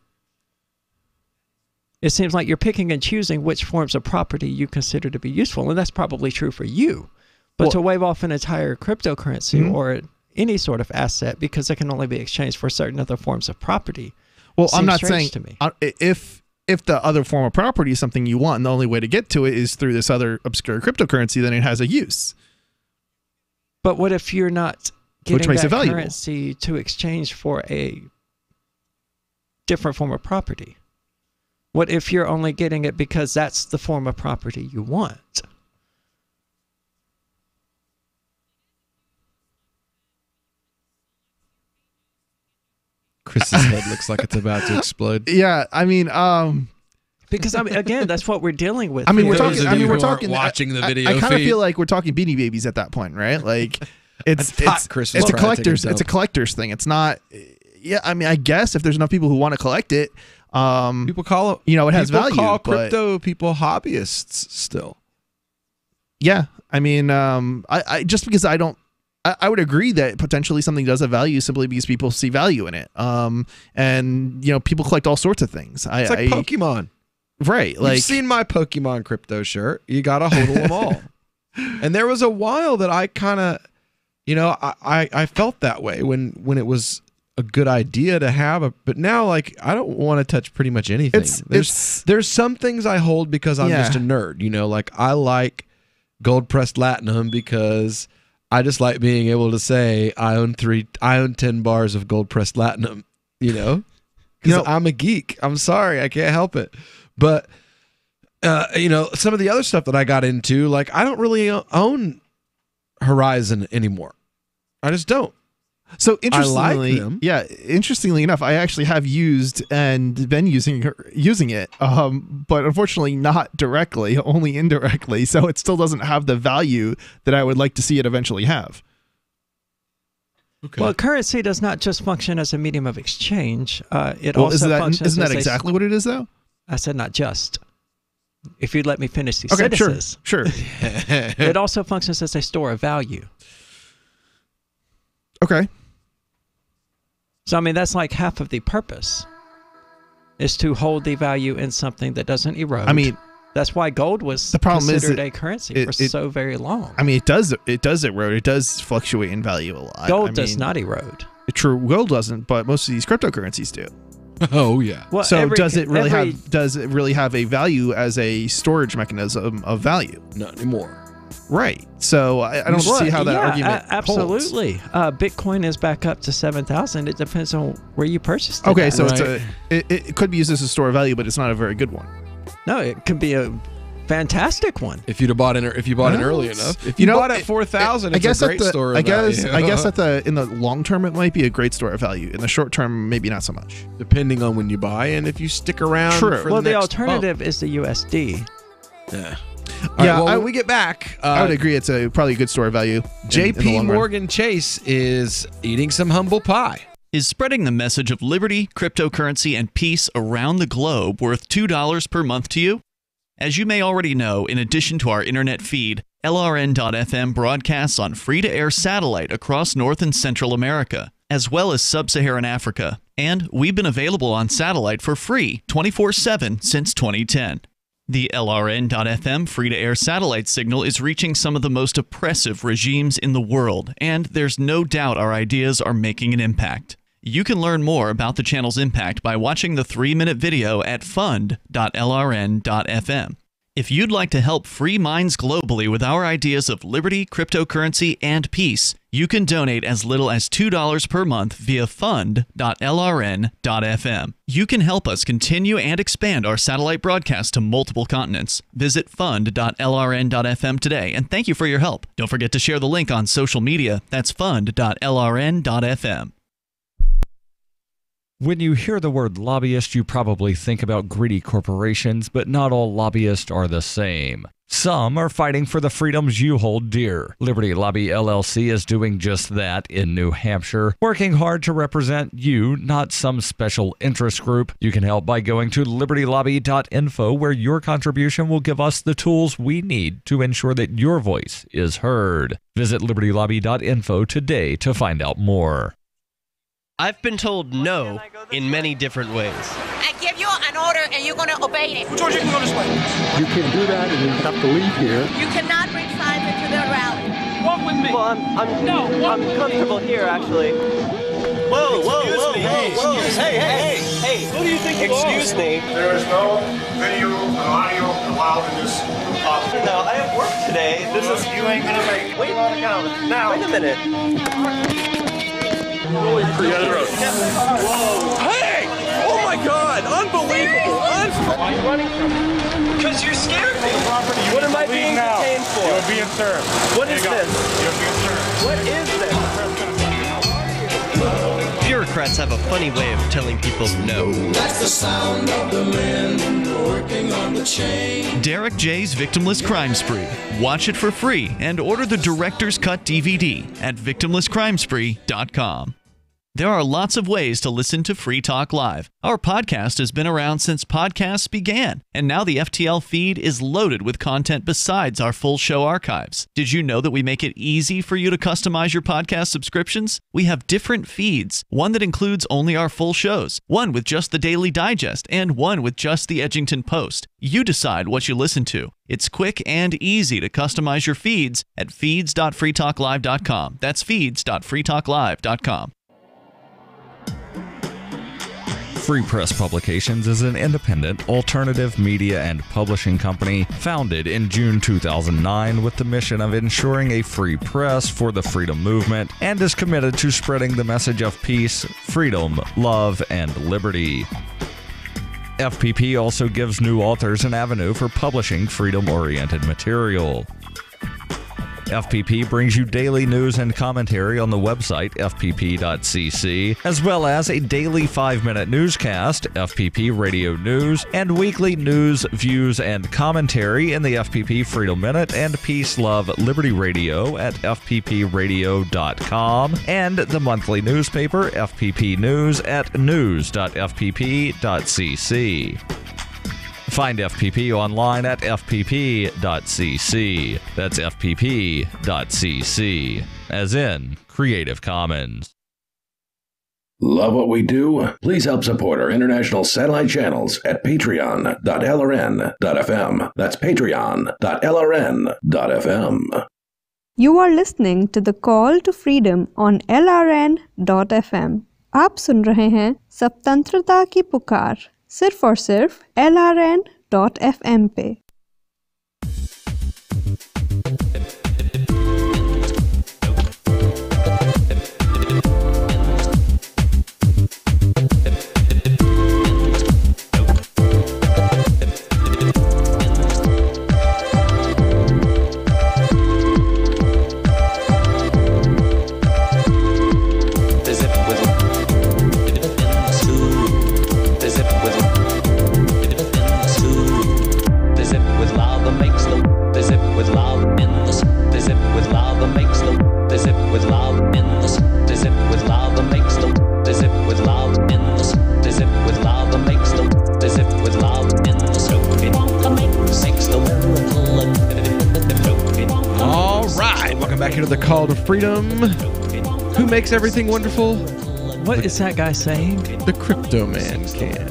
It seems like you're picking and choosing which forms of property you consider to be useful, and that's probably true for you. But to wave off an entire cryptocurrency or any sort of asset because it can only be exchanged for certain other forms of property. Well, I'm not saying to me. If the other form of property is something you want and the only way to get to it is through this other obscure cryptocurrency, then it has a use. But what if you're not getting that currency to exchange for a different form of property? What if you're only getting it because that's the form of property you want? Chris's head looks like it's about to explode. Yeah, I mean, because again, that's what we're dealing with. I mean, we're here. talking. I mean, we're talking. Watching the video. I kind of feel like we're talking Beanie Babies at that point, right? Like, it's a collector's thing. It's not. Yeah, I mean, I guess if there's enough people who want to collect it, people call it. It has value. Call crypto people hobbyists still. Yeah, I mean, I just because I don't. I would agree that potentially something does have value simply because people see value in it. And people collect all sorts of things. It's like Pokemon, right? Like, you've seen my Pokemon crypto shirt. You gotta hodl them all. And there was a while that I kind of, I felt that way when it was a good idea to have but now like I don't want to touch pretty much anything. There's some things I hold because I'm just a nerd. Like I like gold pressed platinum because I just like being able to say I own 10 bars of gold pressed platinum, because I'm a geek. I'm sorry, I can't help it. But some of the other stuff that I got into, like I don't really own Horizon anymore. I just don't. So interestingly, I like them. Yeah, interestingly enough, I actually have used and been using it, but unfortunately not directly, only indirectly. So it still doesn't have the value that I would like to see it eventually have. Okay. Well, currency does not just function as a medium of exchange. It also functions. Isn't that exactly what it is, though? I said not just. If you'd let me finish these okay, sentences. Sure. It also functions as a store of value. Okay. So, I mean, that's like half of the purpose, is to hold the value in something that doesn't erode. I mean, that's why gold was considered a currency for so very long. I mean, it does erode. It does fluctuate in value a lot. Gold does not erode. True, gold doesn't, but most of these cryptocurrencies do. Oh yeah. Well, so does it really have a value as a storage mechanism of value? Not anymore. Right. So I don't see how that argument absolutely. Bitcoin is back up to 7,000. It depends on where you purchased it. Okay, so it could be used as a store of value, but it's not a very good one. No, it could be a fantastic one if you'd have bought it. If you bought it early enough. If you bought it 4,000, it's a great store of value. I guess in the long term it might be a great store of value. In the short term, maybe not so much. Depending on when you buy and if you stick around. True. Well, the alternative is the USD. Yeah. All right, when we get back, I would agree it's probably a good store of value. JP Morgan Chase is eating some humble pie. Is spreading the message of liberty, cryptocurrency, and peace around the globe worth $2 per month to you? As you may already know, in addition to our internet feed, LRN.FM broadcasts on free-to-air satellite across North and Central America, as well as Sub-Saharan Africa. And we've been available on satellite for free 24/7 since 2010. The LRN.FM free-to-air satellite signal is reaching some of the most oppressive regimes in the world, and there's no doubt our ideas are making an impact. You can learn more about the channel's impact by watching the 3-minute video at fund.lrn.fm. If you'd like to help free minds globally with our ideas of liberty, cryptocurrency, and peace, you can donate as little as $2 per month via fund.lrn.fm. You can help us continue and expand our satellite broadcast to multiple continents. Visit fund.lrn.fm today, and thank you for your help. Don't forget to share the link on social media. That's fund.lrn.fm. When you hear the word lobbyist, you probably think about greedy corporations, but not all lobbyists are the same. Some are fighting for the freedoms you hold dear. Liberty Lobby LLC is doing just that in New Hampshire, working hard to represent you, not some special interest group. You can help by going to libertylobby.info, where your contribution will give us the tools we need to ensure that your voice is heard. Visit libertylobby.info today to find out more. I've been told no in many different ways. I give you an order and you're going to obey it. Who told you to go this way? You can do that and you have to leave here. You cannot bring signs into the rally. Walk with me. Well, I'm comfortable here, actually. Whoa. Hey. Who do you think you are? Excuse me. There is no video or audio allowed in this office. No, I have work today. You ain't going to make it. Wait on the counter. Now. Wait a minute. Whoa. Hey! Oh my God! Unbelievable! Why are you running from me? Because you're scared of me. What am I being detained for? You're being served. What is this? You're being served. What is this? Bureaucrats have a funny way of telling people no. That's the sound of the men working on the chain. Derek J's Victimless Crime Spree. Watch it for free and order the Director's Cut DVD at victimlesscrimespree.com. There are lots of ways to listen to Free Talk Live. Our podcast has been around since podcasts began, and now the FTL feed is loaded with content besides our full show archives. Did you know that we make it easy for you to customize your podcast subscriptions? We have different feeds, one that includes only our full shows, one with just the Daily Digest, and one with just the Edgington Post. You decide what you listen to. It's quick and easy to customize your feeds at feeds.freetalklive.com. That's feeds.freetalklive.com. Free Press Publications is an independent, alternative media and publishing company founded in June 2009 with the mission of ensuring a free press for the freedom movement and is committed to spreading the message of peace, freedom, love, and liberty. FPP also gives new authors an avenue for publishing freedom-oriented material. FPP brings you daily news and commentary on the website fpp.cc, as well as a daily 5-minute newscast, FPP Radio News, and weekly news, views, and commentary in the FPP Freedom Minute and Peace, Love, Liberty Radio at fppradio.com, and the monthly newspaper FPP News at news.fpp.cc. Find FPP online at fpp.cc. That's fpp.cc, as in Creative Commons. Love what we do? Please help support our international satellite channels at patreon.lrn.fm. That's patreon.lrn.fm. You are listening to the Call to Freedom on LRN.fm. आप सुन रहे हैं स्वतंत्रता की पुकार सिर्फ और सिर्फ LRN.fm पे। The Call to Freedom. Who makes everything wonderful? What is that guy saying? The Crypto Man can.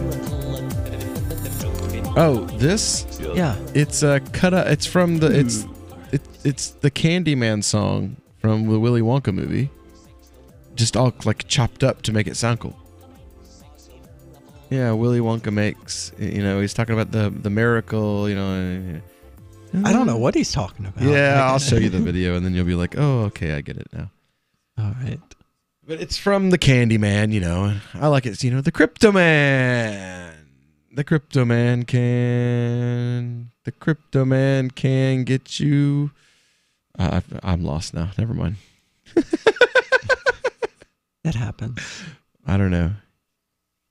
Oh, this? Yeah. It's cut up. It's from the it's the Candyman song from the Willy Wonka movie. Just all like chopped up to make it sound cool. Yeah, Willy Wonka makes, he's talking about the miracle, I don't know what he's talking about. Yeah, I'll show you the video and then you'll be like, oh, okay, I get it now. All right. But it's from the Candyman, I like it. The Crypto Man. The Crypto Man can. The Crypto Man can get you. I'm lost now. Never mind. It happens. I don't know.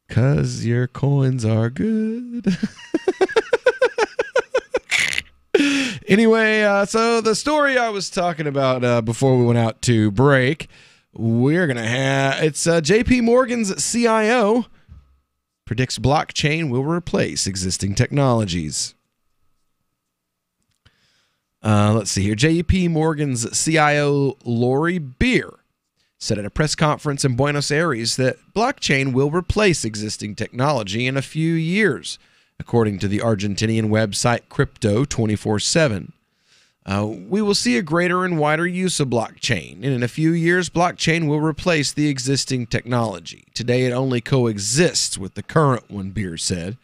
'Cause your coins are good. Anyway, so the story I was talking about before we went out to break, we're going to have, it's JP Morgan's CIO predicts blockchain will replace existing technologies. Let's see here. JP Morgan's CIO Lori Beer said at a press conference in Buenos Aires that blockchain will replace existing technology in a few years, according to the Argentinian website Crypto 24/7. We will see a greater and wider use of blockchain, and in a few years, blockchain will replace the existing technology. Today, it only coexists with the current one, Beer said.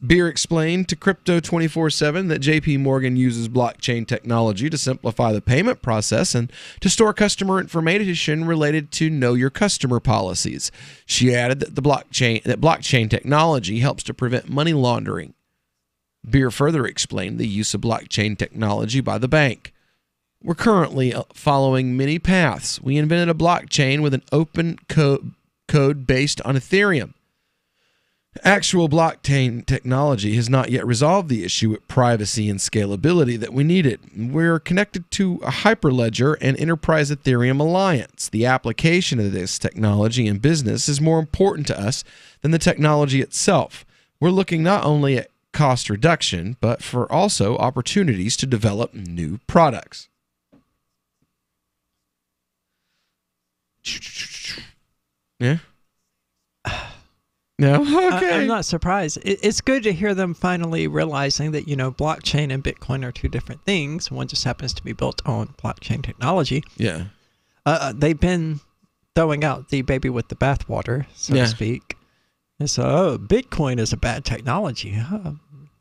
Beer explained to Crypto 24/7 that JP Morgan uses blockchain technology to simplify the payment process and to store customer information related to Know Your Customer policies. She added that blockchain technology helps to prevent money laundering, Beer further explained the use of blockchain technology by the bank. We're currently following many paths. We invented a blockchain with an open code based on Ethereum. Actual blockchain technology has not yet resolved the issue with privacy and scalability that we needed. We're connected to a Hyperledger and Enterprise Ethereum Alliance. The application of this technology in business is more important to us than the technology itself. We're looking not only at cost reduction, but for also opportunities to develop new products. Yeah? No? Okay. I'm not surprised. It's good to hear them finally realizing that, blockchain and Bitcoin are two different things. One just happens to be built on blockchain technology. Yeah. They've been throwing out the baby with the bathwater, so to speak. And so, Bitcoin is a bad technology.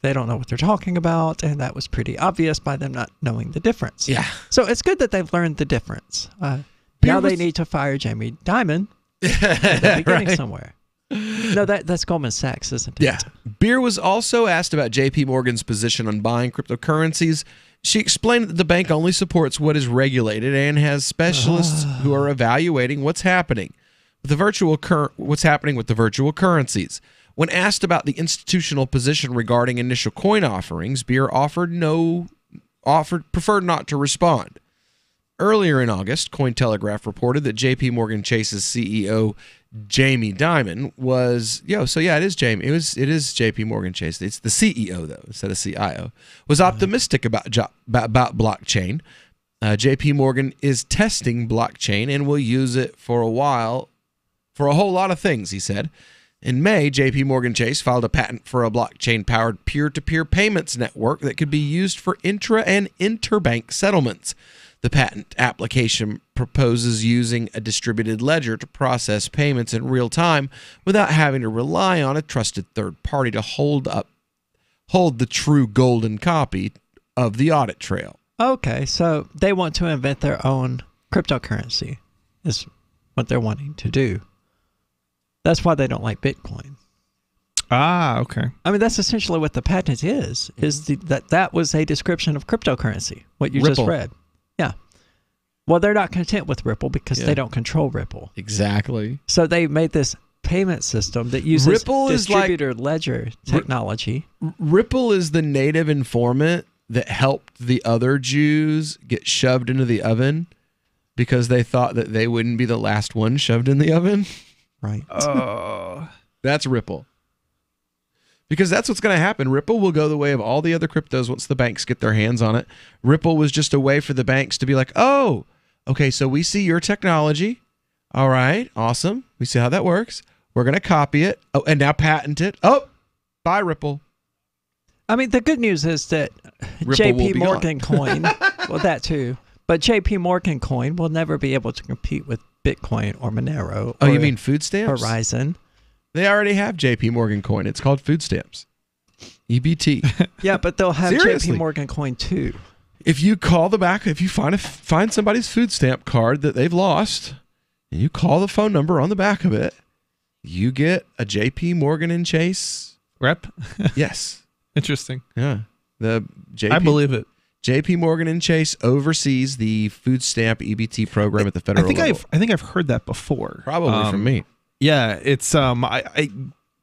They don't know what they're talking about, and that was pretty obvious by them not knowing the difference. Yeah. So it's good that they've learned the difference. Now they need to fire Jamie Dimon at the beginning somewhere. No, that's Goldman Sachs, isn't it? Yeah. Beer was also asked about JP Morgan's position on buying cryptocurrencies. She explained that the bank only supports what is regulated and has specialists who are evaluating what's happening with the virtual currencies. When asked about the institutional position regarding initial coin offerings, Beer preferred not to respond. Earlier in August, Cointelegraph reported that JP Morgan Chase's CEO Jamie Dimon was it is Jamie. It is JP Morgan Chase. It's the CEO though instead of CIO. Was optimistic about blockchain. JP Morgan is testing blockchain and will use it for a while for a whole lot of things, he said. In May, JP Morgan Chase filed a patent for a blockchain-powered peer-to-peer payments network that could be used for intra and interbank settlements. The patent application proposes using a distributed ledger to process payments in real time without having to rely on a trusted third party to hold the true golden copy of the audit trail. Okay, so they want to invent their own cryptocurrency is what they're wanting to do. That's why they don't like Bitcoin. Ah, okay. I mean, that's essentially what the patent is that was a description of cryptocurrency, what you Ripple. just read. Yeah. Well, they're not content with Ripple because they don't control Ripple. Exactly. So they made this payment system that uses Ripple distributed ledger technology. Ripple is the native informant that helped the other Jews get shoved into the oven because they thought that they wouldn't be the last one shoved in the oven. Right. Oh. That's Ripple. Because that's what's going to happen. Ripple will go the way of all the other cryptos once the banks get their hands on it. Ripple was just a way for the banks to be like, oh, okay, so we see your technology. All right, awesome. We see how that works. We're going to copy it. Oh, and now patent it. Oh, bye, Ripple. I mean, the good news is that JP Morgan coin, well, that too, but JP Morgan coin will never be able to compete with Bitcoin or Monero. Oh, you mean food stamps? Horizon. They already have JP Morgan coin. It's called food stamps. EBT. Yeah, but they'll have Seriously. JP Morgan coin too. If you call the back, if you find somebody's food stamp card that they've lost, and you call the phone number on the back of it, you get a JP Morgan and Chase rep. Yes. Interesting. Yeah. I believe it. JP Morgan and Chase oversees the food stamp EBT program at the federal level. I think I've heard that before. Probably from me. Yeah, it's I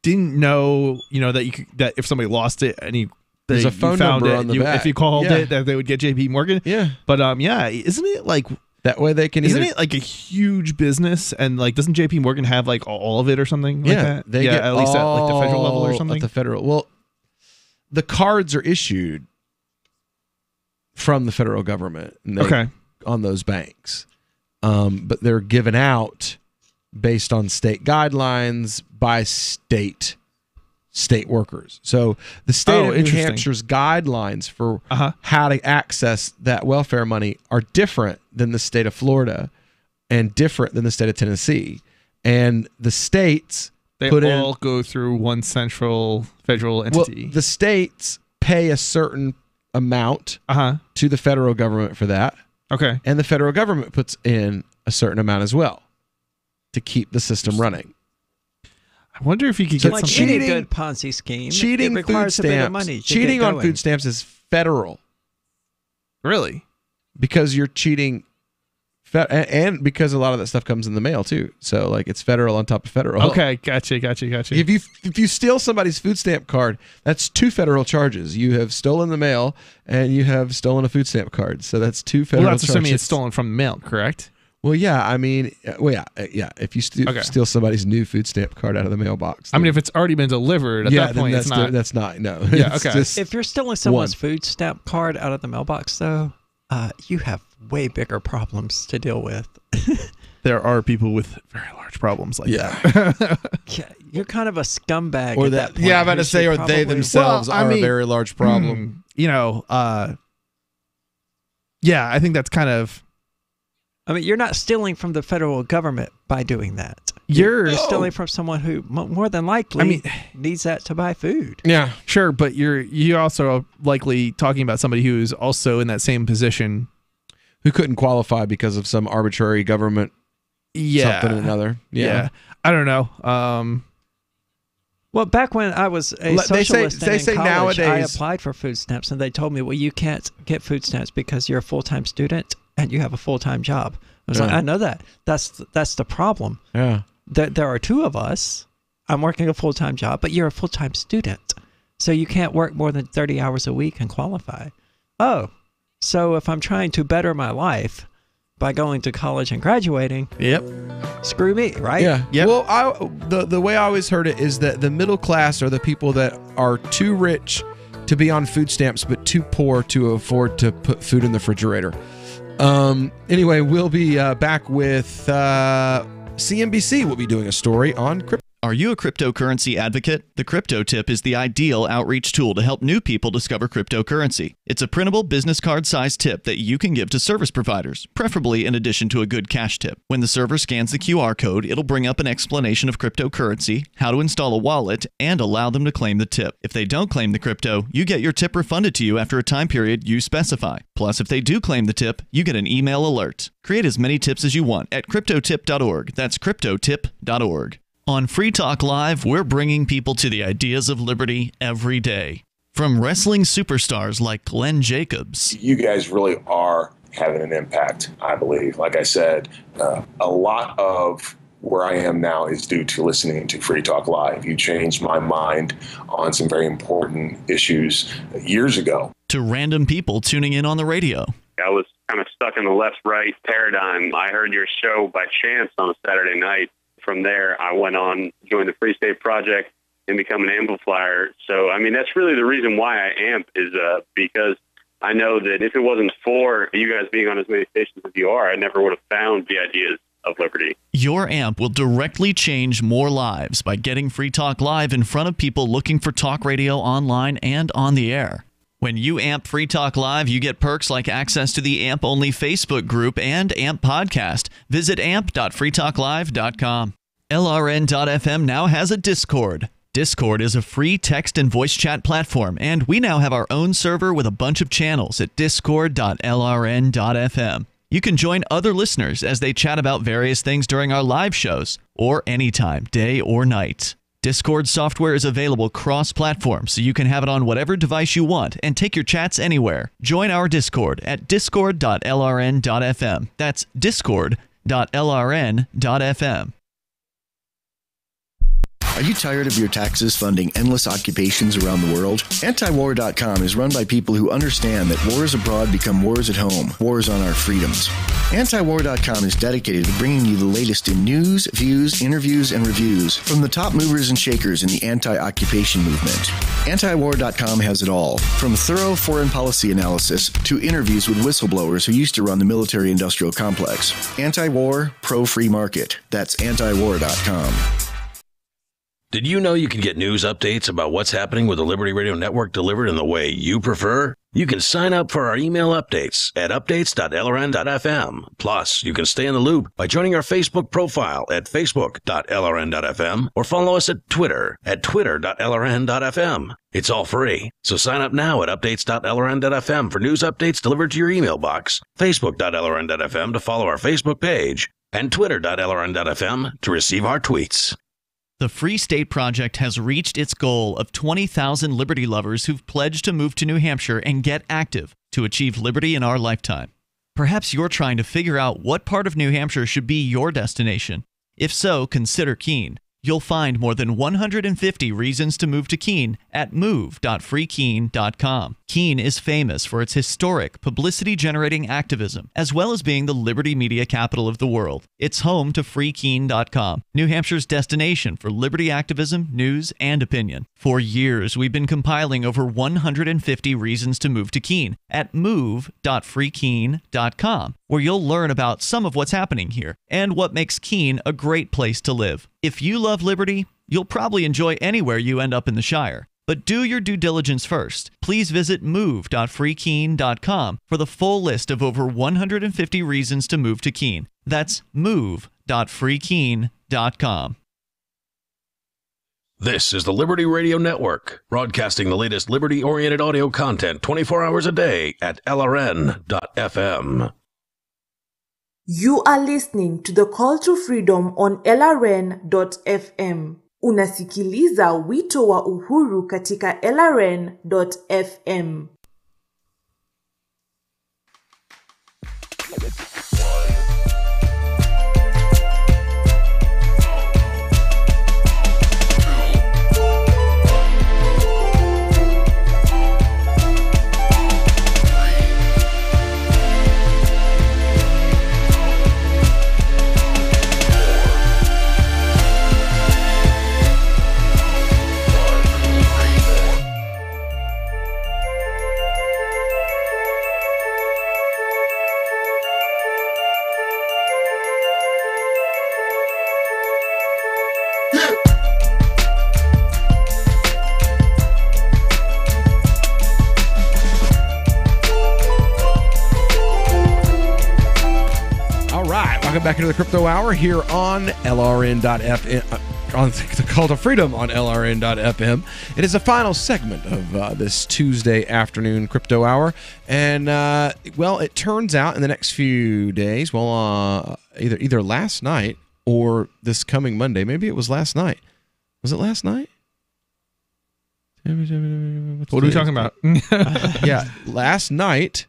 didn't know, that if somebody lost it and there's a phone number on the back. If you called it, that they would get JP Morgan. Yeah. But isn't it like that way they can Isn't it like a huge business and doesn't JP Morgan have like all of it or something like that? They get at least at like the federal level or something. At the federal. Well, the cards are issued from the federal government on those banks. But they're given out based on state guidelines by state workers. So the state of New Hampshire's guidelines for how to access that welfare money are different than the state of Florida and different than the state of Tennessee. And the states all go through one central federal entity. Well, the states pay a certain amount to the federal government for that. Okay. And the federal government puts in a certain amount as well to keep the system running. wonder if you could So get like something. any good Ponzi scheme, Cheating it requires food a bit of stamps. money. to Cheating get on going. food stamps is federal. Really? Because you're cheating, and because a lot of that stuff comes in the mail too. So like it's federal on top of federal. Okay, gotcha. If you steal somebody's food stamp card, that's 2 federal charges. You have stolen the mail, and you have stolen a food stamp card. So that's 2 federal Well, that's charges. assuming it's stolen from the mail, correct? Well, yeah. I mean, yeah. If you steal somebody's new food stamp card out of the mailbox, I mean, if it's already been delivered, at that point, then it's not. that's not. No. Yeah, It's okay. just If you're stealing someone's one. food stamp card out of the mailbox, though, you have way bigger problems to deal with. There are people with very large problems like Yeah. that. Yeah, you're kind of a scumbag. Or at that, point. yeah, I'm about You to say, should or they probably- themselves Well, I are mean, a very large problem. You know, yeah, I think that's kind of. I mean, you're not stealing from the federal government by doing that. You're stealing from someone who more than likely needs that to buy food. Yeah, sure, but you're also likely talking about somebody who's also in that same position, who couldn't qualify because of some arbitrary government something or another. Yeah. I don't know. Well, back when I was a They socialist say in college, I nowadays- applied for food stamps, and they told me, well, you can't get food stamps because you're a full-time student and you have a full-time job. I was like, Yeah. I know that. That's the problem. Yeah. There are 2 of us. I'm working a full-time job, but you're a full-time student. So you can't work more than 30 hours a week and qualify. Oh, so if I'm trying to better my life by going to college and graduating, screw me, right? Yeah. Well, the way I always heard it is that the middle class are the people that are too rich to be on food stamps, but too poor to afford to put food in the refrigerator. Anyway, we'll be back with CNBC. We'll be doing a story on crypto. Are you a cryptocurrency advocate? The Crypto Tip is the ideal outreach tool to help new people discover cryptocurrency. It's a printable business card-sized tip that you can give to service providers, preferably in addition to a good cash tip. When the server scans the QR code, it'll bring up an explanation of cryptocurrency, how to install a wallet, and allow them to claim the tip. If they don't claim the crypto, you get your tip refunded to you after a time period you specify. Plus, if they do claim the tip, you get an email alert. Create as many tips as you want at cryptotip.org. That's cryptotip.org. On Free Talk Live, we're bringing people to the ideas of liberty every day. From wrestling superstars like Glenn Jacobs. You guys really are having an impact, I believe. Like I said, a lot of where I am now is due to listening to Free Talk Live. You changed my mind on some very important issues years ago. To random people tuning in on the radio. I was kind of stuck in the left-right paradigm. I heard your show by chance on a Saturday night. From there, I went on, joined the Free State Project, and become an amplifier. So, I mean, that's really the reason why I amp is because I know that if it wasn't for you guys being on as many stations as you are, I never would have found the ideas of liberty. Your amp will directly change more lives by getting Free Talk Live in front of people looking for talk radio online and on the air. When you amp Free Talk Live, you get perks like access to the AMP-only Facebook group and AMP podcast. Visit amp.freetalklive.com. LRN.FM now has a Discord. Discord is a free text and voice chat platform, and we now have our own server with a bunch of channels at discord.lrn.fm. You can join other listeners as they chat about various things during our live shows, or anytime, day or night. Discord software is available cross-platform, so you can have it on whatever device you want and take your chats anywhere. Join our Discord at discord.lrn.fm. That's discord.lrn.fm. Are you tired of your taxes funding endless occupations around the world? Antiwar.com is run by people who understand that wars abroad become wars at home, wars on our freedoms. Antiwar.com is dedicated to bringing you the latest in news, views, interviews, and reviews from the top movers and shakers in the anti-occupation movement. Antiwar.com has it all, from thorough foreign policy analysis to interviews with whistleblowers who used to run the military-industrial complex. Anti-war, pro-free market. That's antiwar.com. Did you know you can get news updates about what's happening with the Liberty Radio Network delivered in the way you prefer? You can sign up for our email updates at updates.lrn.fm. Plus, you can stay in the loop by joining our Facebook profile at facebook.lrn.fm or follow us at Twitter at twitter.lrn.fm. It's all free, so sign up now at updates.lrn.fm for news updates delivered to your email box, facebook.lrn.fm to follow our Facebook page, and twitter.lrn.fm to receive our tweets. The Free State Project has reached its goal of 20,000 liberty lovers who've pledged to move to New Hampshire and get active to achieve liberty in our lifetime. Perhaps you're trying to figure out what part of New Hampshire should be your destination. If so, consider Keene. You'll find more than 150 reasons to move to Keene at move.freekeene.com. Keene is famous for its historic, publicity-generating activism, as well as being the liberty media capital of the world. It's home to freekeene.com, New Hampshire's destination for liberty activism, news, and opinion. For years, we've been compiling over 150 reasons to move to Keene at move.freekeene.com, where you'll learn about some of what's happening here and what makes Keene a great place to live. If you love liberty, you'll probably enjoy anywhere you end up in the Shire. But do your due diligence first. Please visit move.freekeene.com for the full list of over 150 reasons to move to Keene. That's move.freekeene.com. This is the Liberty Radio Network, broadcasting the latest liberty-oriented audio content 24 hours a day at LRN.FM. You are listening to the Call to Freedom on LRN.FM. Unasikiliza wito wa uhuru katika LRN.FM. Back into the Crypto Hour here on LRN.FM, on the Call to Freedom on LRN.FM. It is the final segment of this Tuesday afternoon Crypto Hour. And, well, it turns out in the next few days, well, either last night or this coming Monday. Maybe it was last night. Was it last night? What are we talking about? Yeah, last night,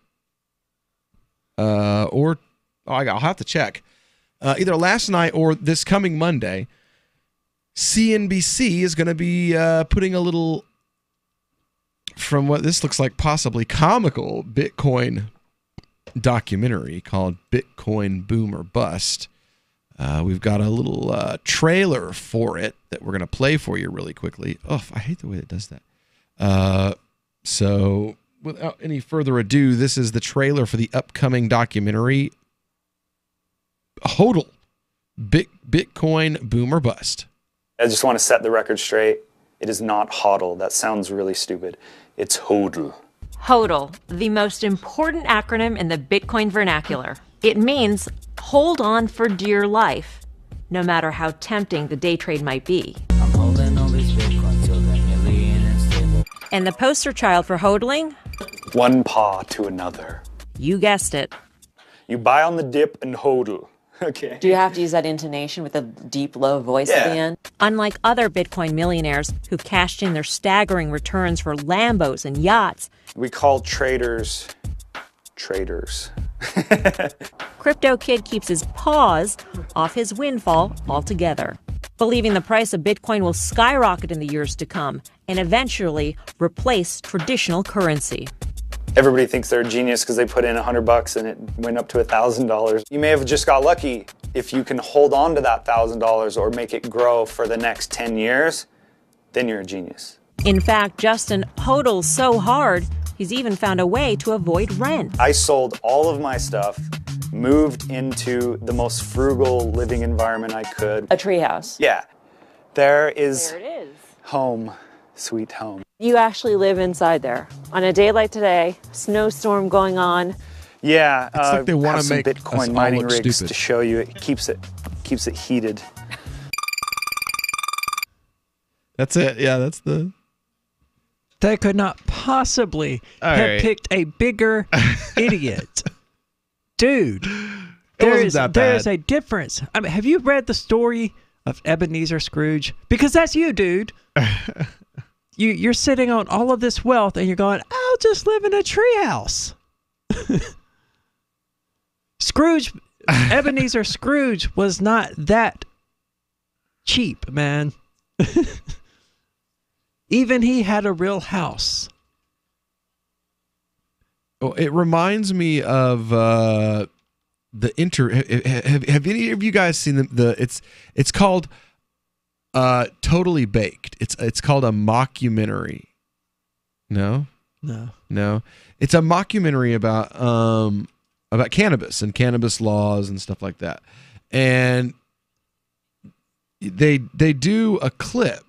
or I'll have to check. Either last night or this coming Monday, CNBC is going to be putting a little, from what this looks like, possibly comical Bitcoin documentary called Bitcoin Boom or Bust. We've got a little trailer for it that we're going to play for you really quickly. Oh, I hate the way it does that. So without any further ado, this is the trailer for the upcoming documentary, HODL, Bitcoin Boom or Bust. I just want to set the record straight. It is not HODL. That sounds really stupid. It's HODL. HODL, the most important acronym in the Bitcoin vernacular. It means hold on for dear life, no matter how tempting the day trade might be. I'm holding all these Bitcoins till they're million and stable. And the poster child for hodling? One paw to another. You guessed it. You buy on the dip and HODL. Okay. Do you have to use that intonation with a deep, low voice at the end? Unlike other Bitcoin millionaires who've cashed in their staggering returns for Lambos and yachts, we call traders. Crypto Kid keeps his paws off his windfall altogether, believing the price of Bitcoin will skyrocket in the years to come and eventually replace traditional currency. Everybody thinks they're a genius because they put in $100 and it went up to $1,000. You may have just got lucky. If you can hold on to that $1,000 or make it grow for the next 10 years, then you're a genius. In fact, Justin hodls so hard, he's even found a way to avoid rent. I sold all of my stuff, moved into the most frugal living environment I could. A treehouse. Yeah. There it is. Home, sweet home. You actually live inside there. On a day like today, snowstorm going on. Yeah, it's like they want to make Bitcoin mining rigs to show you. It keeps it heated. That's it. Yeah, that's the. They could not possibly have picked a bigger idiot. Dude, there is a difference. I mean, have you read the story of Ebenezer Scrooge, because that's you, dude. You're sitting on all of this wealth and you're going, I'll just live in a treehouse. Ebenezer Scrooge was not that cheap, man. Even he had a real house. Oh, it reminds me of have any of you guys seen it's called Totally Baked. It's called a mockumentary. No? No. It's a mockumentary about cannabis and cannabis laws and stuff like that. And they do a clip.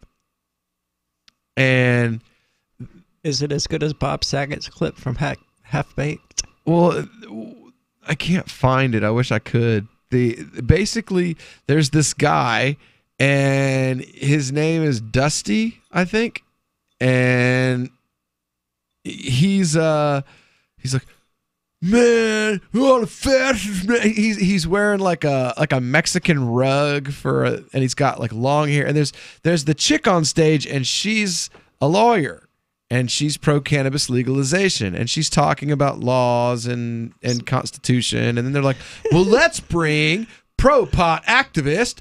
And is it as good as Bob Saget's clip from Half Baked? Well, I can't find it. I wish I could. Basically, there's this guy, and his name is Dusty, I think, and he's like, man, who are the fastest man? He's wearing like a Mexican rug and he's got like long hair. And there's the chick on stage, and she's a lawyer, and she's pro cannabis legalization, and she's talking about laws and constitution. And then they're like, well, let's bring pro pot activist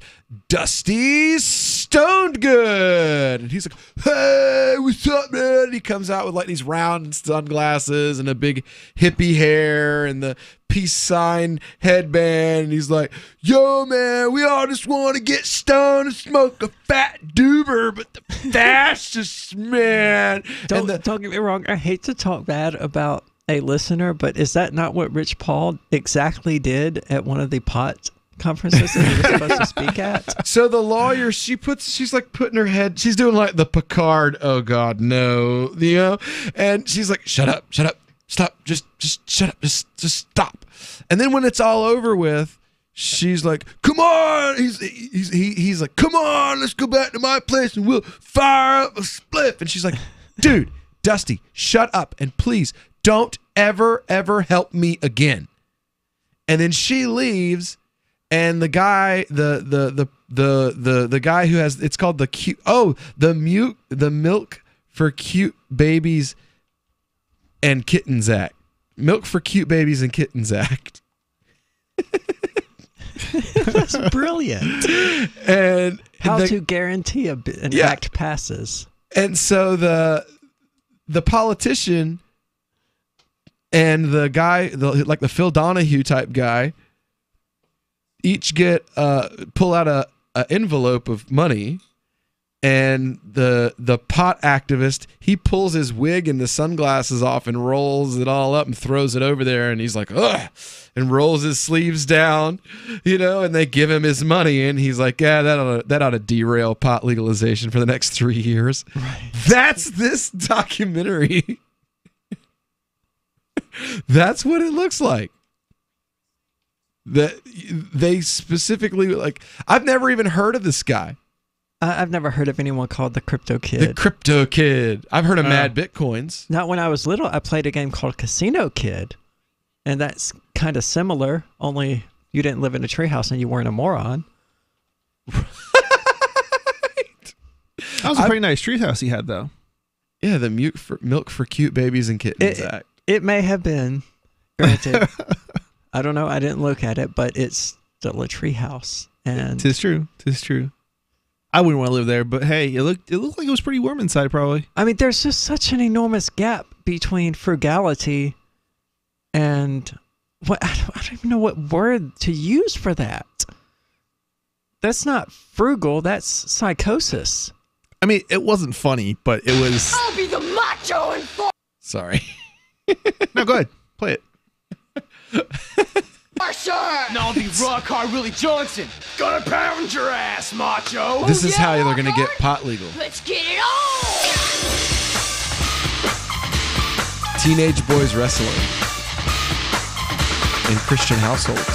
Dusty Stoned Good. And he's like, hey, what's up, man? And he comes out with like these round sunglasses and a big hippie hair and the peace sign headband. And he's like, yo, man, we all just want to get stoned and smoke a fat doober, but the fastest, man. Don't get me wrong. I hate to talk bad about a listener, but is that not what Rich Paul exactly did at one of the pot conferences that he was supposed to speak at? So the lawyer, she's like putting her head, she's doing like the Picard, oh God, no, and she's like, shut up, stop, just shut up, just stop. And then when it's all over with, she's like, come on, he's like, come on, let's go back to my place and we'll fire up a spliff. And she's like, dude, Dusty, shut up, and please don't ever help me again. And then she leaves. And the guy, the guy who has, it's called the Milk for Cute Babies and Kittens Act. Milk for Cute Babies and Kittens Act. That's brilliant. And how to guarantee an act passes. And so the politician and the guy, like the Phil Donahue type guy, each pull out a envelope of money, and the pot activist, he pulls his wig and the sunglasses off and rolls it all up and throws it over there, and he's like, ugh, and rolls his sleeves down, and they give him his money, and he's like, yeah, that ought to derail pot legalization for the next 3 years. Right. That's this documentary. That's what it looks like. That they specifically, like, I've never even heard of this guy. I've never heard of anyone called the Crypto Kid. The Crypto Kid. I've heard of Mad Bitcoins. Not when I was little. I played a game called Casino Kid, and that's kind of similar, only you didn't live in a treehouse and you weren't a moron. That was a pretty nice treehouse he had, though. Yeah, the Milk for Cute Babies and Kittens Act. It may have been, granted. I don't know. I didn't look at it, but it's still a treehouse. And Tis true. I wouldn't want to live there, but hey, it looked like it was pretty warm inside, probably. I mean, there's just such an enormous gap between frugality and what I don't even know what word to use for that. That's not frugal. That's psychosis. I mean, it wasn't funny, but it was. I'll be the macho and Sorry. No, go ahead. Play it. No, I'll be Rock Hard Willie Johnson. Gonna pound your ass, macho. This is how they're going to get pot legal. Let's get it on. Teenage boys wrestling in Christian households.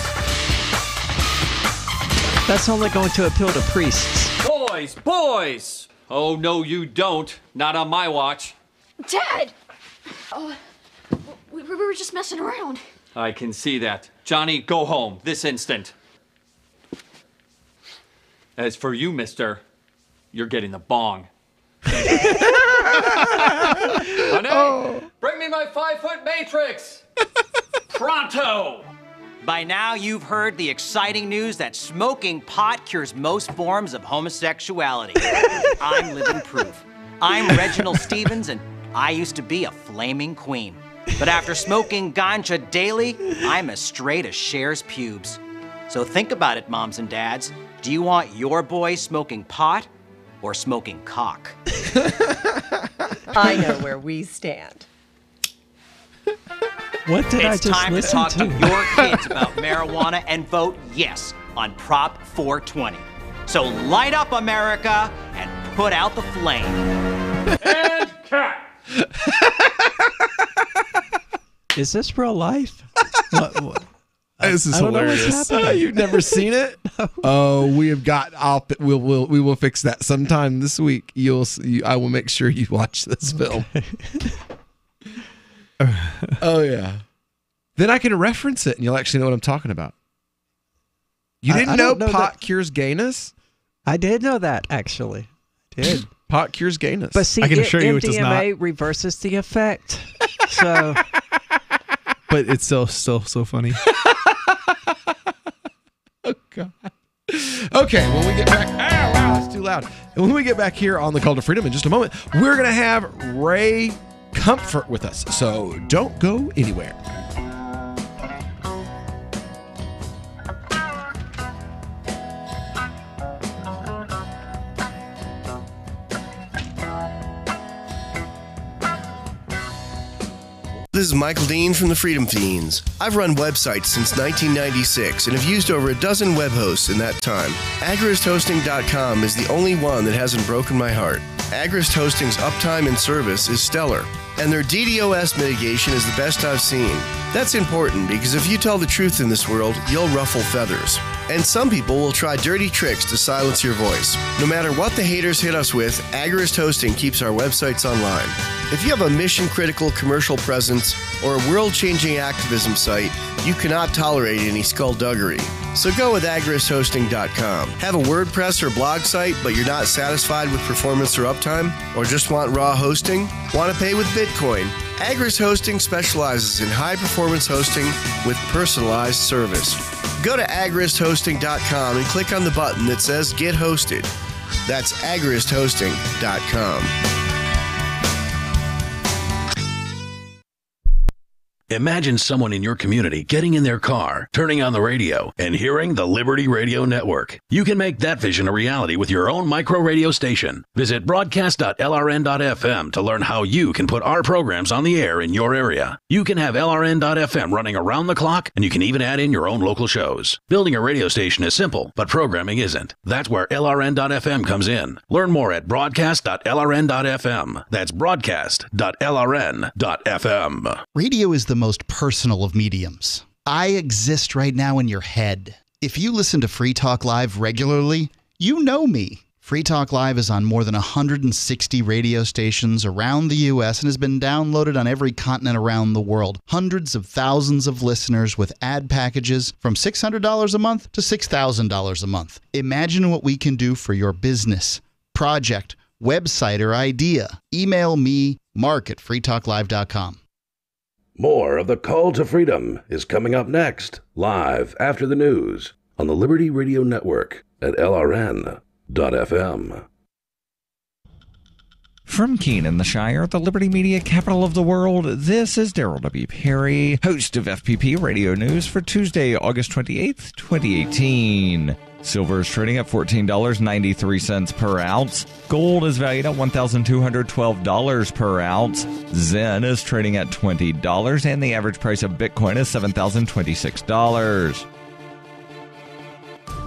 That's only going to appeal to priests. Boys! Oh, no, you don't. Not on my watch. Dad! We were just messing around. I can see that. Johnny, go home this instant. As for you, mister, you're getting the bong. Honey, bring me my 5-foot matrix. Pronto. By now, you've heard the exciting news that smoking pot cures most forms of homosexuality. I'm living proof. I'm Reginald Stevens, and I used to be a flaming queen. But after smoking ganja daily, I'm as straight as Cher's pubes. So think about it, moms and dads. Do you want your boy smoking pot or smoking cock? I know where we stand. What did I It's just time to listen talk to? to your kids about marijuana and vote yes on Prop 420. So light up, America, and put out the flame. And cat. Is this real life? What? This is I don't know what's hilarious. happening. You've never seen it? Oh, we have got. We will fix that sometime this week. I will make sure you watch this film. Oh yeah. Then I can reference it, and you'll actually know what I'm talking about. You didn't I know don't know pot that- cures gayness? I did know that, actually. I did. Pot cures gayness. But see, I can assure you it does MDMA not. reverses the effect. So, But it's still so funny. Oh God. Okay, when we get back, wow, that's too loud. And when we get back here on the Call to Freedom in just a moment, we're gonna have Ray Comfort with us. So don't go anywhere. This is Michael Dean from the Freedom Fiends. I've run websites since 1996 and have used over a dozen web hosts in that time. AgristHosting.com is the only one that hasn't broken my heart. Agrist Hosting's uptime and service is stellar, and their DDoS mitigation is the best I've seen. That's important because if you tell the truth in this world, you'll ruffle feathers. And some people will try dirty tricks to silence your voice. No matter what the haters hit us with, Agrist Hosting keeps our websites online. If you have a mission-critical commercial presence or a world-changing activism site, you cannot tolerate any skullduggery. So go with AgristHosting.com. Have a WordPress or blog site, but you're not satisfied with performance or uptime? Or just want raw hosting? Want to pay with Bitcoin? Agrist Hosting specializes in high-performance hosting with personalized service. Go to AgristHosting.com and click on the button that says Get Hosted. That's AgristHosting.com. Imagine someone in your community getting in their car, turning on the radio, and hearing the Liberty Radio Network. You can make that vision a reality with your own micro radio station. Visit broadcast.lrn.fm to learn how you can put our programs on the air in your area. You can have LRN.FM running around the clock, and you can even add in your own local shows. Building a radio station is simple, but programming isn't. That's where LRN.FM comes in. Learn more at broadcast.lrn.fm. That's broadcast.lrn.fm. Radio is the most personal of mediums. I exist right now in your head. If you listen to Free Talk Live regularly, you know me. Free Talk Live is on more than 160 radio stations around the U.S. and has been downloaded on every continent around the world. Hundreds of thousands of listeners with ad packages from $600 a month to $6,000 a month. Imagine what we can do for your business, project, website, or idea. Email me, mark@freetalklive.com. More of the Call to Freedom is coming up next, live after the news on the Liberty Radio Network at LRN.FM. From Keene in the Shire, the Liberty Media capital of the world, this is Daryl W. Perry, host of FPP Radio News for Tuesday, August 28th, 2018. Silver is trading at $14.93 per ounce. Gold is valued at $1,212 per ounce. Zen is trading at $20, and the average price of Bitcoin is $7,026.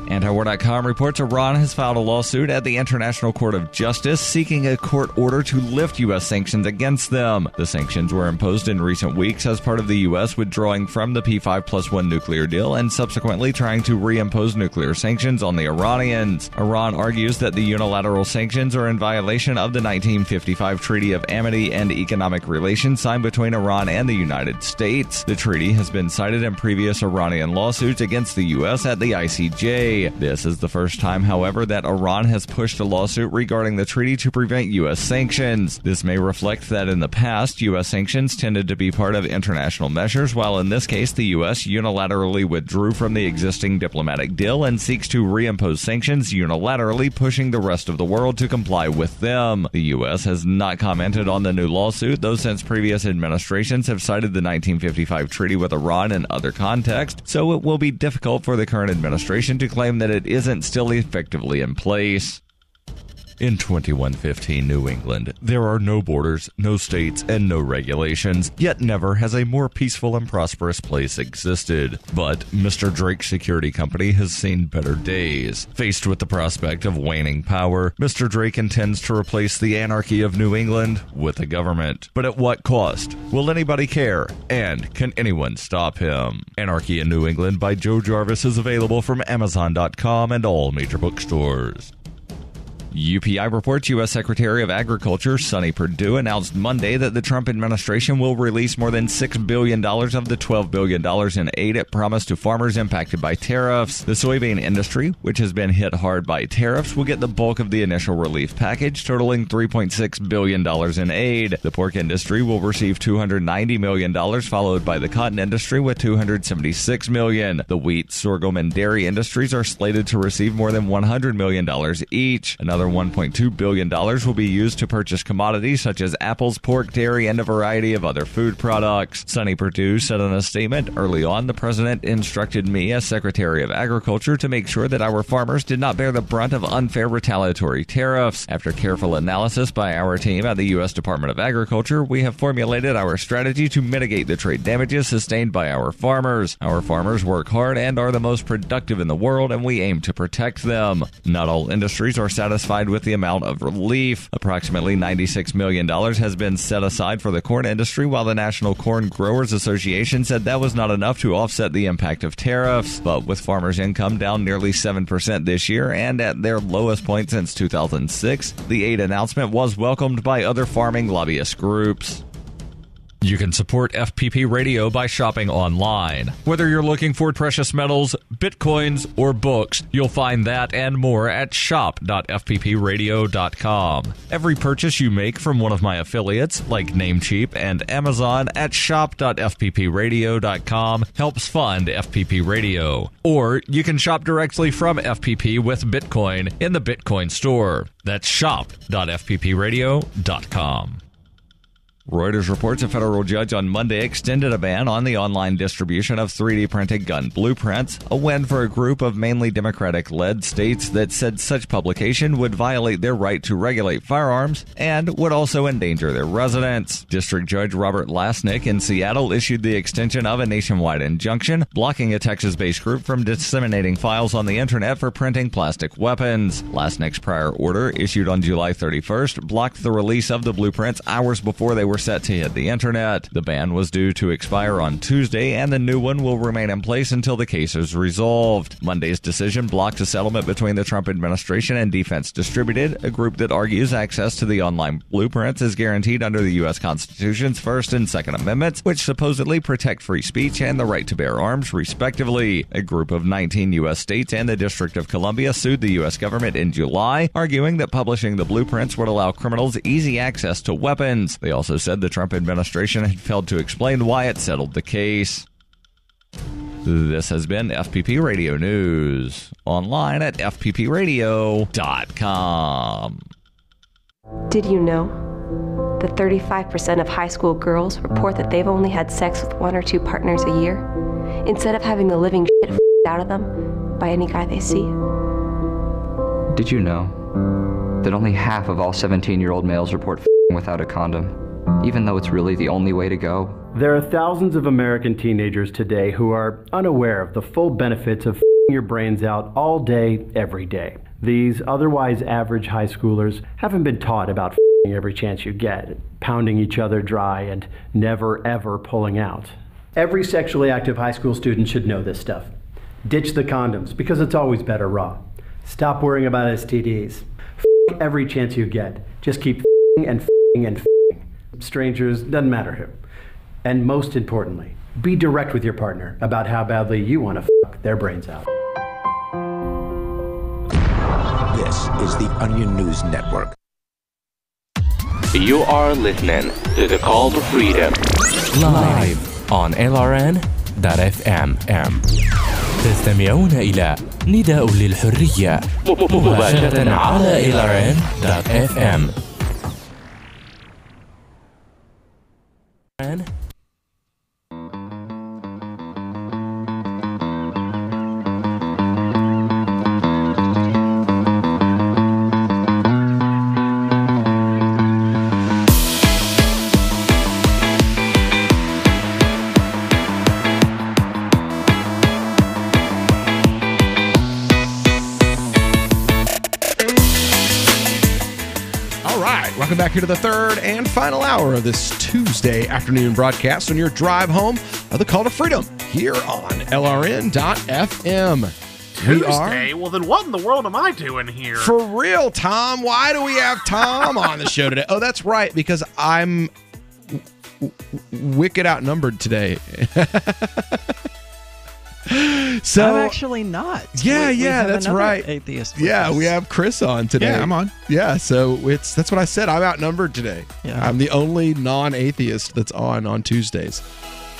Antiwar.com reports Iran has filed a lawsuit at the International Court of Justice seeking a court order to lift U.S. sanctions against them. The sanctions were imposed in recent weeks as part of the U.S. withdrawing from the P5+1 nuclear deal and subsequently trying to reimpose nuclear sanctions on the Iranians. Iran argues that the unilateral sanctions are in violation of the 1955 Treaty of Amity and Economic Relations signed between Iran and the United States. The treaty has been cited in previous Iranian lawsuits against the U.S. at the ICJ. Monday. This is the first time, however, that Iran has pushed a lawsuit regarding the treaty to prevent U.S. sanctions. This may reflect that in the past, U.S. sanctions tended to be part of international measures, while in this case, the U.S. unilaterally withdrew from the existing diplomatic deal and seeks to reimpose sanctions unilaterally, pushing the rest of the world to comply with them. The U.S. has not commented on the new lawsuit, though since previous administrations have cited the 1955 treaty with Iran in other contexts, so it will be difficult for the current administration to claim that it isn't still effectively in place. In 2115 New England, there are no borders, no states, and no regulations, yet never has a more peaceful and prosperous place existed. But Mr. Drake Security Company has seen better days. Faced with the prospect of waning power, Mr. Drake intends to replace the anarchy of New England with a government. But at what cost? Will anybody care? And can anyone stop him? Anarchy in New England by Joe Jarvis is available from Amazon.com and all major bookstores. UPI reports U.S. Secretary of Agriculture Sonny Perdue announced Monday that the Trump administration will release more than $6 billion of the $12 billion in aid it promised to farmers impacted by tariffs. The soybean industry, which has been hit hard by tariffs, will get the bulk of the initial relief package, totaling $3.6 billion in aid. The pork industry will receive $290 million, followed by the cotton industry with $276 million. The wheat, sorghum, and dairy industries are slated to receive more than $100 million each. Another $1.2 billion will be used to purchase commodities such as apples, pork, dairy, and a variety of other food products. Sonny Perdue said in a statement, "Early on, the president instructed me as Secretary of Agriculture to make sure that our farmers did not bear the brunt of unfair retaliatory tariffs. After careful analysis by our team at the U.S. Department of Agriculture, we have formulated our strategy to mitigate the trade damages sustained by our farmers. Our farmers work hard and are the most productive in the world, and we aim to protect them." Not all industries are satisfied with the amount of relief. Approximately $96 million has been set aside for the corn industry, while the National Corn Growers Association said that was not enough to offset the impact of tariffs. But with farmers' income down nearly 7% this year and at their lowest point since 2006, the aid announcement was welcomed by other farming lobbyist groups. You can support FPP Radio by shopping online. Whether you're looking for precious metals, bitcoins, or books, you'll find that and more at shop.fppradio.com. Every purchase you make from one of my affiliates, like Namecheap and Amazon, at shop.fppradio.com helps fund FPP Radio. Or you can shop directly from FPP with Bitcoin in the Bitcoin store. That's shop.fppradio.com. Reuters reports a federal judge on Monday extended a ban on the online distribution of 3D printed gun blueprints, a win for a group of mainly Democratic-led states that said such publication would violate their right to regulate firearms and would also endanger their residents. District Judge Robert Lasnik in Seattle issued the extension of a nationwide injunction, blocking a Texas-based group from disseminating files on the internet for printing plastic weapons. Lasnik's prior order, issued on July 31st, blocked the release of the blueprints hours before they were set to hit the internet. The ban was due to expire on Tuesday, and the new one will remain in place until the case is resolved. Monday's decision blocked a settlement between the Trump administration and Defense Distributed, a group that argues access to the online blueprints is guaranteed under the U.S. Constitution's First and Second Amendments, which supposedly protect free speech and the right to bear arms, respectively. A group of 19 U.S. states and the District of Columbia sued the U.S. government in July, arguing that publishing the blueprints would allow criminals easy access to weapons. They also said the Trump administration had failed to explain why it settled the case. This has been FPP Radio News, online at fppradio.com. Did you know that 35% of high school girls report that they've only had sex with one or two partners a year, instead of having the living shit out of them by any guy they see? Did you know that only half of all 17-year-old males report without a condom, even though it's really the only way to go? There are thousands of American teenagers today who are unaware of the full benefits of your brains out all day, every day. These otherwise average high schoolers haven't been taught about every chance you get, pounding each other dry, and never ever pulling out. Every sexually active high school student should know this stuff. Ditch the condoms, because it's always better raw. Stop worrying about STDs. Every chance you get. Just keep and strangers, doesn't matter who. And most importantly, be direct with your partner about how badly you want to fuck their brains out. is the Onion News Network. You are listening to the Call to Freedom live on LRN.FM. تستمعون إلى نداء للحرية مباشرة على LRN.FM. Welcome back here to the third and final hour of this Tuesday afternoon broadcast on your drive home of the Call to Freedom here on LRN.FM. Tuesday? Well, then what in the world am I doing here? For real, Tom. Why do we have Tom on the show today? Oh, that's right, because I'm wicked outnumbered today. So I'm actually not. Yeah, we have that's another right. Atheist. Yeah, we have Chris on today. Yeah, I'm on. Yeah, so that's what I said. I'm outnumbered today. Yeah. I'm the only non-atheist that's on Tuesdays,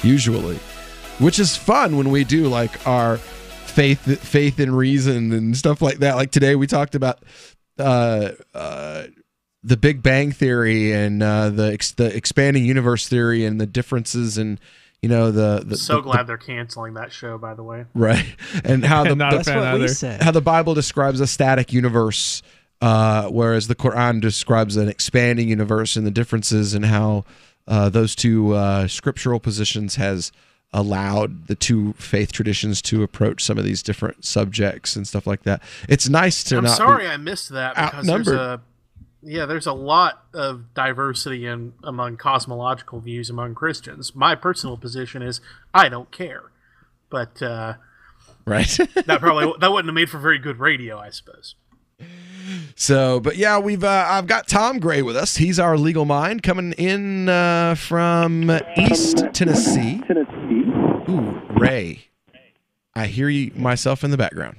usually, which is fun when we do like our faith and reason and stuff like that. Like today, we talked about the Big Bang Theory and the expanding universe theory and the differences and. You know glad they're canceling that show, by the way. Right, and how that's what we said. How the Bible describes a static universe, whereas the Quran describes an expanding universe, and the differences and how those two scriptural positions has allowed the two faith traditions to approach some of these different subjects and stuff like that. It's nice to. I'm not sorry be I missed that because there's a lot of diversity among cosmological views among Christians. My personal position is I don't care, but right, that wouldn't have made for very good radio, I suppose. So, but yeah, I've got Tom Gray with us. He's our legal mind coming in from East Tennessee. Ooh, Ray, I hear you myself in the background.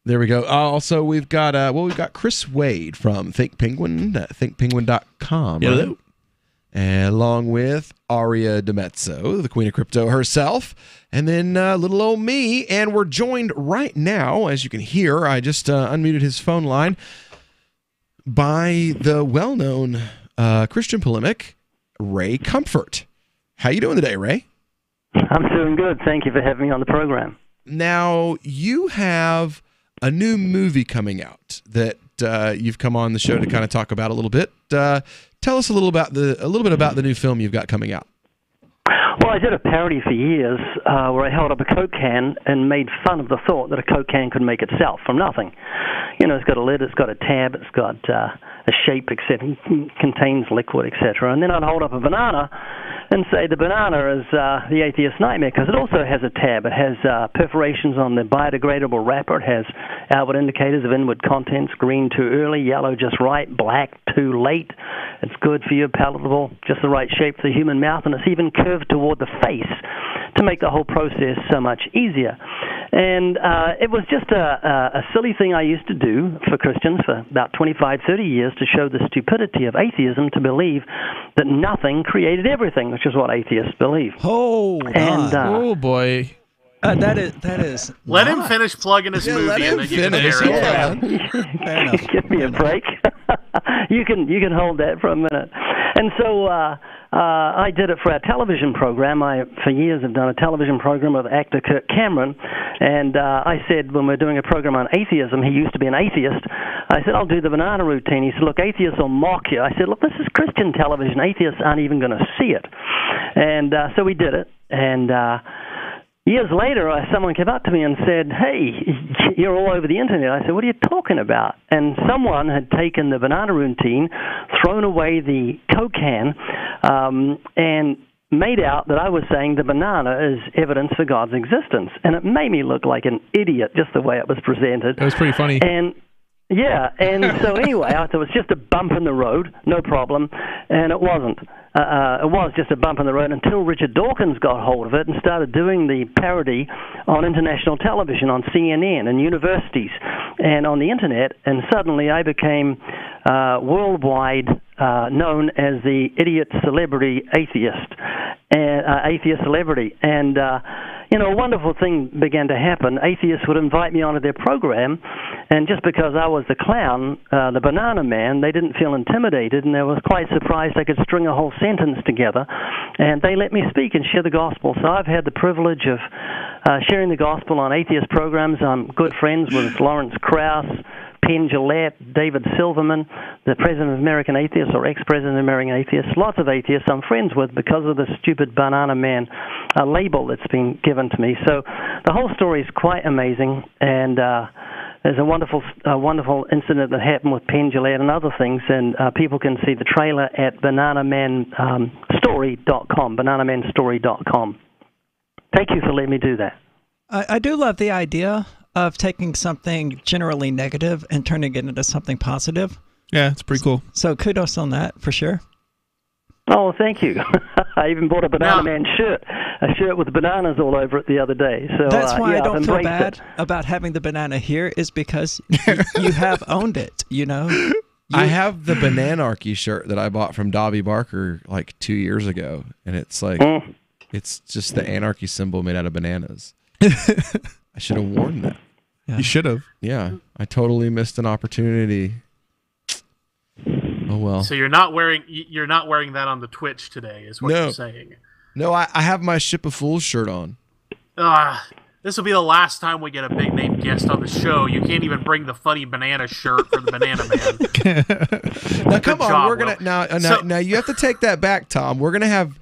There we go. Also, we've got Chris Wade from Think Penguin, thinkpenguin.com. Hello. Right? And along with Aria DeMezzo, the Queen of Crypto herself, and then little old me. And we're joined right now, as you can hear, I just unmuted his phone line, by the well-known Christian polemic, Ray Comfort. How you doing today, Ray? I'm doing good. Thank you for having me on the program. Now, you have a new movie coming out that you've come on the show to kind of talk about a little bit. Tell us a little bit about the new film you've got coming out. Well, I did a parody for years where I held up a Coke can and made fun of the thought that a Coke can could make itself from nothing. You know, it's got a lid, it's got a tab, it's got a shape, etc., contains liquid, etc. And then I'd hold up a banana and say the banana is the atheist nightmare because it also has a tab. It has perforations on the biodegradable wrapper. It has outward indicators of inward contents: green too early, yellow just right, black too late. It's good for you, palatable, just the right shape for the human mouth, and it's even curved toward the face to make the whole process so much easier. And it was just a silly thing I used to do for Christians for about 25, 30 years to show the stupidity of atheism, to believe that nothing created everything, which is what atheists believe. Oh, and oh boy. That is. Let him finish plugging his movie, and then you can hear it. Give me a break. You can hold that for a minute. And so I did it for our television program. I, for years, have done a television program with actor Kirk Cameron. And I said, when we're doing a program on atheism, he used to be an atheist, I said, I'll do the banana routine. He said, look, atheists will mock you. I said, look, this is Christian television. Atheists aren't even going to see it. And so we did it. And years later, someone came up to me and said, hey, you're all over the internet. I said, what are you talking about? And someone had taken the banana routine, thrown away the Coke can, and made out that I was saying the banana is evidence for God's existence. And it made me look like an idiot, just the way it was presented. It was pretty funny. And yeah, and so anyway, I thought it was just a bump in the road, no problem, and it wasn't. It was just a bump in the road until Richard Dawkins got hold of it and started doing the parody on international television, on CNN and universities, and on the internet, and suddenly I became worldwide known as the idiot celebrity atheist, atheist celebrity. And, a wonderful thing began to happen. Atheists would invite me onto their program, and just because I was the clown, the banana man, they didn't feel intimidated, and they were quite surprised I could string a whole sentence together, and they let me speak and share the gospel. So I've had the privilege of sharing the gospel on atheist programs. I'm good friends with Lawrence Krauss, Penn Jillette, David Silverman, the president of American Atheists, or ex-president of American Atheists. Lots of atheists I'm friends with because of the stupid banana man label that's been given to me. So the whole story is quite amazing, and there's a wonderful incident that happened with Penn Jillette and other things, and people can see the trailer at bananamanstory.com, bananamanstory.com. Thank you for letting me do that. I do love the idea of taking something generally negative and turning it into something positive. Yeah, it's pretty cool. So kudos on that, for sure. Oh, thank you. I even bought a Banana Man shirt, a shirt with bananas all over it the other day. So that's why I don't feel embraced bad about having the banana here, is because you have owned it, I have the Bananarchy shirt that I bought from Dobby Barker like 2 years ago, and it's like it's just the anarchy symbol made out of bananas. I should have worn that. Yeah. You should have. Yeah, I totally missed an opportunity. Oh well. So you're not wearing that on the Twitch today, is what you're saying? No, I have my Ship of Fools shirt on. This will be the last time we get a big name guest on the show. You can't even bring the funny banana shirt for the Banana Man. Now come on, we're gonna now you have to take that back, Tom. We're gonna have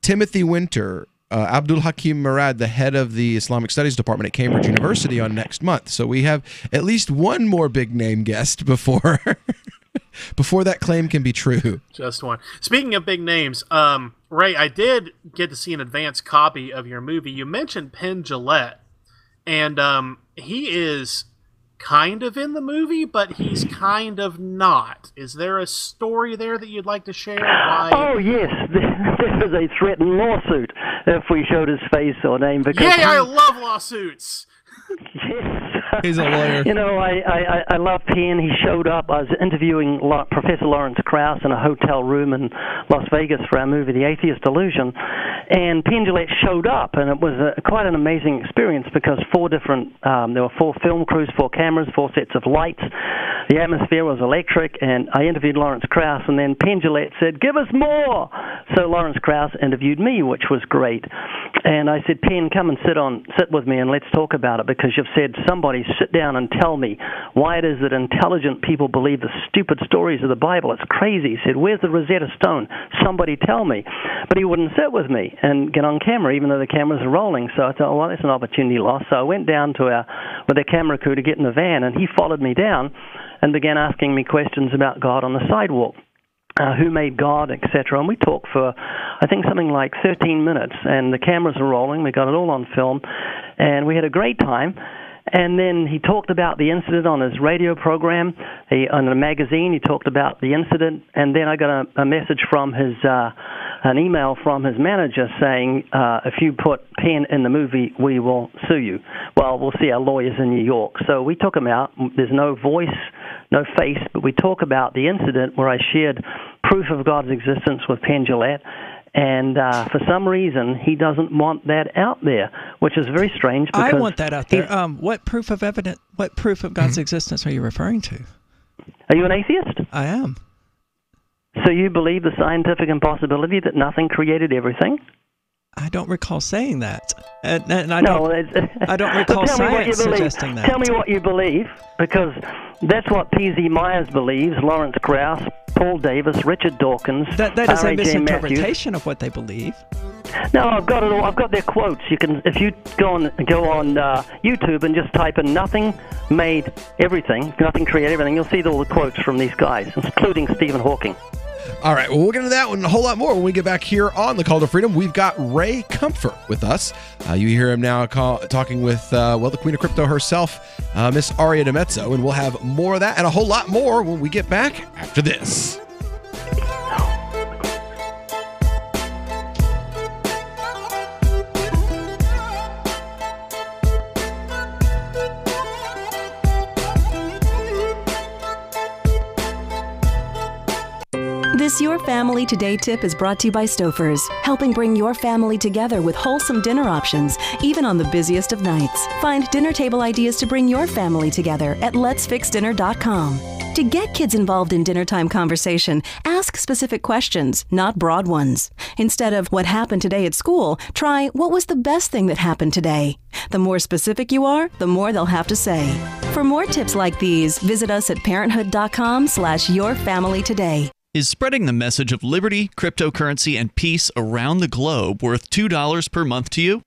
Timothy Winter, Abdul Hakim Murad, the head of the Islamic Studies Department at Cambridge University, on next month. So we have at least one more big name guest before that claim can be true. Just one. Speaking of big names, Ray, I did get to see an advanced copy of your movie. You mentioned Penn Jillette, and he is kind of in the movie, but he's kind of not. Is there a story there that you'd like to share? Why? Oh, yes. There was a threatened lawsuit if we showed his face or name. Because I love lawsuits. Yes. He's a lawyer. I love Penn. He showed up. I was interviewing Professor Lawrence Krauss in a hotel room in Las Vegas for our movie, The Atheist Delusion, and Penn Jillette showed up, and it was quite an amazing experience because there were 4 film crews, 4 cameras, 4 sets of lights. The atmosphere was electric, and I interviewed Lawrence Krauss, and then Penn Jillette said, "Give us more!" So Lawrence Krauss interviewed me, which was great. And I said, "Penn, come and sit with me and let's talk about it, because you've said, somebody sit down and tell me why it is that intelligent people believe the stupid stories of the Bible. It's crazy." He said, "Where's the Rosetta Stone? Somebody tell me." But he wouldn't sit with me and get on camera, even though the cameras are rolling. So I thought, well, that's an opportunity lost. So I went down with the camera crew to get in the van, and he followed me down and began asking me questions about God on the sidewalk. Who made God, etc. And we talked for, I think, something like 13 minutes, and the cameras are rolling. We got it all on film, and we had a great time. And then he talked about the incident on his radio program, on a magazine. He talked about the incident, and then I got a message from an email from his manager saying, if you put Penn in the movie, we will sue you. Well, we'll see our lawyers in New York. So we took him out. There's no voice, no face, but we talk about the incident where I shared proof of God's existence with Penn Jillette. And for some reason, he doesn't want that out there, which is very strange. I want that out there. What proof of evidence? What proof of God's existence are you referring to? Are you an atheist? I am. So you believe the scientific impossibility that nothing created everything? I don't recall saying that, and I don't recall science suggesting that. Tell me what you believe, because that's what P.Z. Myers believes, Lawrence Krauss, Paul Davis, Richard Dawkins. That is a misinterpretation of what they believe. No, I've got it all. I've got their quotes. You can, if you go on YouTube and just type in "nothing made everything," "nothing created everything," you'll see all the quotes from these guys, including Stephen Hawking. All right, well, we'll get into that one and a whole lot more when we get back here on The Call to Freedom. We've got Ray Comfort with us. You hear him now talking with, the Queen of Crypto herself, Miss Aria DiMezzo, and we'll have more of that and a whole lot more when we get back after this. This Your Family Today tip is brought to you by Stouffer's, helping bring your family together with wholesome dinner options, even on the busiest of nights. Find dinner table ideas to bring your family together at letsfixdinner.com. To get kids involved in dinnertime conversation, ask specific questions, not broad ones. Instead of what happened today at school, try what was the best thing that happened today. The more specific you are, the more they'll have to say. For more tips like these, visit us at parenthood.com/yourfamilytoday. Is spreading the message of liberty, cryptocurrency, and peace around the globe worth $2 per month to you?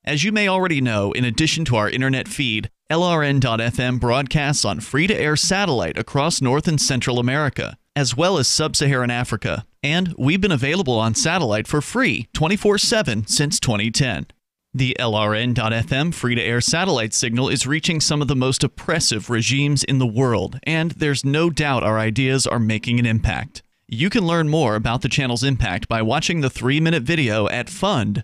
As you may already know, in addition to our internet feed, LRN.FM broadcasts on free-to-air satellite across North and Central America, as well as Sub-Saharan Africa. And we've been available on satellite for free 24/7 since 2010. The LRN.FM free-to-air satellite signal is reaching some of the most oppressive regimes in the world, and there's no doubt our ideas are making an impact. You can learn more about the channel's impact by watching the 3-minute video at fund.lrn.fm.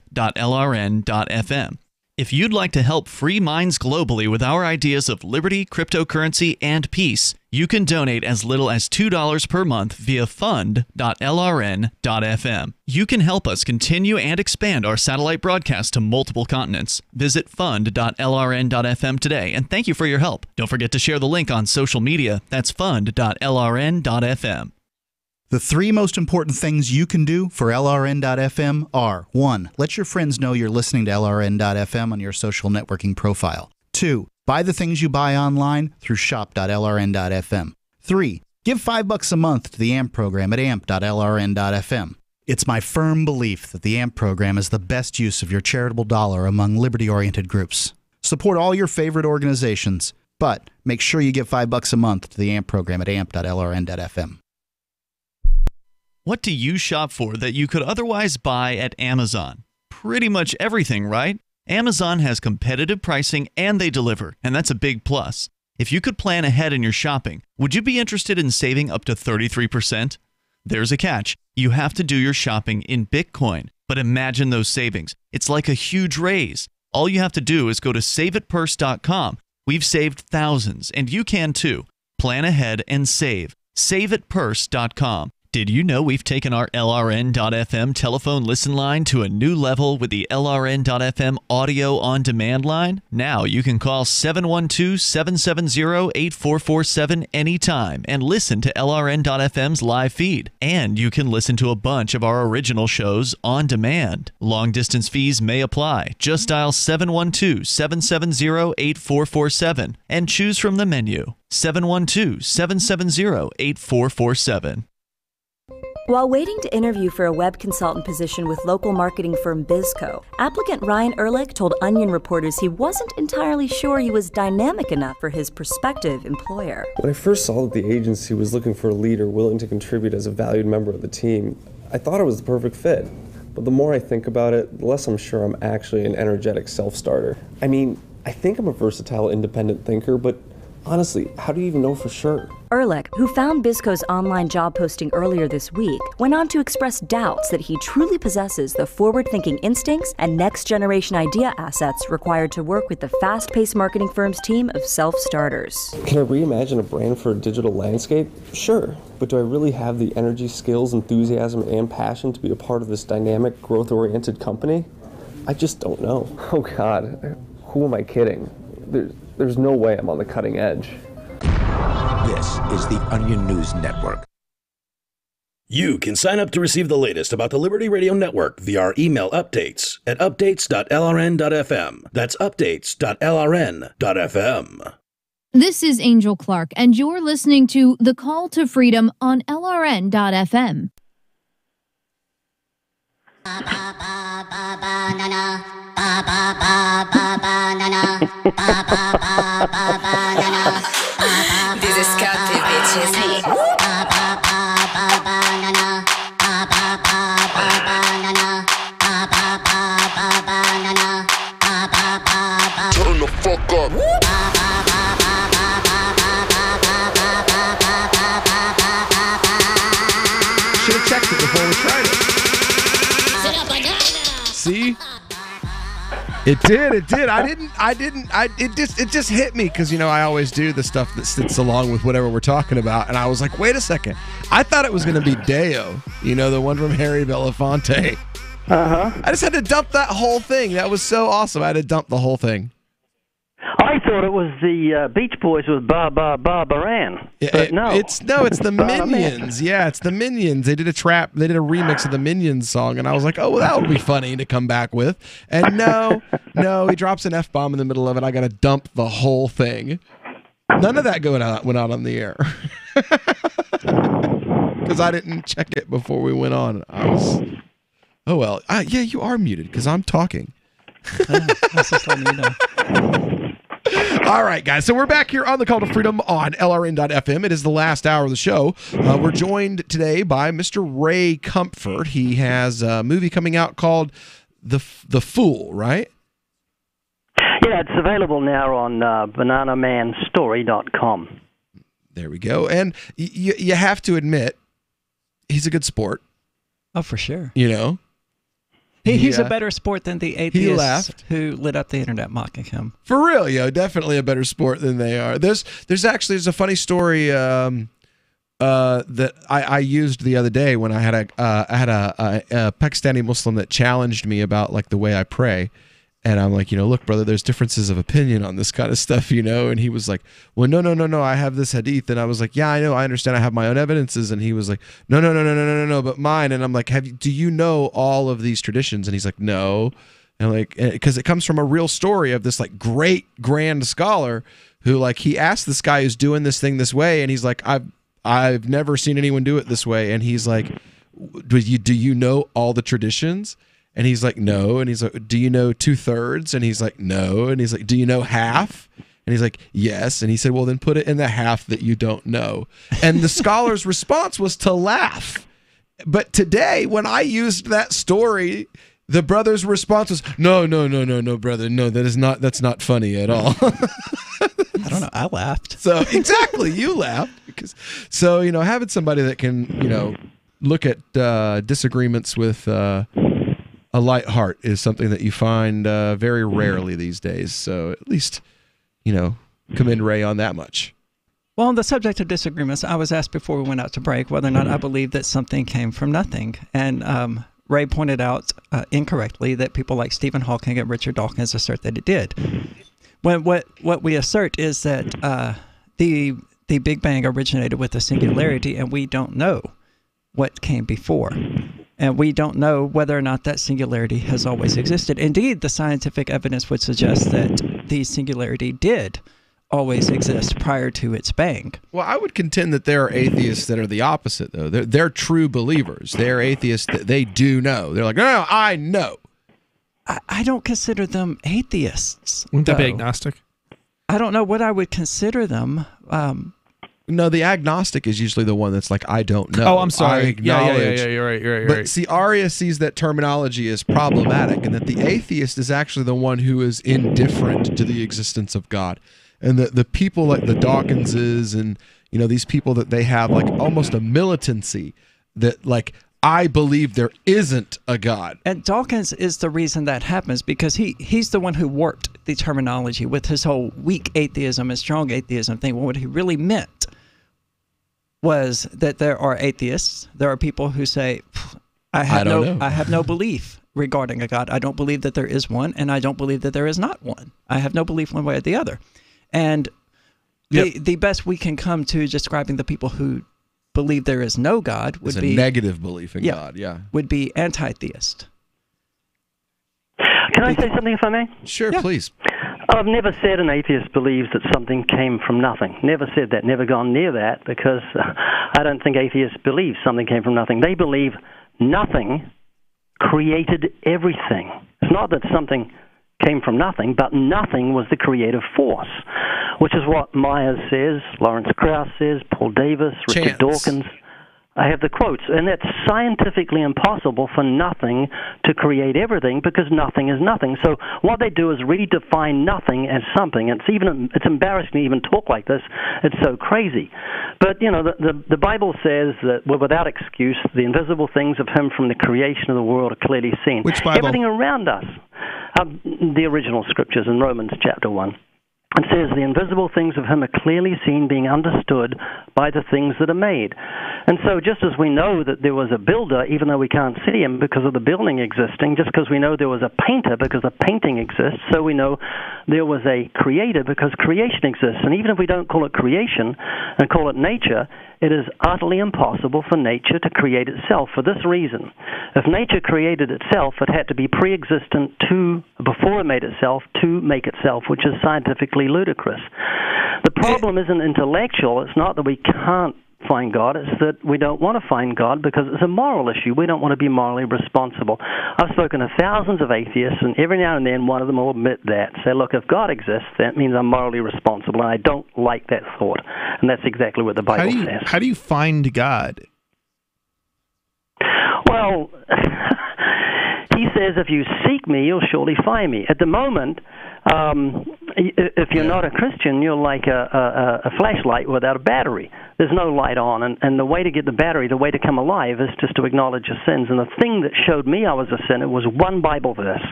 If you'd like to help free minds globally with our ideas of liberty, cryptocurrency, and peace, you can donate as little as $2 per month via fund.lrn.fm. You can help us continue and expand our satellite broadcast to multiple continents. Visit fund.lrn.fm today, and thank you for your help. Don't forget to share the link on social media. That's fund.lrn.fm. The 3 most important things you can do for LRN.FM are: 1. Let your friends know you're listening to LRN.FM on your social networking profile. 2. Buy the things you buy online through shop.lrn.fm. 3. Give $5 a month to the AMP program at amp.lrn.fm. It's my firm belief that the AMP program is the best use of your charitable dollar among liberty-oriented groups. Support all your favorite organizations, but make sure you give $5 a month to the AMP program at amp.lrn.fm. What do you shop for that you could otherwise buy at Amazon? Pretty much everything, right? Amazon has competitive pricing and they deliver, and that's a big plus. If you could plan ahead in your shopping, would you be interested in saving up to 33%? There's a catch. You have to do your shopping in Bitcoin. But imagine those savings. It's like a huge raise. All you have to do is go to saveatpurse.com. We've saved thousands, and you can too. Plan ahead and save. Saveatpurse.com. Did you know we've taken our LRN.FM telephone listen line to a new level with the LRN.FM audio on-demand line? Now you can call 712-770-8447 anytime and listen to LRN.FM's live feed. And you can listen to a bunch of our original shows on demand. Long-distance fees may apply. Just dial 712-770-8447 and choose from the menu. 712-770-8447. While waiting to interview for a web consultant position with local marketing firm BizCo, applicant Ryan Ehrlich told Onion reporters he wasn't entirely sure he was dynamic enough for his prospective employer. When I first saw that the agency was looking for a leader willing to contribute as a valued member of the team, I thought I was the perfect fit. But the more I think about it, the less I'm sure I'm actually an energetic self-starter. I mean, I think I'm a versatile independent thinker, but honestly, how do you even know for sure? Ehrlich, who found BizCo's online job posting earlier this week, went on to express doubts that he truly possesses the forward-thinking instincts and next-generation idea assets required to work with the fast-paced marketing firm's team of self-starters. Can I reimagine a brand for a digital landscape? Sure, but do I really have the energy, skills, enthusiasm, and passion to be a part of this dynamic, growth-oriented company? I just don't know. Oh God, who am I kidding? There's no way I'm on the cutting edge. This is the Onion News Network. You can sign up to receive the latest about the Liberty Radio Network via our email updates at updates.lrn.fm. That's updates.lrn.fm. This is Angel Clark, and you're listening to The Call to Freedom on LRN.fm. This is Captain Bitches. Turn the fuck up. Should have checked it before we tried it. Sit up, I got See? It did. It just hit me because, I always do the stuff that sits along with whatever we're talking about. And I was like, wait a second. I thought it was going to be Deo, the one from Harry Belafonte. Uh-huh. I just had to dump that whole thing. That was so awesome. I had to dump the whole thing. I thought it was the Beach Boys with Ba Ba Ba Baran. But no. It's the Minions. Yeah, it's the Minions. They did a remix of the Minions song, and I was like, oh, well, that would be funny to come back with. And no, he drops an F-bomb in the middle of it. I got to dump the whole thing. None of that went out on the air. Because I didn't check it before we went on. Oh, well. Yeah, you are muted because I'm talking. That's just letting you know. All right, guys. So we're back here on the Call to Freedom on LRN.FM. It is the last hour of the show. We're joined today by Mr. Ray Comfort. He has a movie coming out called The Fool, right? Yeah, it's available now on bananamanstory.com. There we go. And you have to admit, he's a good sport. Oh, for sure. He's a better sport than the atheists laughed. who lit up the internet mocking him. For real, definitely a better sport than they are. There's a funny story that I used the other day when I had a Pakistani Muslim that challenged me about like the way I pray. And I'm like, look, brother, there's differences of opinion on this kind of stuff, And he was like, well, no, I have this hadith. And I was like, yeah, I know, I understand, I have my own evidences. And he was like, no, but mine. And I'm like, do you know all of these traditions? And he's like, no. And like, because it comes from a real story of this like great grand scholar who like he asked this guy who's doing this thing this way, and he's like, I've never seen anyone do it this way. And he's like, do you know all the traditions? And he's like, no. And he's like, do you know 2/3? And he's like, no. And he's like, do you know half? And he's like, yes. And he said, well, then put it in the half that you don't know. And the scholar's response was to laugh. But today, when I used that story, the brother's response was, no, brother. No, that's not funny at all. I don't know. I laughed. So exactly. You laughed. So, having somebody that can, look at disagreements with a light heart is something that you find very rarely these days. So at least, commend Ray on that much. Well, on the subject of disagreements, I was asked before we went out to break whether or not I believe that something came from nothing. And Ray pointed out incorrectly that people like Stephen Hawking and Richard Dawkins assert that it did. When what we assert is that the Big Bang originated with a singularity, and we don't know what came before. And we don't know whether or not that singularity has always existed. Indeed, the scientific evidence would suggest that the singularity did always exist prior to its bang. Well, I would contend that there are atheists that are the opposite, though. They're true believers. They're atheists that they do know. They're like, no, I know. I don't consider them atheists. Wouldn't that be agnostic? I don't know what I would consider them. No, the agnostic is usually the one that's like, I don't know. Oh, I'm sorry. I acknowledge. Yeah, you're right. But see, Arya sees that terminology as problematic, and that the atheist is actually the one who is indifferent to the existence of God. And the people like the Dawkinses and, these people that they have like almost a militancy that like, I believe there isn't a God. And Dawkins is the reason that happens because he's the one who warped the terminology with his whole weak atheism and strong atheism thing. Well, what he really meant was that there are atheists. There are people who say, I have no belief regarding a God. I don't believe that there is one, and I don't believe that there is not one. I have no belief one way or the other. And the best we can come to describing the people who believe there is no God would be a negative belief in God. Yeah, would be anti-theist. Can I say something if I may? Sure, please. I've never said an atheist believes that something came from nothing. Never said that. Never gone near that because I don't think atheists believe something came from nothing. They believe nothing created everything. It's not that something came from nothing, but nothing was the creative force, which is what Myers says, Lawrence Krauss says, Paul Davis, Richard Dawkins. I have the quotes, and that's scientifically impossible for nothing to create everything because nothing is nothing. So what they do is really define nothing as something. It's embarrassing to even talk like this. It's so crazy. But, the Bible says that we're without excuse. The invisible things of him from the creation of the world are clearly seen. Which Bible? Everything around us. the original scriptures in Romans chapter 1. It says, the invisible things of him are clearly seen, being understood by the things that are made. And so just as we know that there was a builder, even though we can't see him because of the building existing, just because we know there was a painter because the painting exists, so we know there was a creator because creation exists. And even if we don't call it creation and call it nature, it is utterly impossible for nature to create itself for this reason. If nature created itself, it had to be pre-existent before it made itself to make itself, which is scientifically ludicrous. The problem isn't intellectual. It's not that we can't find God. It's that we don't want to find God because it's a moral issue. We don't want to be morally responsible. I've spoken to thousands of atheists, and every now and then one of them will admit that. Say, look, if God exists, that means I'm morally responsible, and I don't like that thought. And that's exactly what the Bible says. How do you find God? Well, he says, if you seek me, you'll surely find me. At the moment, if you're not a Christian, you're like a flashlight without a battery. There's no light on, and the way to get the battery, the way to come alive, is just to acknowledge your sins. And the thing that showed me I was a sinner was one Bible verse.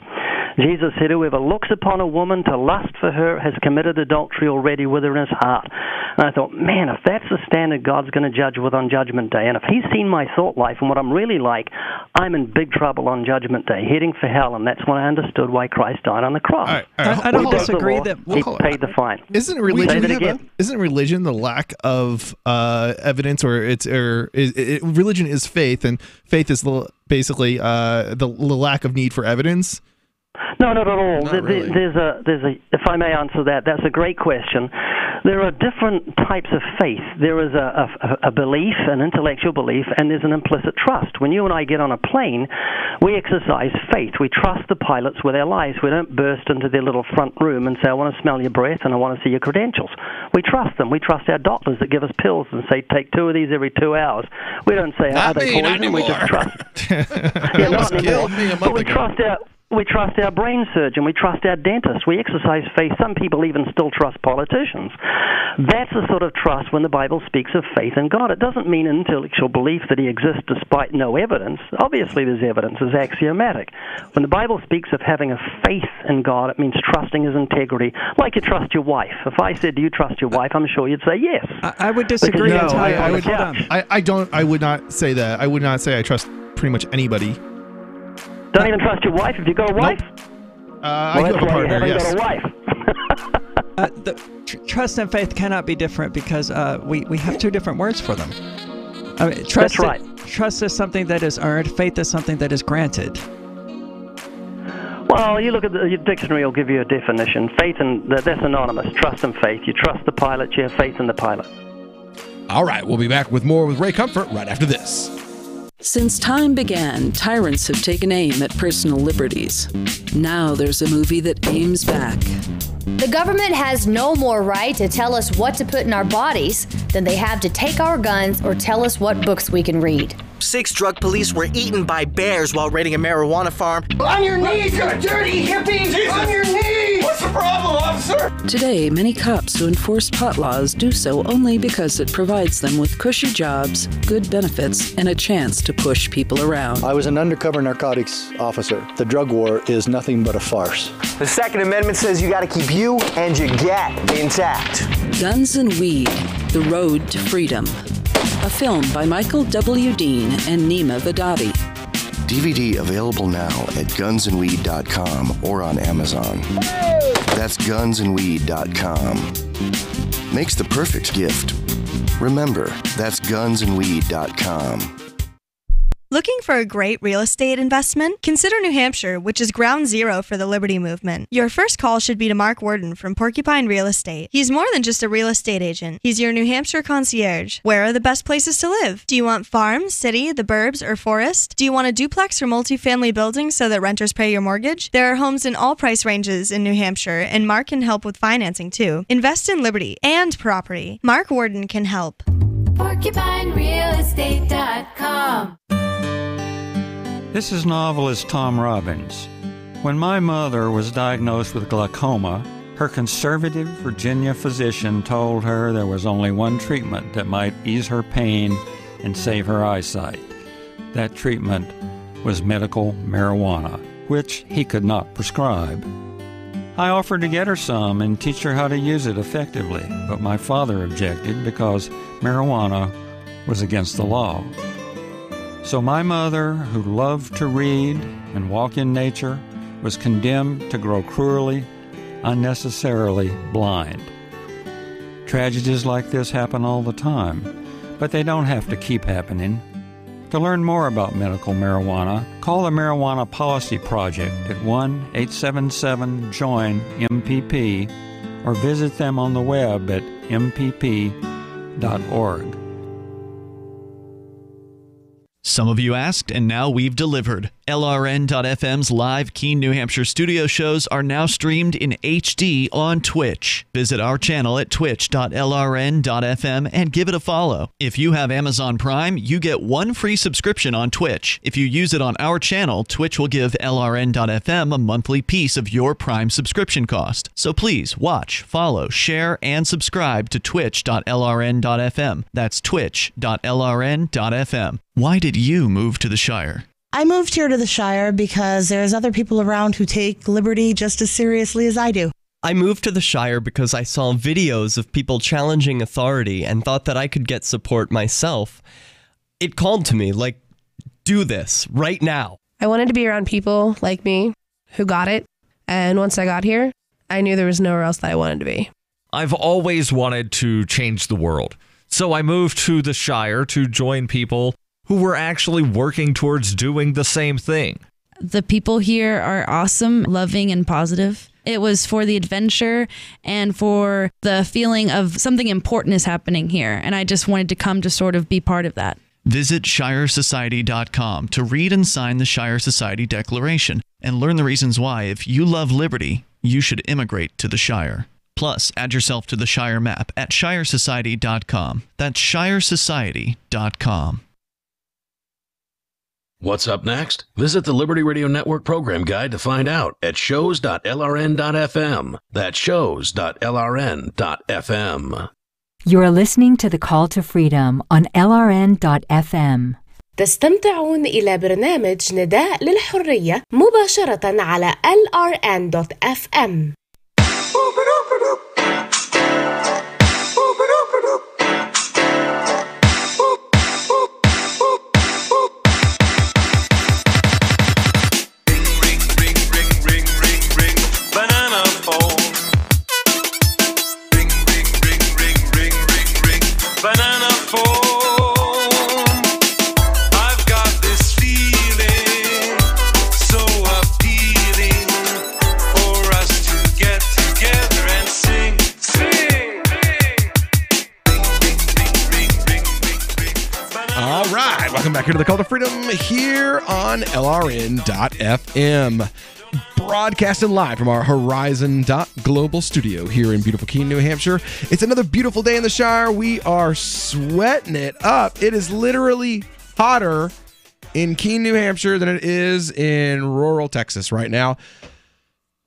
Jesus said, whoever looks upon a woman to lust for her has committed adultery already with her in his heart. And I thought, man, if that's the standard God's going to judge with on Judgment Day, and if he's seen my thought life and what I'm really like, I'm in big trouble on Judgment Day, heading for hell. And that's when I understood why Christ died on the cross. I don't disagree that he paid the fine. Isn't religion the lack of evidence, religion is faith, and faith is basically the lack of need for evidence? No, not at all. There's a. If I may answer that, that's a great question. There are different types of faith. There is a belief, an intellectual belief, and there's an implicit trust. When you and I get on a plane, we exercise faith. We trust the pilots with our lives. We don't burst into their little front room and say, I want to smell your breath and I want to see your credentials. We trust them. We trust our doctors that give us pills and say, take 2 of these every 2 hours. We don't say, are they poison? We just trust. Yeah, not anymore. But we trust our brain surgeon. We trust our dentist. We exercise faith. Some people even still trust politicians. That's the sort of trust when the Bible speaks of faith in God. It doesn't mean an intellectual belief that he exists despite no evidence. Obviously there's evidence. It's axiomatic. When the Bible speaks of having a faith in God, it means trusting his integrity. Like you trust your wife. If I said, do you trust your wife? I'm sure you'd say yes. I would disagree. No, I would not say that. I would not say I trust pretty much anybody. Don't even trust your wife if you got a wife? Nope. I do have a partner, yes. Got a wife. Trust and faith cannot be different because we have 2 different words for them. I mean, That's right. Trust is something that is earned. Faith is something that is granted. Well, you look at your dictionary will give you a definition. Faith and that's synonymous. Trust and faith. You trust the pilot. You have faith in the pilot. All right, we'll be back with more with Ray Comfort right after this. Since time began, tyrants have taken aim at personal liberties. Now there's a movie that aims back. The government has no more right to tell us what to put in our bodies than they have to take our guns or tell us what books we can read. 6 drug police were eaten by bears while raiding a marijuana farm. On your knees, you dirty hippies! Jesus. On your knees! What's the problem, officer? Today, many cops who enforce pot laws do so only because it provides them with cushy jobs, good benefits, and a chance to push people around. I was an undercover narcotics officer. The drug war is nothing but a farce. The Second Amendment says you gotta keep you and your gat intact. Guns and Weed, The Road to Freedom. A film by Michael W. Dean and Nima Vadadi. DVD available now at gunsandweed.com or on Amazon. That's gunsandweed.com. Makes the perfect gift. Remember, that's gunsandweed.com. Looking for a great real estate investment? Consider New Hampshire, which is ground zero for the Liberty Movement. Your first call should be to Mark Worden from Porcupine Real Estate. He's more than just a real estate agent. He's your New Hampshire concierge. Where are the best places to live? Do you want farm, city, the burbs, or forest? Do you want a duplex or multifamily building so that renters pay your mortgage? There are homes in all price ranges in New Hampshire, and Mark can help with financing too. Invest in liberty and property. Mark Worden can help. PorcupineRealEstate.com. This is novelist Tom Robbins. When my mother was diagnosed with glaucoma, her conservative Virginia physician told her there was only one treatment that might ease her pain and save her eyesight. That treatment was medical marijuana. which he could not prescribe. I offered to get her some and teach her how to use it effectively, but my father objected because marijuana was against the law. So my mother, who loved to read and walk in nature, was condemned to grow cruelly, unnecessarily blind. Tragedies like this happen all the time, but they don't have to keep happening. To learn more about medical marijuana, call the Marijuana Policy Project at 1-877-JOIN-MPP or visit them on the web at mpp.org. Some of you asked, and now we've delivered. LRN.FM's live Keene, New Hampshire studio shows are now streamed in HD on Twitch. Visit our channel at twitch.lrn.fm and give it a follow. If you have Amazon Prime, you get one free subscription on Twitch. If you use it on our channel, Twitch will give LRN.FM a monthly piece of your Prime subscription cost. So please watch, follow, share, and subscribe to twitch.lrn.fm. That's twitch.lrn.fm. Why did you move to the Shire? I moved here to the Shire because there's other people around who take liberty just as seriously as I do. I moved to the Shire because I saw videos of people challenging authority and thought that I could get support myself. It called to me, like, do this right now. I wanted to be around people like me who got it. And once I got here, I knew there was nowhere else that I wanted to be. I've always wanted to change the world. So I moved to the Shire to join people who were actually working towards doing the same thing. The people here are awesome, loving, and positive. It was for the adventure and for the feeling of something important is happening here. And I just wanted to come to sort of be part of that. Visit ShireSociety.com to read and sign the Shire Society Declaration and learn the reasons why, if you love liberty, you should immigrate to the Shire. Plus, add yourself to the Shire map at ShireSociety.com. That's ShireSociety.com. What's up next? Visit the Liberty Radio Network program guide to find out at shows.lrn.fm. That's shows.lrn.fm. You're listening to The Call to Freedom on LRN.FM. تستمتعون إلى برنامج نداء للحرية مباشرة على LRN.FM. Welcome back here to the Call to Freedom here on LRN.FM. Broadcasting live from our Horizon.global studio here in beautiful Keene, New Hampshire. It's another beautiful day in the Shire. We are sweating it up. It is literally hotter in Keene, New Hampshire than it is in rural Texas right now.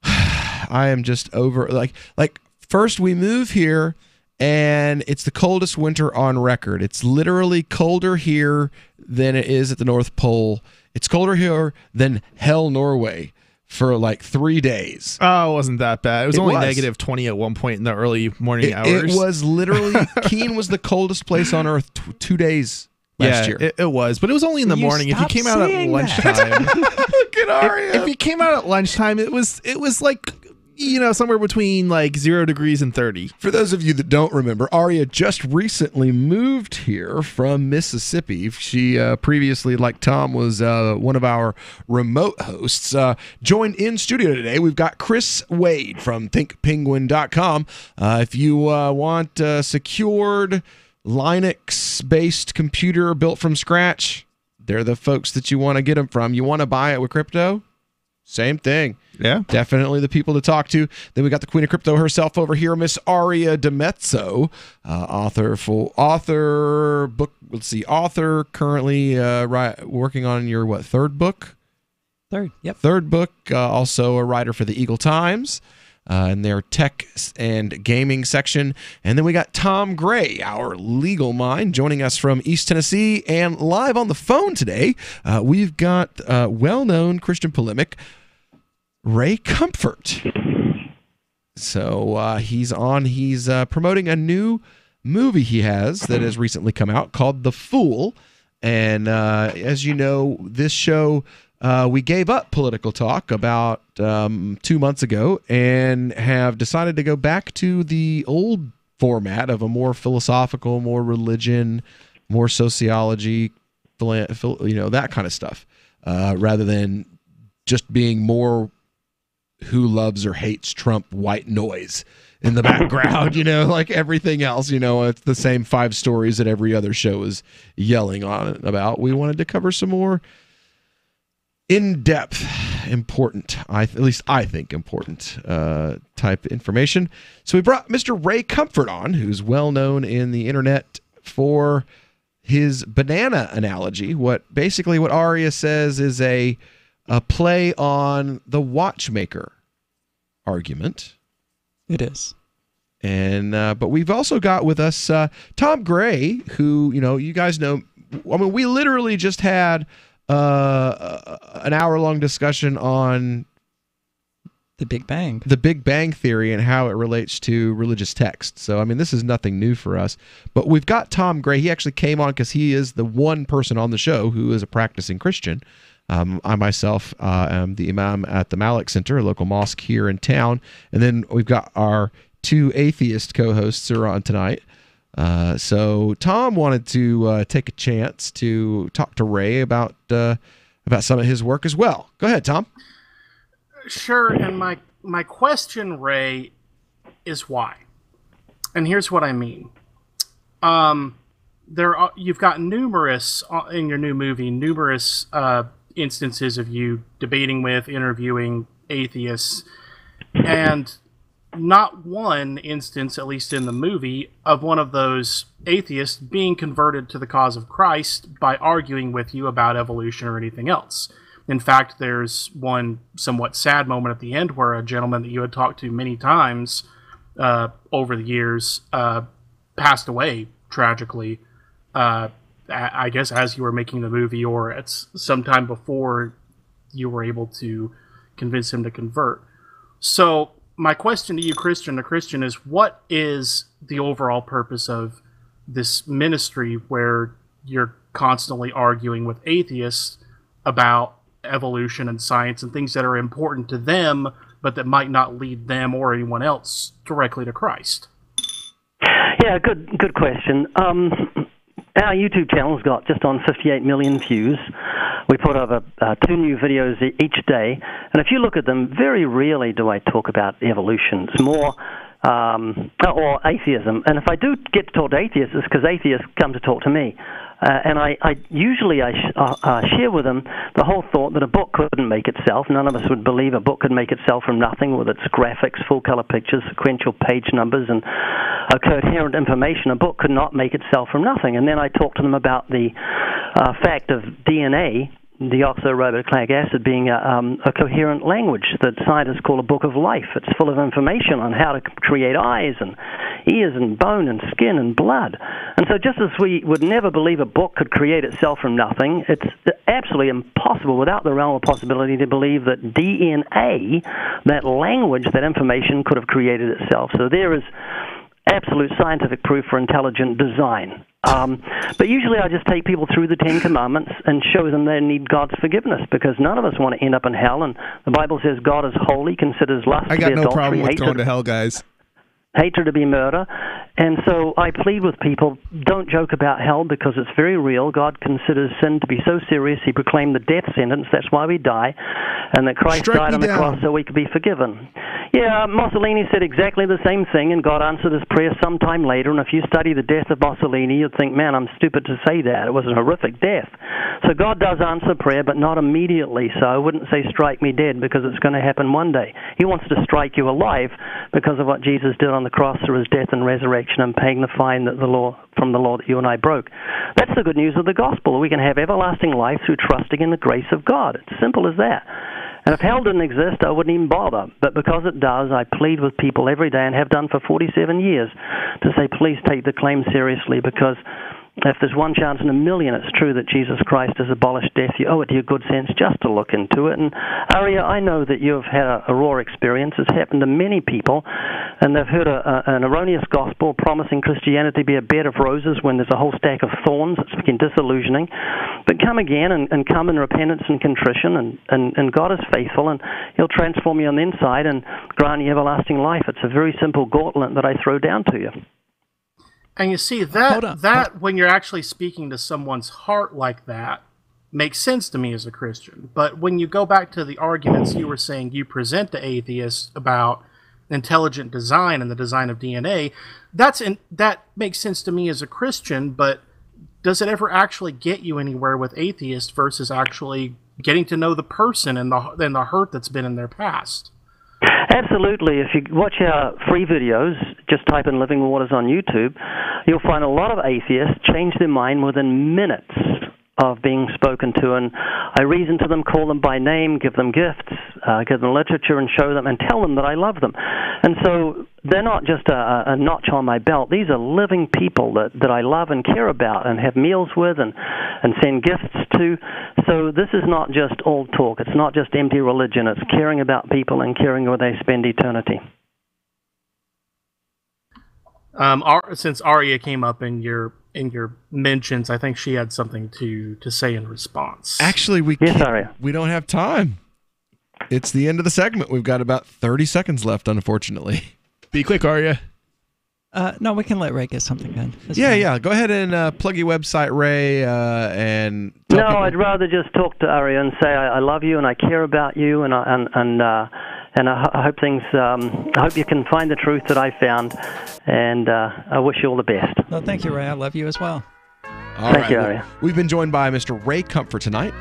I am just over, like first we move here and it's the coldest winter on record. It's literally colder here than it is at the North Pole. It's colder here than hell Norway for like 3 days. Oh, it wasn't that bad. It was only negative 20 at one point in the early morning hours. It was literally, Keene was the coldest place on earth 2 days last year. It was, but it was only in the morning. If you came out at lunchtime, look at Aria. If you came out at lunchtime, it was like, you know, somewhere between like 0 degrees and 30. For those of you that don't remember, Aria just recently moved here from Mississippi. She previously, like Tom, was one of our remote hosts. Joined in studio today, we've got Chris Wade from ThinkPenguin.com. If you want a secured Linux-based computer built from scratch, they're the folks that you want to get them from. You want to buy it with crypto? Same thing. Yeah. Definitely the people to talk to. Then we got the Queen of Crypto herself over here, Miss Aria DiMezzo, author currently working on your, third book? Third, yep. Third book, also a writer for the Eagle Times in their tech and gaming section. And then we got Tom Gray, our legal mind, joining us from East Tennessee. And live on the phone today, we've got well-known Christian polemic Ray Comfort. So he's promoting a new movie he has that has recently come out called The Fool. And as you know, this show, we gave up political talk about 2 months ago and have decided to go back to the old format of a more philosophical, more religion, more sociology, that kind of stuff, rather than just being more who loves or hates Trump white noise in the background, like everything else, it's the same 5 stories that every other show is yelling on about. We wanted to cover some more in-depth, important, at least I think important type information. So we brought Mr. Ray Comfort on, who's well known in the internet for his banana analogy. What Aria says is a play on the watchmaker argument. It is. And but we've also got with us Tom Gray, who, you guys know, we literally just had an hour-long discussion on the Big Bang. The Big Bang Theory and how it relates to religious texts. So, this is nothing new for us. But we've got Tom Gray. He actually came on because he is the one person on the show who is a practicing Christian. I myself am the imam at the Malik Center, a local mosque here in town. And then we've got our 2 atheist co-hosts who are on tonight. So Tom wanted to take a chance to talk to Ray about some of his work as well. Go ahead, Tom. Sure, and my question, Ray, is why? And here's what I mean. You've got numerous in your new movie, numerous instances of you debating with, interviewing atheists, and not one instance, at least in the movie, of one of those atheists being converted to the cause of Christ by arguing with you about evolution or anything else. In fact, there's one somewhat sad moment at the end where a gentleman that you had talked to many times over the years passed away tragically, I guess as you were making the movie or at some time before you were able to convince him to convert. So my question to you, Christian, is what is the overall purpose of this ministry where you're constantly arguing with atheists about evolution and science and things that are important to them, but that might not lead them or anyone else directly to Christ? Yeah, good question. Our YouTube channel's got just on 58 million views. We put over 2 new videos each day, and if you look at them, very rarely do I talk about evolution. It's more or atheism. And if I do get to talk to atheists, it's because atheists come to talk to me. And I usually share with them the whole thought that a book couldn't make itself. None of us would believe a book could make itself from nothing with its graphics, full-color pictures, sequential page numbers, and coherent information. A book could not make itself from nothing. And then I talk to them about the fact of DNA, deoxyribonucleic acid, being a coherent language that scientists call a book of life. It's full of information on how to create eyes and ears and bone and skin and blood. And so just as we would never believe a book could create itself from nothing, it's absolutely impossible without the realm of possibility to believe that DNA, that language, that information, could have created itself. So there is absolute scientific proof for intelligent design. But usually I just take people through the 10 Commandments and show them they need God's forgiveness, because none of us want to end up in hell, and the Bible says God is holy, considers lust to be adultery, I got no problem with going to hell, guys. Hatred to be murder. And so I plead with people, don't joke about hell, because it's very real. God considers sin to be so serious, he proclaimed the death sentence. That's why we die. And that Christ died on the cross so we could be forgiven. Yeah, Mussolini said exactly the same thing, and God answered his prayer sometime later. And if you study the death of Mussolini, you'd think, man, I'm stupid to say that. It was a horrific death. So God does answer prayer, but not immediately. So I wouldn't say strike me dead, because it's going to happen one day. He wants to strike you alive because of what Jesus did on the cross through his death and resurrection and paying the fine that from the law that you and I broke. That's the good news of the gospel. We can have everlasting life through trusting in the grace of God. It's simple as that. And if hell didn't exist, I wouldn't even bother. But because it does, I plead with people every day, and have done for 47 years, to say, please take the claim seriously, because If there's one chance in a million it's true that Jesus Christ has abolished death, you owe it to your good sense just to look into it. And Aria, I know that you've had a raw experience. It's happened to many people, and they've heard an erroneous gospel promising Christianity to be a bed of roses when there's a whole stack of thorns. It's been disillusioning. But come again and come in repentance and contrition, and God is faithful, and He'll transform you on the inside and grant you everlasting life. It's a very simple gauntlet that I throw down to you. And you see, that when you're actually speaking to someone's heart like that, makes sense to me as a Christian. But when you go back to the arguments you were saying you present to atheists about intelligent design and the design of DNA, that makes sense to me as a Christian, but does it ever actually get you anywhere with atheists versus actually getting to know the person and the hurt that's been in their past? Absolutely. If you watch our free videos, just type in Living Waters on YouTube, you'll find a lot of atheists change their mind within minutes of being spoken to, and I reason to them, call them by name, give them gifts, give them literature, and show them and tell them that I love them. And so they're not just a notch on my belt. These are living people that I love and care about and have meals with and send gifts to. So this is not just all talk. It's not just empty religion. It's caring about people and caring where they spend eternity. Since Aria came up in your mentions, I think she had something to say in response. Actually, we don't have time. It's the end of the segment. We've got about 30 seconds left, unfortunately. Be quick, Aria. No, we can let Ray get something in. Yeah. Go ahead and plug your website, Ray, and tell people. I'd rather just talk to Aria and say I love you and I care about you and I hope things. I hope you can find the truth that I found, and I wish you all the best. No, thank you, Ray. I love you as well. All right. Well, we've been joined by Mr. Ray Comfort tonight.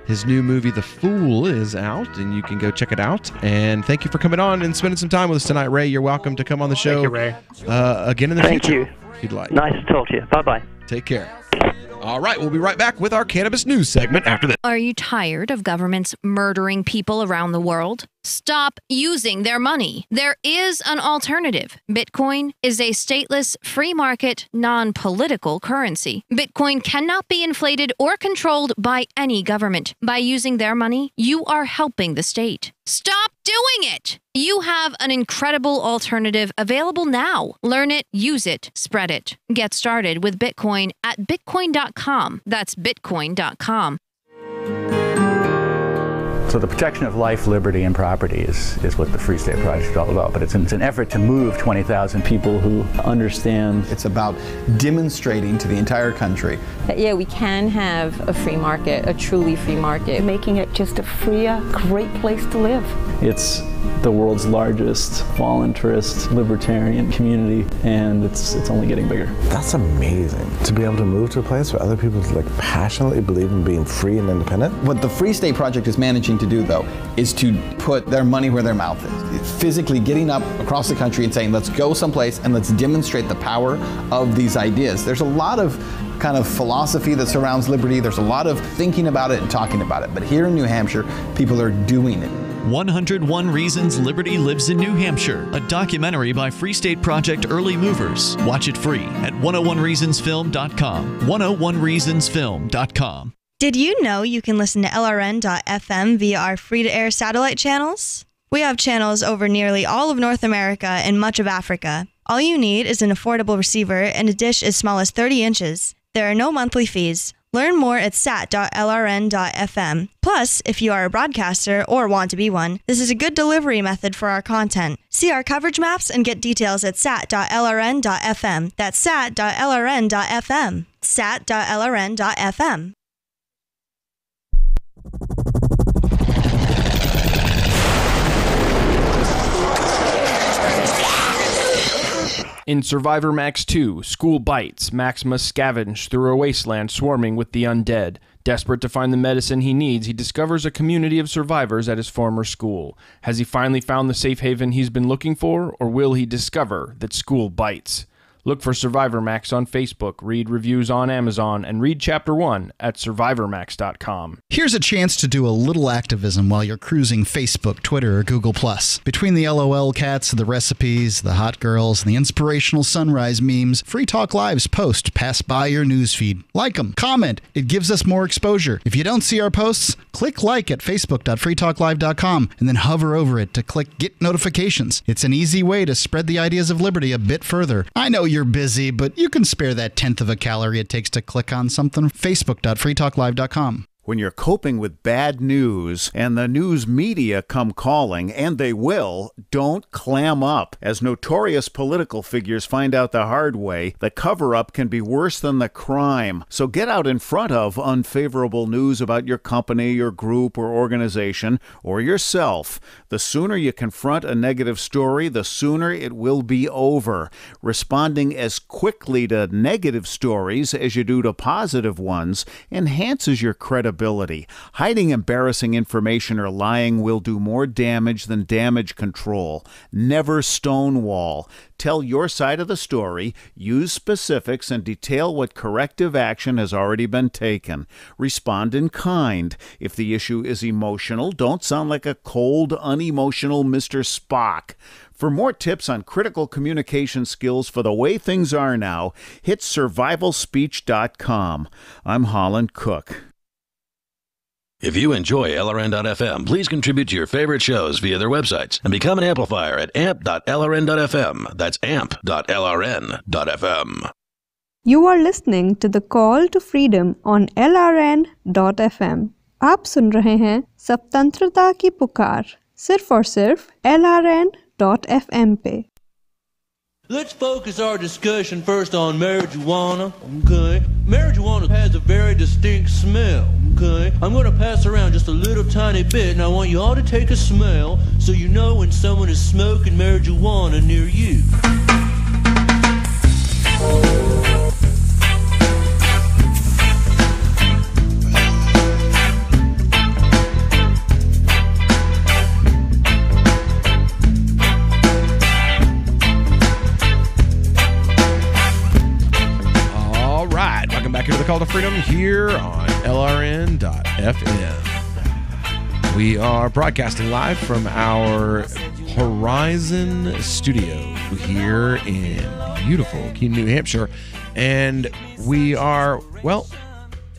His new movie, The Fool, is out, and you can go check it out. And thank you for coming on and spending some time with us tonight, Ray. You're welcome to come on the show. Thank you, Ray. Again in the future. Thank you. If you'd like. Nice to talk to you. Bye-bye. Take care. All right, we'll be right back with our cannabis news segment after this. Are you tired of governments murdering people around the world? Stop using their money. There is an alternative. Bitcoin is a stateless, free market, non-political currency. Bitcoin cannot be inflated or controlled by any government. By using their money, you are helping the state. Stop doing it! You have an incredible alternative available now. Learn it, use it, spread it. Get started with Bitcoin at bitcoin.com. That's bitcoin.com. So the protection of life, liberty, and property is what the Free State Project is all about. But it's an effort to move 20,000 people who understand. It's about demonstrating to the entire country that, yeah, we can have a free market, a truly free market. Making it just a freer, great place to live. It's the world's largest voluntarist libertarian community, and it's only getting bigger. That's amazing, to be able to move to a place where other people passionately believe in being free and independent. What the Free State Project is managing to do, though, is to put their money where their mouth is. It's physically getting up across the country and saying, let's go someplace and let's demonstrate the power of these ideas. There's a lot of kind of philosophy that surrounds liberty. There's a lot of thinking about it and talking about it. But here in New Hampshire, people are doing it. 101 Reasons Liberty Lives in New Hampshire, a documentary by Free State Project Early Movers. Watch it free at 101reasonsfilm.com. 101reasonsfilm.com. Did you know you can listen to LRN.FM via our free-to-air satellite channels? We have channels over nearly all of North America and much of Africa. All you need is an affordable receiver and a dish as small as 30 inches. There are no monthly fees. Learn more at sat.lrn.fm. Plus, if you are a broadcaster or want to be one, this is a good delivery method for our content. See our coverage maps and get details at sat.lrn.fm. That's sat.lrn.fm. sat.lrn.fm. In Survivor Max 2, School Bites, Max must scavenge through a wasteland swarming with the undead. Desperate to find the medicine he needs, he discovers a community of survivors at his former school. Has he finally found the safe haven he's been looking for, or will he discover that school bites? Look for Survivor Max on Facebook, read reviews on Amazon, and read Chapter 1 at survivormax.com. Here's a chance to do a little activism while you're cruising Facebook, Twitter, or Google+. Between the LOL cats, the recipes, the hot girls, and the inspirational sunrise memes, Free Talk Live's posts pass by your newsfeed. Like them, comment. It gives us more exposure. If you don't see our posts, click like at facebook.freetalklive.com and then hover over it to click Get Notifications. It's an easy way to spread the ideas of liberty a bit further. I know you're busy, but you can spare that 1/10 of a calorie it takes to click on something. Facebook.freetalklive.com. When you're coping with bad news and the news media come calling, and they will, don't clam up. As notorious political figures find out the hard way, the cover-up can be worse than the crime. So get out in front of unfavorable news about your company, your group, or organization, or yourself. The sooner you confront a negative story, the sooner it will be over. Responding as quickly to negative stories as you do to positive ones enhances your credibility. Hiding embarrassing information or lying will do more damage than damage control. Never stonewall. Tell your side of the story, use specifics, and detail what corrective action has already been taken. Respond in kind. If the issue is emotional, don't sound like a cold, unemotional Mr. Spock. For more tips on critical communication skills for the way things are now, hit survivalspeech.com. I'm Holland Cook. If you enjoy LRN.FM, please contribute to your favorite shows via their websites and become an amplifier at amp.lrn.fm. That's amp.lrn.fm. You are listening to the Call to Freedom on LRN.fm. आप सुन रहे हैं स्वतंत्रता की पुकार सिर्फ और सिर्फ LRN.fm पे. Let's focus our discussion first on marijuana, okay? Marijuana has a very distinct smell, okay? I'm going to pass around just a little tiny bit, and I want you all to take a smell so you know when someone is smoking marijuana near you. Back into the Call to Freedom here on LRN.FM. We are broadcasting live from our Horizon studio here in beautiful Keene, New Hampshire. And we are, well,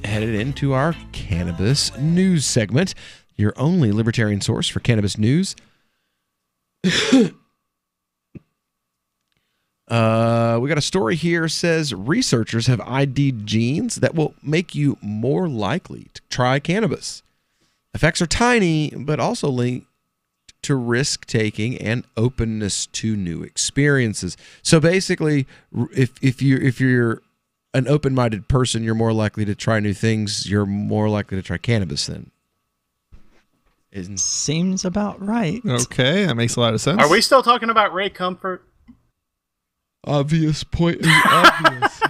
headed into our cannabis news segment, your only libertarian source for cannabis news. We got a story here says researchers have ID'd genes that will make you more likely to try cannabis. Effects are tiny, but also linked to risk-taking and openness to new experiences. So basically, if you're an open-minded person, you're more likely to try new things. You're more likely to try cannabis then. Seems about right. Okay, that makes a lot of sense. Are we still talking about Ray Comfort? Obvious point is obvious.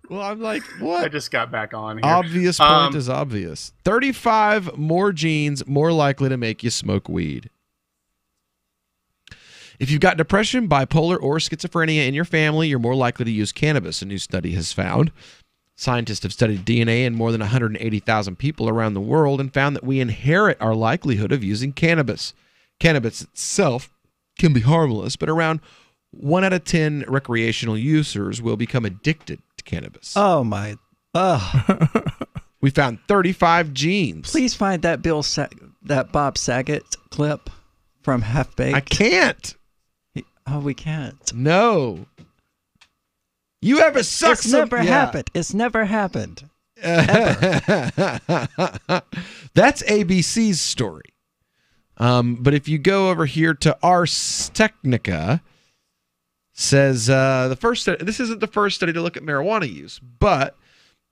Well, I'm like, what? I just got back on here. Obvious point is obvious. 35 more genes more likely to make you smoke weed. If you've got depression, bipolar, or schizophrenia in your family, you're more likely to use cannabis, a new study has found. Scientists have studied DNA in more than 180,000 people around the world and found that we inherit our likelihood of using cannabis. Cannabis itself can be harmless, but around 1 out of 10 recreational users will become addicted to cannabis. Oh my! We found 35 genes. Please find that that Bob Saget clip from Half Baked. I can't. We can't. No. You ever suck? It's never happened. It's never happened. That's ABC's story. But if you go over here to Ars Technica, says this isn't the first study to look at marijuana use, but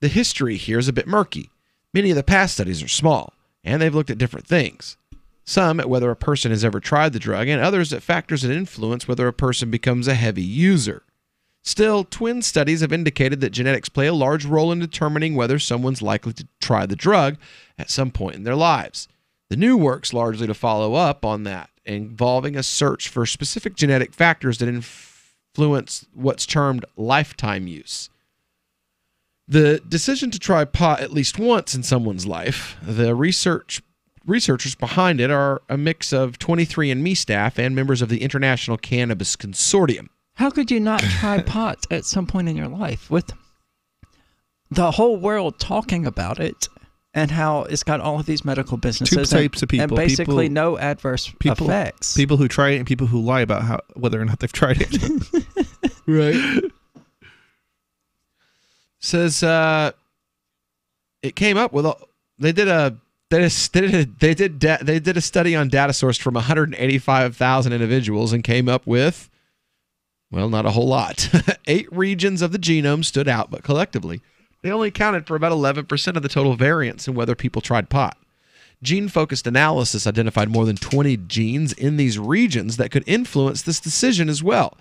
the history here is a bit murky. Many of the past studies are small, and they've looked at different things. Some at whether a person has ever tried the drug, and others at factors that influence whether a person becomes a heavy user. Still, twin studies have indicated that genetics play a large role in determining whether someone's likely to try the drug at some point in their lives. The new work's largely to follow up on that, involving a search for specific genetic factors that influence what's termed lifetime use. The decision to try pot at least once in someone's life, the researchers behind it are a mix of 23andMe staff and members of the International Cannabis Consortium. How could you not try pot at some point in your life with the whole world talking about it and how it's got all of these medical businesses Two types of people. And basically no adverse effects. People who try it and people who lie about whether or not they've tried it. Right. Says it came up with they did a study on data sourced from 185,000 individuals and came up with, well, not a whole lot. 8 regions of the genome stood out, but collectively they only accounted for about 11% of the total variance in whether people tried pot. Gene-focused analysis identified more than 20 genes in these regions that could influence this decision as well.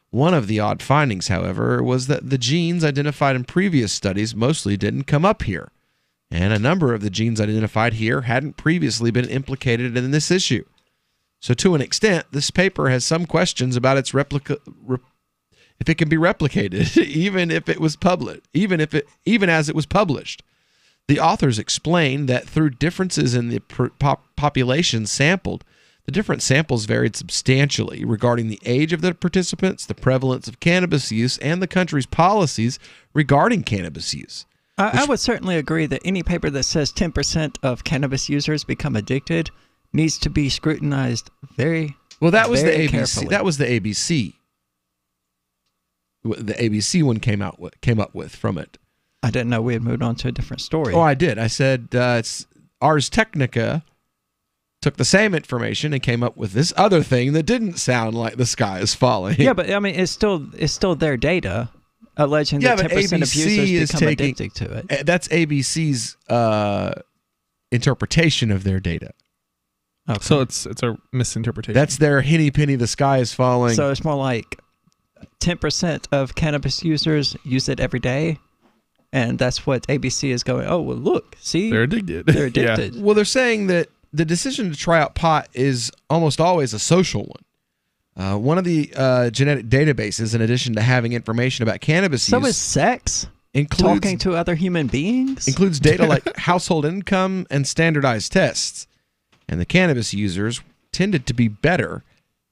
One of the odd findings, however, was that the genes identified in previous studies mostly didn't come up here, and a number of the genes identified here hadn't previously been implicated in this issue. So to an extent, this paper has some questions about its if it can be replicated, even as it was published. The authors explained that through differences in the population sampled, the different samples varied substantially regarding the age of the participants, the prevalence of cannabis use, and the country's policies regarding cannabis use. I would certainly agree that any paper that says 10% of cannabis users become addicted needs to be scrutinized very well. That was the ABC. Carefully. That was the ABC. The ABC one came up with from it. I didn't know we had moved on to a different story. Oh, I did. I said it's Ars Technica took the same information and came up with this other thing that didn't sound like the sky is falling. Yeah, but I mean, it's still their data alleging that 10% of users become addicted to it. That's ABC's interpretation of their data. Okay. So it's a misinterpretation. That's their henny penny, the sky is falling. So it's more like 10% of cannabis users use it every day. And that's what ABC is going, oh, well, look, see? They're addicted. They're addicted. Yeah. Well, they're saying that the decision to try out pot is almost always a social one. One of the genetic databases, in addition to having information about cannabis use... So is sex? Talking to other human beings? Includes data like household income and standardized tests. And the cannabis users tended to be better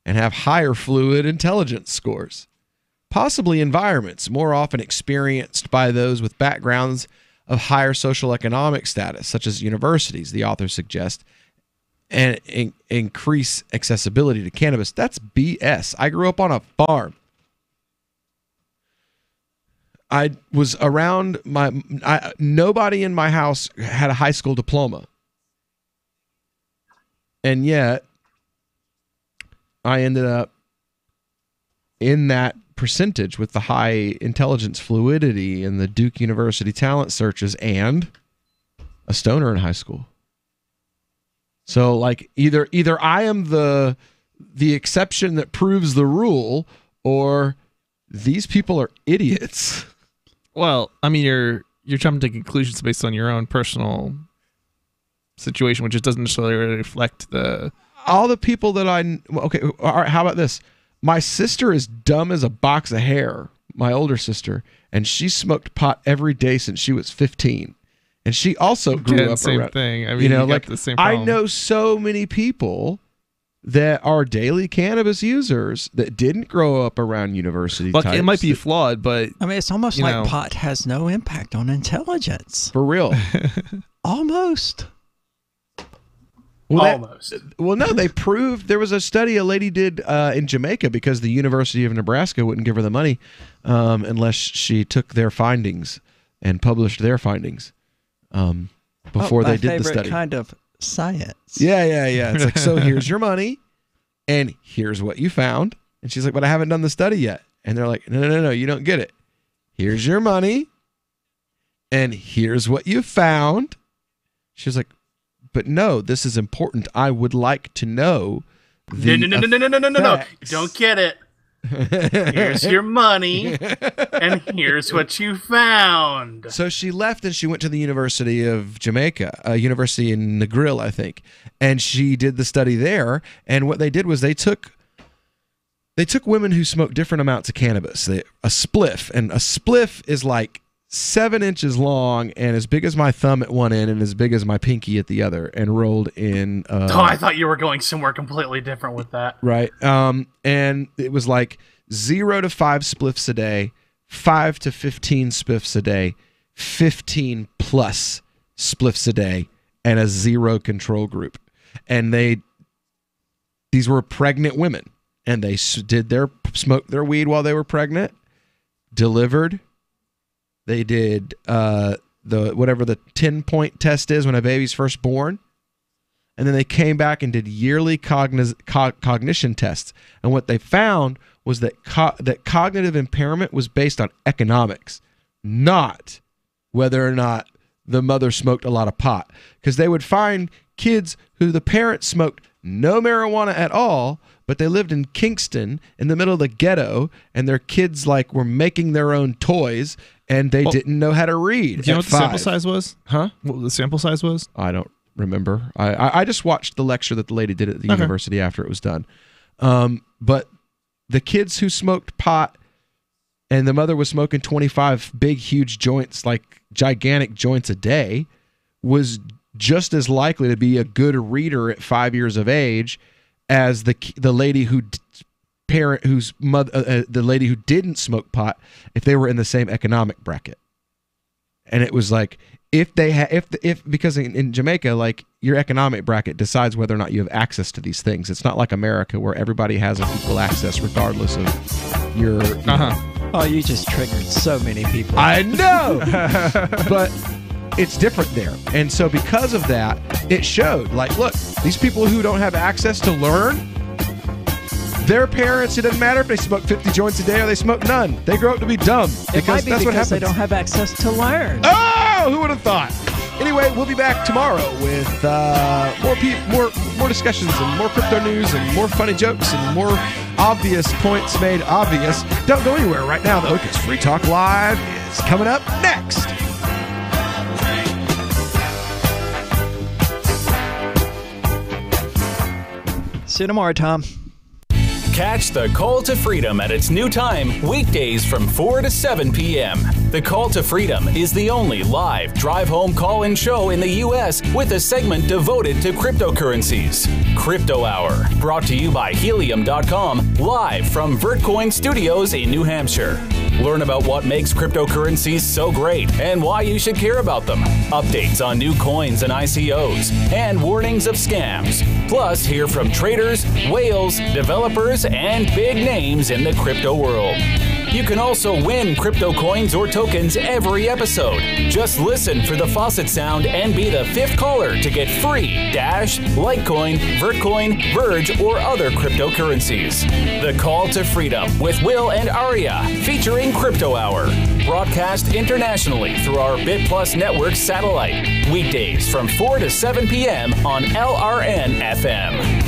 and have higher fluid intelligence scores. Possibly environments more often experienced by those with backgrounds of higher social economic status, such as universities, the authors suggest, and increase accessibility to cannabis. That's BS. I grew up on a farm. I was around nobody in my house had a high school diploma. And yet, I ended up in that percentage with the high intelligence fluidity and the Duke University talent searches and a stoner in high school. So like either I am the exception that proves the rule, or these people are idiots. Well, I mean, you're jumping to conclusions based on your own personal situation, which just doesn't necessarily reflect all the people that okay, all right, how about this? My sister is dumb as a box of hair, my older sister, and she smoked pot every day since she was 15. And she also grew up same around, thing. I mean, you like the same problem. I know so many people that are daily cannabis users that didn't grow up around university Look, types. it might be flawed, but I mean, it's almost like pot has no impact on intelligence. For real. Almost. Well, no, they proved there was a study a lady did in Jamaica because the University of Nebraska wouldn't give her the money unless she took their findings and published their findings before they did the study. My favorite kind of science. Yeah. It's like, so here's your money and here's what you found. And she's like, but I haven't done the study yet. And they're like, no, you don't get it. Here's your money and here's what you found. She's like, but no, this is important. I would like to know the No. You don't get it. Here's your money, and here's what you found. So she left and she went to the University of Jamaica, a university in Negril, I think. And she did the study there. And what they did was they took they took women who smoked different amounts of cannabis. A spliff, and a spliff is like 7 inches long and as big as my thumb at one end and as big as my pinky at the other, and rolled in. I thought you were going somewhere completely different with that. Right. And it was like 0 to 5 spliffs a day, 5 to 15 spliffs a day, 15 plus spliffs a day, and a 0 control group. And these were pregnant women, and they smoked their weed while they were pregnant, delivered. They did whatever the 10-point test is when a baby's first born. And then they came back and did yearly cognition tests. And what they found was that that cognitive impairment was based on economics, not whether or not the mother smoked a lot of pot. Because they would find kids who the parents smoked no marijuana at all, but they lived in Kingston in the middle of the ghetto, and their kids were making their own toys, and they didn't know how to read. Do you know what the sample size was? Huh? What the sample size was? I don't remember. I just watched the lecture that the lady did at the university after it was done. But the kids who smoked pot, and the mother was smoking 25 big, huge joints, like gigantic joints a day, was just as likely to be a good reader at 5 years of age as the lady the lady who didn't smoke pot, if they were in the same economic bracket. And it was like, because in Jamaica, your economic bracket decides whether or not you have access to these things. It's not like America where everybody has equal access regardless of your. Oh, you just triggered so many people. I know, but it's different there. And so because of that, it showed, look, these people who don't have access to learn, their parents, it doesn't matter if they smoke 50 joints a day or they smoke none. They grow up to be dumb. It might be that's what happens. they don't have access to learn. Oh, who would have thought? Anyway, we'll be back tomorrow with more discussions and more crypto news and more funny jokes and more obvious points made obvious. Don't go anywhere right now, though, because Free Talk Live is coming up next. See you tomorrow, Tom. Catch the Call to Freedom at its new time, weekdays from 4 to 7 p.m. The Call to Freedom is the only live drive-home call-in show in the U.S. with a segment devoted to cryptocurrencies. Crypto Hour, brought to you by Helium.com, live from Vertcoin Studios in New Hampshire. Learn about what makes cryptocurrencies so great and why you should care about them. Updates on new coins and ICOs, and warnings of scams. Plus, hear from traders, whales, developers, and big names in the crypto world. You can also win crypto coins or tokens every episode. Just listen for the faucet sound and be the 5th caller to get free Dash, Litecoin, Vertcoin, Verge, or other cryptocurrencies. The Call to Freedom with Will and Aria, featuring Crypto Hour. Broadcast internationally through our BitPlus network satellite. Weekdays from 4 to 7 p.m. on LRN FM.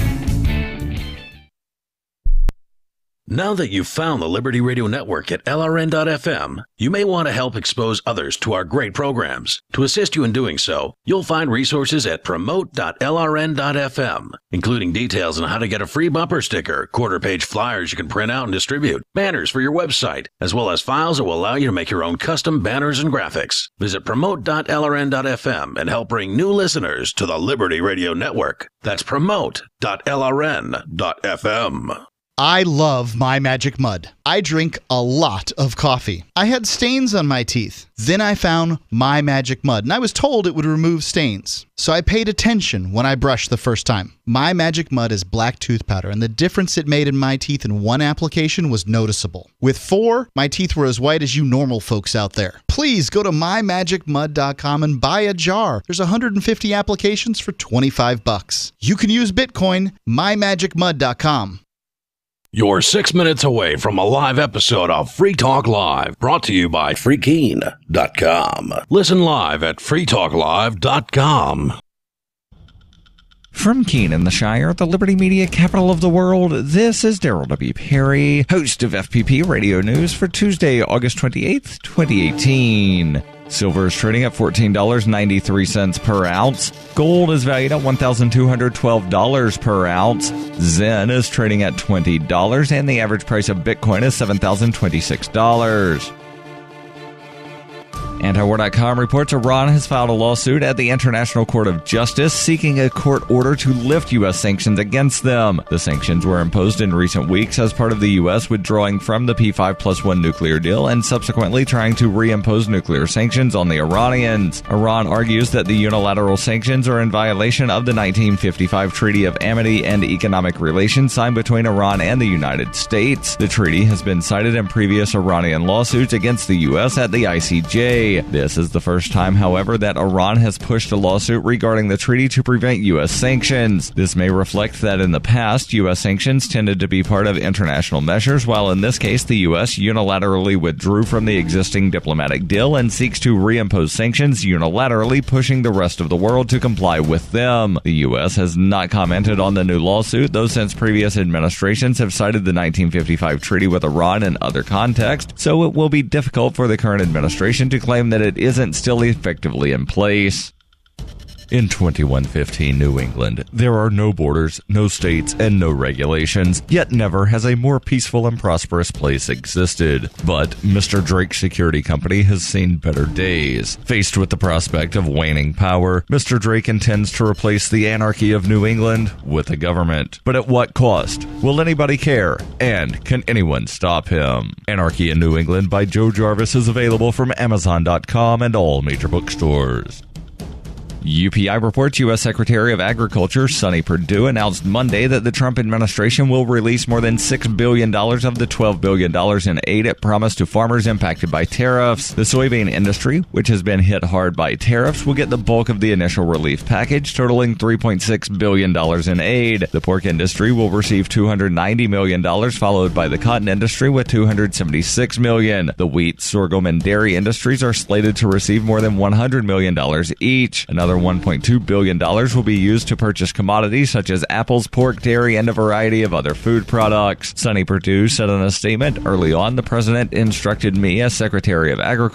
Now that you've found the Liberty Radio Network at LRN.FM, you may want to help expose others to our great programs. To assist you in doing so, you'll find resources at promote.lrn.fm, including details on how to get a free bumper sticker, quarter-page flyers you can print out and distribute, banners for your website, as well as files that will allow you to make your own custom banners and graphics. Visit promote.lrn.fm and help bring new listeners to the Liberty Radio Network. That's promote.lrn.fm. I love My Magic Mud. I drink a lot of coffee. I had stains on my teeth. Then I found My Magic Mud, and I was told it would remove stains. So I paid attention when I brushed the first time. My Magic Mud is black tooth powder, and the difference it made in my teeth in one application was noticeable. With 4, my teeth were as white as you normal folks out there. Please go to mymagicmud.com and buy a jar. There's 150 applications for $25. You can use Bitcoin, mymagicmud.com. You're 6 minutes away from a live episode of Free Talk Live, brought to you by Freekeen.com. Listen live at freetalklive.com. From Keene in the Shire, the Liberty Media capital of the world, this is Daryl W. Perry, host of FPP Radio News for Tuesday, August 28th, 2018. Silver is trading at $14.93 per ounce. Gold is valued at $1,212 per ounce. Zen is trading at $20, and the average price of Bitcoin is $7,026. Antiwar.com reports Iran has filed a lawsuit at the International Court of Justice seeking a court order to lift U.S. sanctions against them. The sanctions were imposed in recent weeks as part of the U.S. withdrawing from the P5+1 nuclear deal and subsequently trying to reimpose nuclear sanctions on the Iranians. Iran argues that the unilateral sanctions are in violation of the 1955 Treaty of Amity and Economic Relations signed between Iran and the United States. The treaty has been cited in previous Iranian lawsuits against the U.S. at the ICJ. This is the first time, however, that Iran has pushed a lawsuit regarding the treaty to prevent U.S. sanctions. This may reflect that in the past, U.S. sanctions tended to be part of international measures, while in this case, the U.S. unilaterally withdrew from the existing diplomatic deal and seeks to reimpose sanctions unilaterally, pushing the rest of the world to comply with them. The U.S. has not commented on the new lawsuit, though since previous administrations have cited the 1955 treaty with Iran in other contexts, so it will be difficult for the current administration to claim that it isn't still effectively in place. In 2115 New England, there are no borders, no states, and no regulations, yet never has a more peaceful and prosperous place existed. But Mr. Drake's security company has seen better days. Faced with the prospect of waning power, Mr. Drake intends to replace the anarchy of New England with a government. But at what cost? Will anybody care? And can anyone stop him? Anarchy in New England by Joe Jarvis is available from Amazon.com and all major bookstores. UPI reports U.S. Secretary of Agriculture Sonny Perdue announced Monday that the Trump administration will release more than $6 billion of the $12 billion in aid it promised to farmers impacted by tariffs. The soybean industry, which has been hit hard by tariffs, will get the bulk of the initial relief package, totaling $3.6 billion in aid. The pork industry will receive $290 million, followed by the cotton industry with $276 million. The wheat, sorghum, and dairy industries are slated to receive more than $100 million each. Another $1.2 billion will be used to purchase commodities such as apples, pork, dairy, and a variety of other food products. Sonny Perdue said in a statement, "Early on, the president instructed me as Secretary of Agriculture